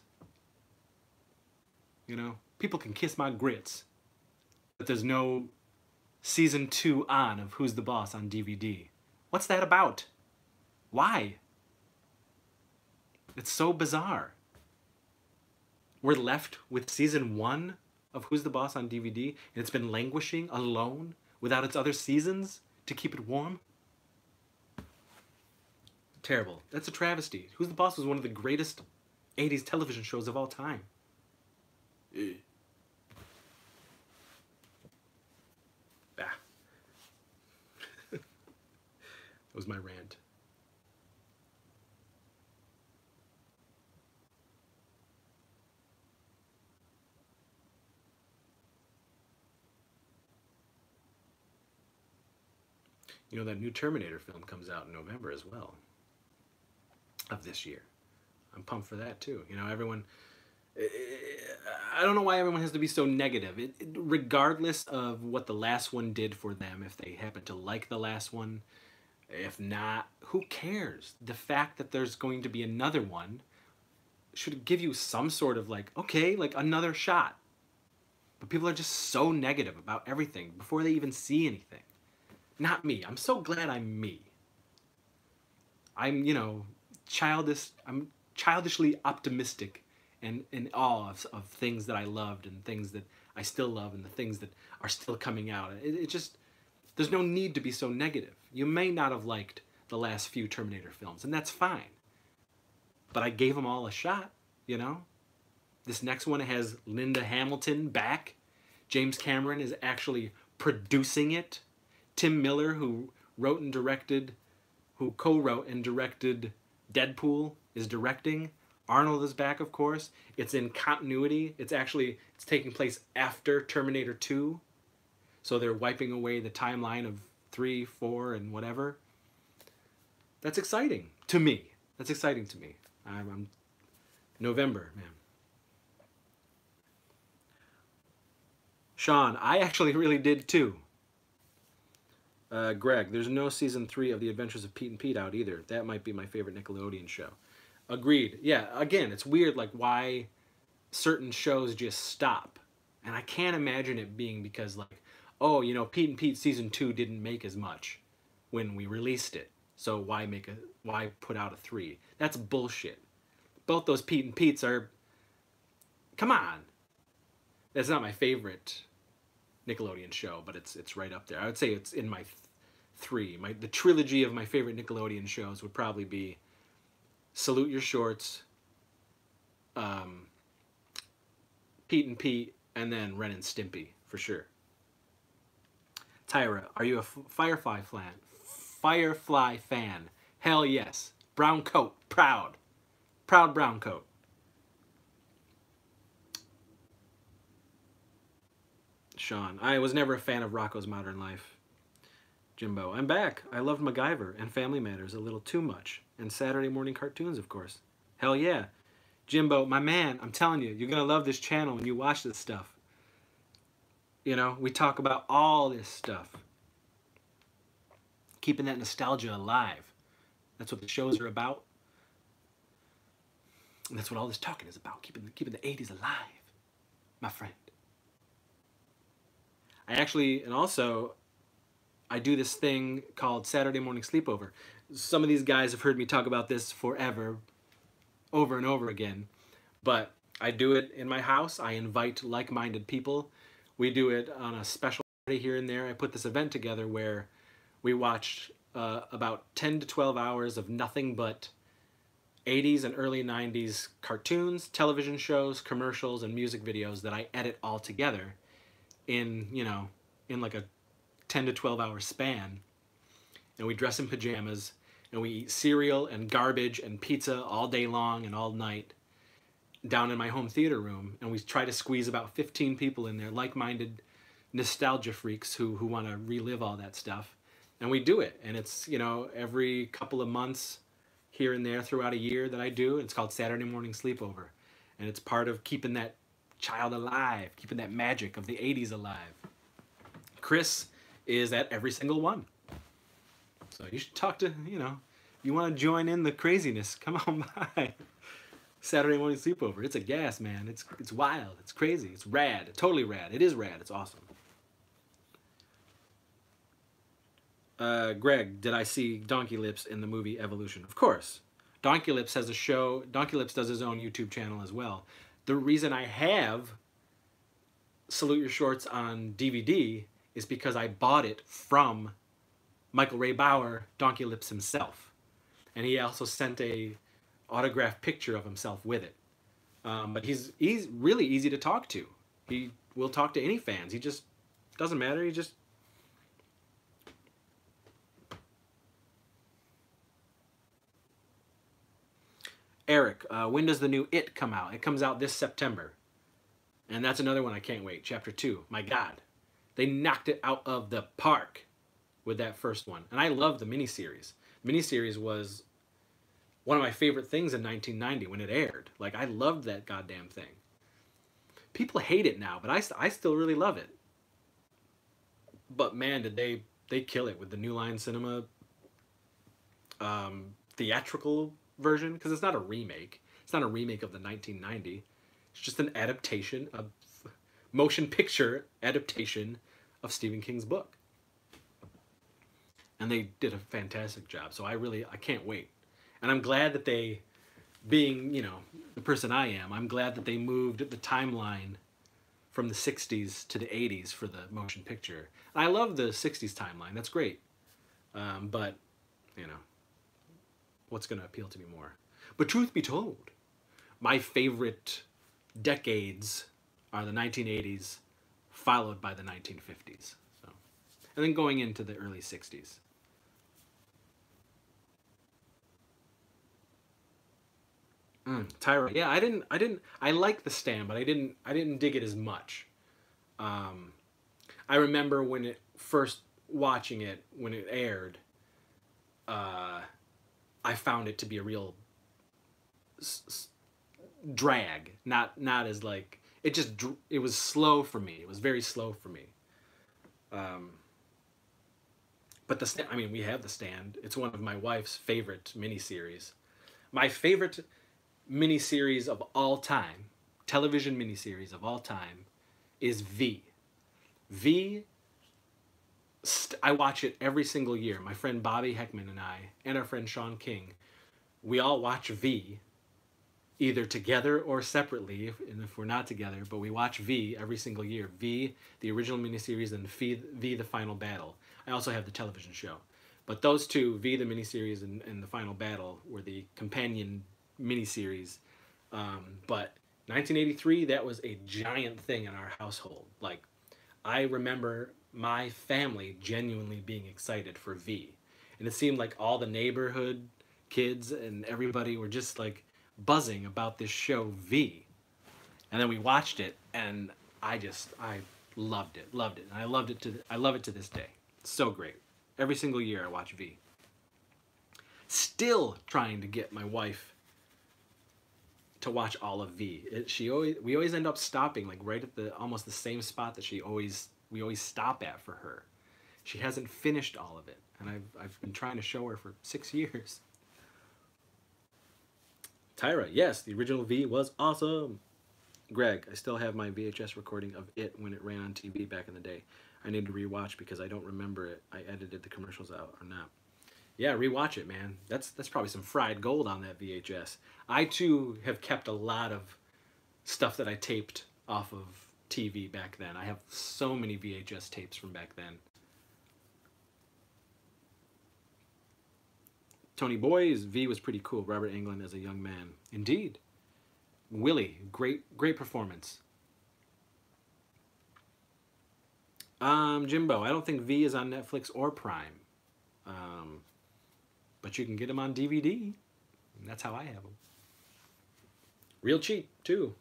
You know, people can kiss my grits, but there's no season 2 on of Who's the Boss on DVD. What's that about? Why? It's so bizarre. We're left with season 1 of Who's the Boss on DVD, and it's been languishing alone without its other seasons to keep it warm. Terrible. That's a travesty. Who's the Boss was one of the greatest 80s television shows of all time. Ah. That was my rant. You know, that new Terminator film comes out in November as well, of this year. I'm pumped for that too. You know, everyone, I don't know why everyone has to be so negative. Regardless of what the last one did for them, if they happen to like the last one, if not, who cares? The fact that there's going to be another one should give you some sort of like, okay, like another shot. But people are just so negative about everything before they even see anything. Not me. I'm so glad I'm me. I'm, you know, I'm childishly optimistic and in awe of things that I loved and things that I still love and the things that are still coming out. It just, there's no need to be so negative. You may not have liked the last few Terminator films, and that's fine. But I gave them all a shot, you know? This next one has Linda Hamilton back. James Cameron is actually producing it. Tim Miller, who co-wrote and directed Deadpool, is directing. Arnold is back, of course. It's in continuity. It's taking place after Terminator 2. So they're wiping away the timeline of 3, 4, and whatever. That's exciting to me. That's exciting to me. I'm November, man. Sean, I actually really did too. Greg, there's no season 3 of The Adventures of Pete and Pete out either. That might be my favorite Nickelodeon show. Agreed. Yeah, again, it's weird like why certain shows just stop. And I can't imagine it being because like, oh, you know, Pete and Pete season 2 didn't make as much when we released it. So why put out a 3? That's bullshit. Both those Pete and Pete's are, come on. That's not my favorite Nickelodeon show, but it's right up there. I would say it's in my 3. The trilogy of my favorite Nickelodeon shows would probably be Salute Your Shorts, Pete and Pete, and then Ren and Stimpy, for sure. Tyra, are you a Firefly fan? Firefly fan? Hell yes. Brown coat, proud. Proud brown coat. Sean, I was never a fan of Rocko's Modern Life. Jimbo, I'm back. I loved MacGyver and Family Matters a little too much. And Saturday morning cartoons, of course. Hell yeah. Jimbo, my man, I'm telling you, you're going to love this channel when you watch this stuff. You know, we talk about all this stuff. Keeping that nostalgia alive. That's what the shows are about. And that's what all this talking is about. Keeping the 80s alive, my friend. I do this thing called Saturday Morning Sleepover. Some of these guys have heard me talk about this forever, over and over again, but I do it in my house. I invite like-minded people. We do it on a special Saturday here and there. I put this event together where we watch about 10 to 12 hours of nothing but 80s and early 90s cartoons, television shows, commercials, and music videos that I edit all together in, you know, in like a 10 to 12 hour span. And we dress in pajamas and we eat cereal and garbage and pizza all day long and all night down in my home theater room. And we try to squeeze about 15 people in there, like-minded nostalgia freaks who want to relive all that stuff. And we do it. And it's, you know, every couple of months here and there throughout a year that I do. It's called Saturday Morning Sleepover. And it's part of keeping that child alive, keeping that magic of the 80s alive. Chris is at every single one. So you should talk to, you know, you want to join in the craziness, come on by. Saturday Morning Sleepover. It's a gas, man. It's wild. It's crazy. It's rad. Totally rad. It is rad. It's awesome. Greg, did I see Donkey Lips in the movie Evolution? Of course. Donkey Lips has a show. Donkey Lips does his own YouTube channel as well. The reason I have Salute Your Shorts on DVD is because I bought it from Michael Ray Bauer, Donkey Lips himself, and he also sent a autographed picture of himself with it. But he's really easy to talk to. He will talk to any fans. He just doesn't matter. He just Eric, when does the new It come out? It comes out this September. And that's another one I can't wait. Chapter 2. My God. They knocked it out of the park with that first one. And I love the miniseries. Miniseries was one of my favorite things in 1990 when it aired. Like, I loved that goddamn thing. People hate it now, but I still really love it. But man, did they kill it with the New Line Cinema theatrical version, because it's not a remake. It's not a remake of the 1990. It's just an adaptation, a motion picture adaptation of Stephen King's book. And they did a fantastic job. So I can't wait. And I'm glad that they, being, you know, the person I am, I'm glad that they moved the timeline from the 60s to the 80s for the motion picture. I love the 60s timeline. That's great. But, you know, what's going to appeal to me more? But truth be told, my favorite decades are the 1980s, followed by the 1950s. So, and then going into the early 60s. Tyra, yeah, I like The Stand, but I didn't dig it as much. I remember when it first watching it, when it aired, I found it to be a real drag. Not as like, it was slow for me. It was very slow for me. But I mean, we have The Stand. It's one of my wife's favorite miniseries. My favorite miniseries of all time, television miniseries of all time, is V. V, I watch it every single year. My friend Bobby Heckman and I, and our friend Sean King, we all watch V, either together or separately, if we're not together, but we watch V every single year. V, the original miniseries, and V, the Final Battle. I also have the television show. But those two, V, the miniseries, and the Final Battle, were the companion miniseries. But 1983, that was a giant thing in our household. Like, I remember my family genuinely being excited for V. And it seemed like all the neighborhood kids and everybody were just like buzzing about this show V. And then we watched it, and I loved it. And I love it to this day. It's so great. Every single year I watch V. Still trying to get my wife to watch all of V. We always end up stopping like right at almost the same spot that we always stop at for her. She hasn't finished all of it, and I've been trying to show her for 6 years. Tyra, yes, the original V was awesome. Greg, I still have my VHS recording of it when it ran on TV back in the day. I need to rewatch because I don't remember it. I edited the commercials out or not. Yeah, rewatch it, man. That's probably some fried gold on that VHS. I, too, have kept a lot of stuff that I taped off of TV back then. I have so many VHS tapes from back then. Tony Boy's V was pretty cool. Robert Englund as a young man. Indeed. Willie, great performance. Jimbo, I don't think V is on Netflix or Prime. But you can get them on DVD. And that's how I have them. Real cheap, too.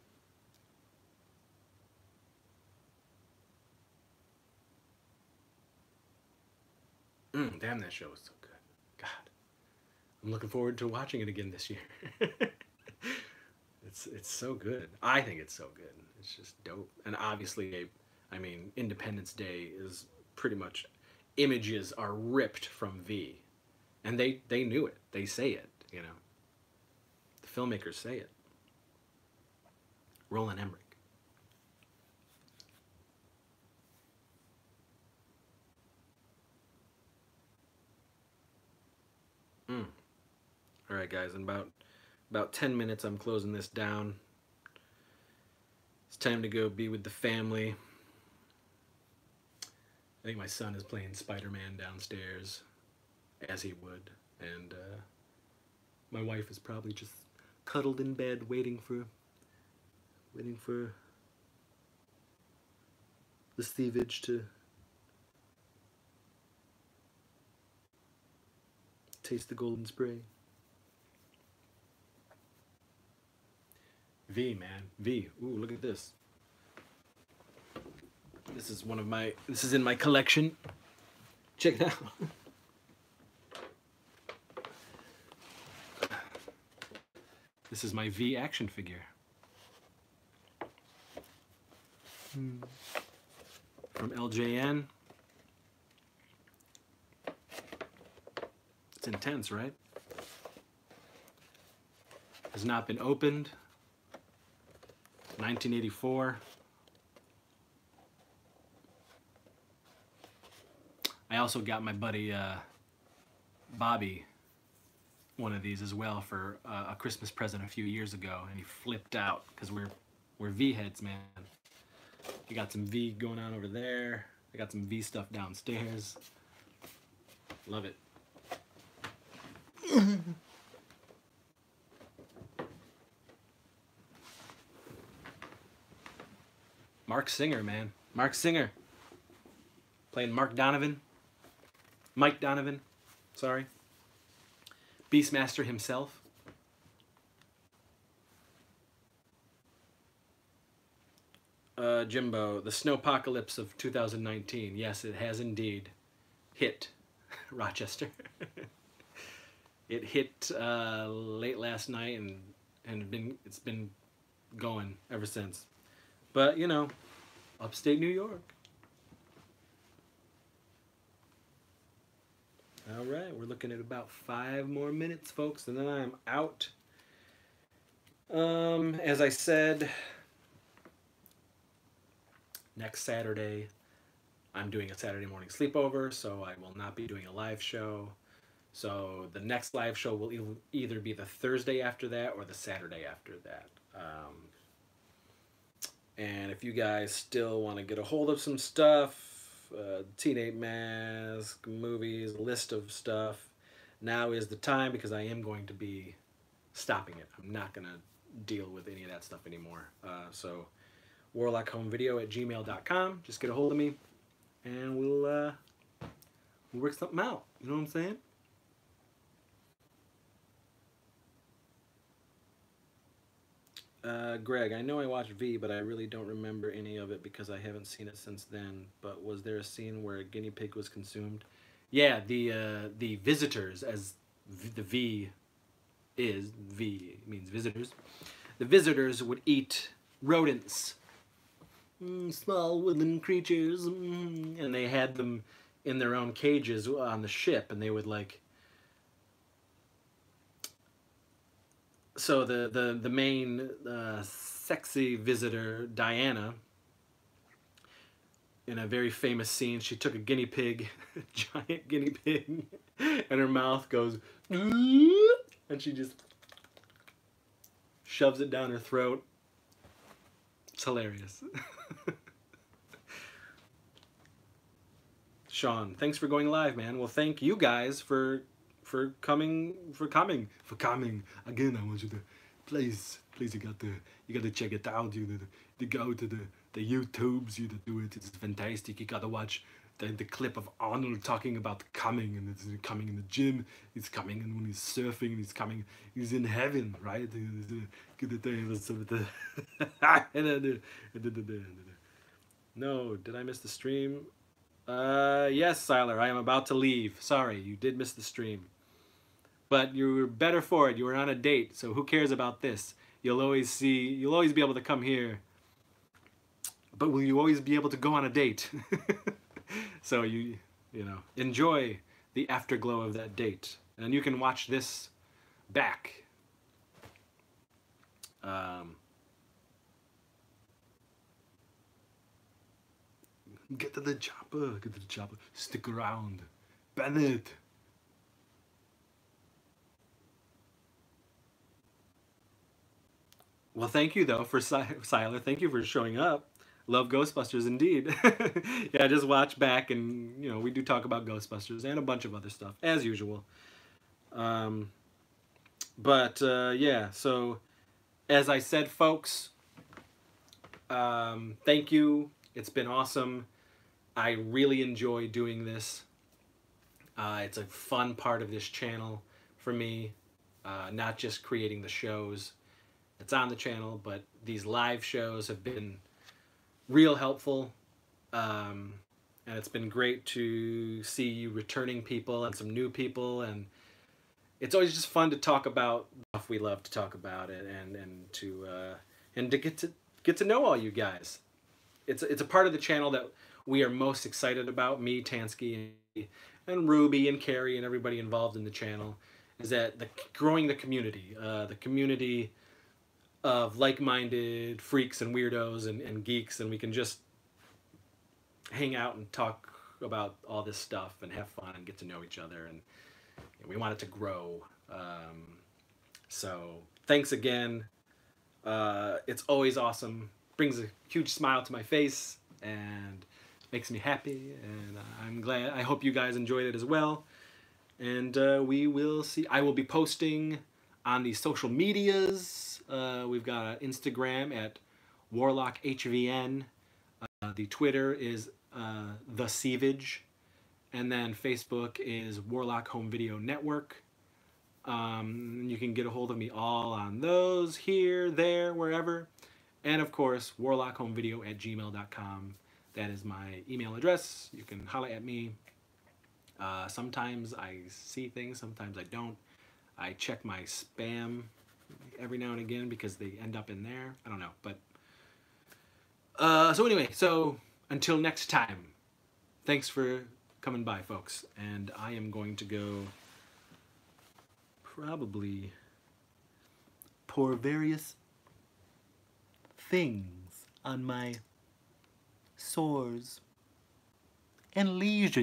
Damn, that show is so good. God. I'm looking forward to watching it again this year. It's so good. I think it's so good. It's just dope. And obviously, I mean, Independence Day is pretty much, images are ripped from V. And they knew it. They say it, you know. The filmmakers say it. Roland Emmerich. All right, guys, in about 10 minutes, I'm closing this down. It's time to go be with the family. I think my son is playing Spider-Man downstairs, as he would, and my wife is probably just cuddled in bed waiting for the thievage to taste the golden spray. V, man. V. Ooh, look at this. This is this is in my collection. Check it out. This is my V action figure. From LJN. It's intense, right? Has not been opened. 1984. I also got my buddy Bobby one of these as well for a Christmas present a few years ago, and he flipped out because we're V heads, man. You got some V going on over there. I got some V stuff downstairs. Love it. Mark Singer, man. Mark Singer. Playing Mike Donovan, sorry. Beastmaster himself. Jimbo, the snowpocalypse of 2019. Yes, it has indeed hit Rochester. It hit late last night and it's been going ever since. But, you know, upstate New York. All right, we're looking at about 5 more minutes, folks, and then I'm out. As I said, next Saturday, I'm doing a Saturday morning sleepover, so I will not be doing a live show. So the next live show will either be the Thursday after that or the Saturday after that. And if you guys still want to get a hold of some stuff, Teenage Mask, movies, list of stuff, now is the time, because I am going to be stopping it. I'm not going to deal with any of that stuff anymore. So warlockhomevideo@gmail.com. Just get a hold of me, and we'll work something out. You know what I'm saying? Greg, I know I watched V, but I really don't remember any of it because I haven't seen it since then. But was there a scene where a guinea pig was consumed? Yeah, the visitors, as the V means visitors. The visitors would eat rodents, small woodland creatures, and they had them in their own cages on the ship, and they would like. So the main sexy visitor, Diana, in a very famous scene, she took a guinea pig, a giant guinea pig, and her mouth goes, and she just shoves it down her throat. It's hilarious. Sean, thanks for going live, man. Well, thank you guys for coming again. I want you to please you got to check it out. You to go to the YouTubes, you to do it. It's fantastic. You got to watch the clip of Arnold talking about coming, and it's coming in the gym. He's coming, and when he's surfing, he's in heaven, right? No, did I miss the stream? Yes, Siler, I am about to leave. Sorry, you did miss the stream. But you were better for it. You were on a date, so who cares about this? You'll always be able to come here. But will you always be able to go on a date? So you know, enjoy the afterglow of that date. And you can watch this back. Get to the chopper, stick around. Bennett. Well, thank you, though, for Siler. Thank you for showing up. love Ghostbusters indeed. Yeah, just watch back, and you know, we do talk about Ghostbusters and a bunch of other stuff as usual. Um, yeah, so as I said, folks, thank you. It's been awesome. I really enjoy doing this. It's a fun part of this channel for me, not just creating the shows that's on the channel, but these live shows have been real helpful. And it's been great to see returning people and some new people, and it's always just fun to talk about stuff we love to talk about it, and to get to know all you guys. It's a part of the channel that we are most excited about. Me, Tansky, and Ruby and Carrie and everybody involved in the channel is that growing the community of like-minded freaks and weirdos and geeks, and we can just hang out and talk about all this stuff and have fun and get to know each other, and we want it to grow. So thanks again. It's always awesome. Brings a huge smile to my face and makes me happy, and I'm glad. I hope you guys enjoyed it as well. And we will see. I will be posting on the social medias. We've got Instagram at WarlockHVN. The Twitter is The Sievage. And then Facebook is Warlock Home Video Network. You can get a hold of me all on those, here, there, wherever. And of course, warlockhomevideo@gmail.com. That is my email address. You can holler at me. Sometimes I see things, sometimes I don't. I check my spam every now and again because they end up in there. I don't know, but so anyway, so until next time, thanks for coming by, folks, and I am going to go probably pour various things on my sores and leisure.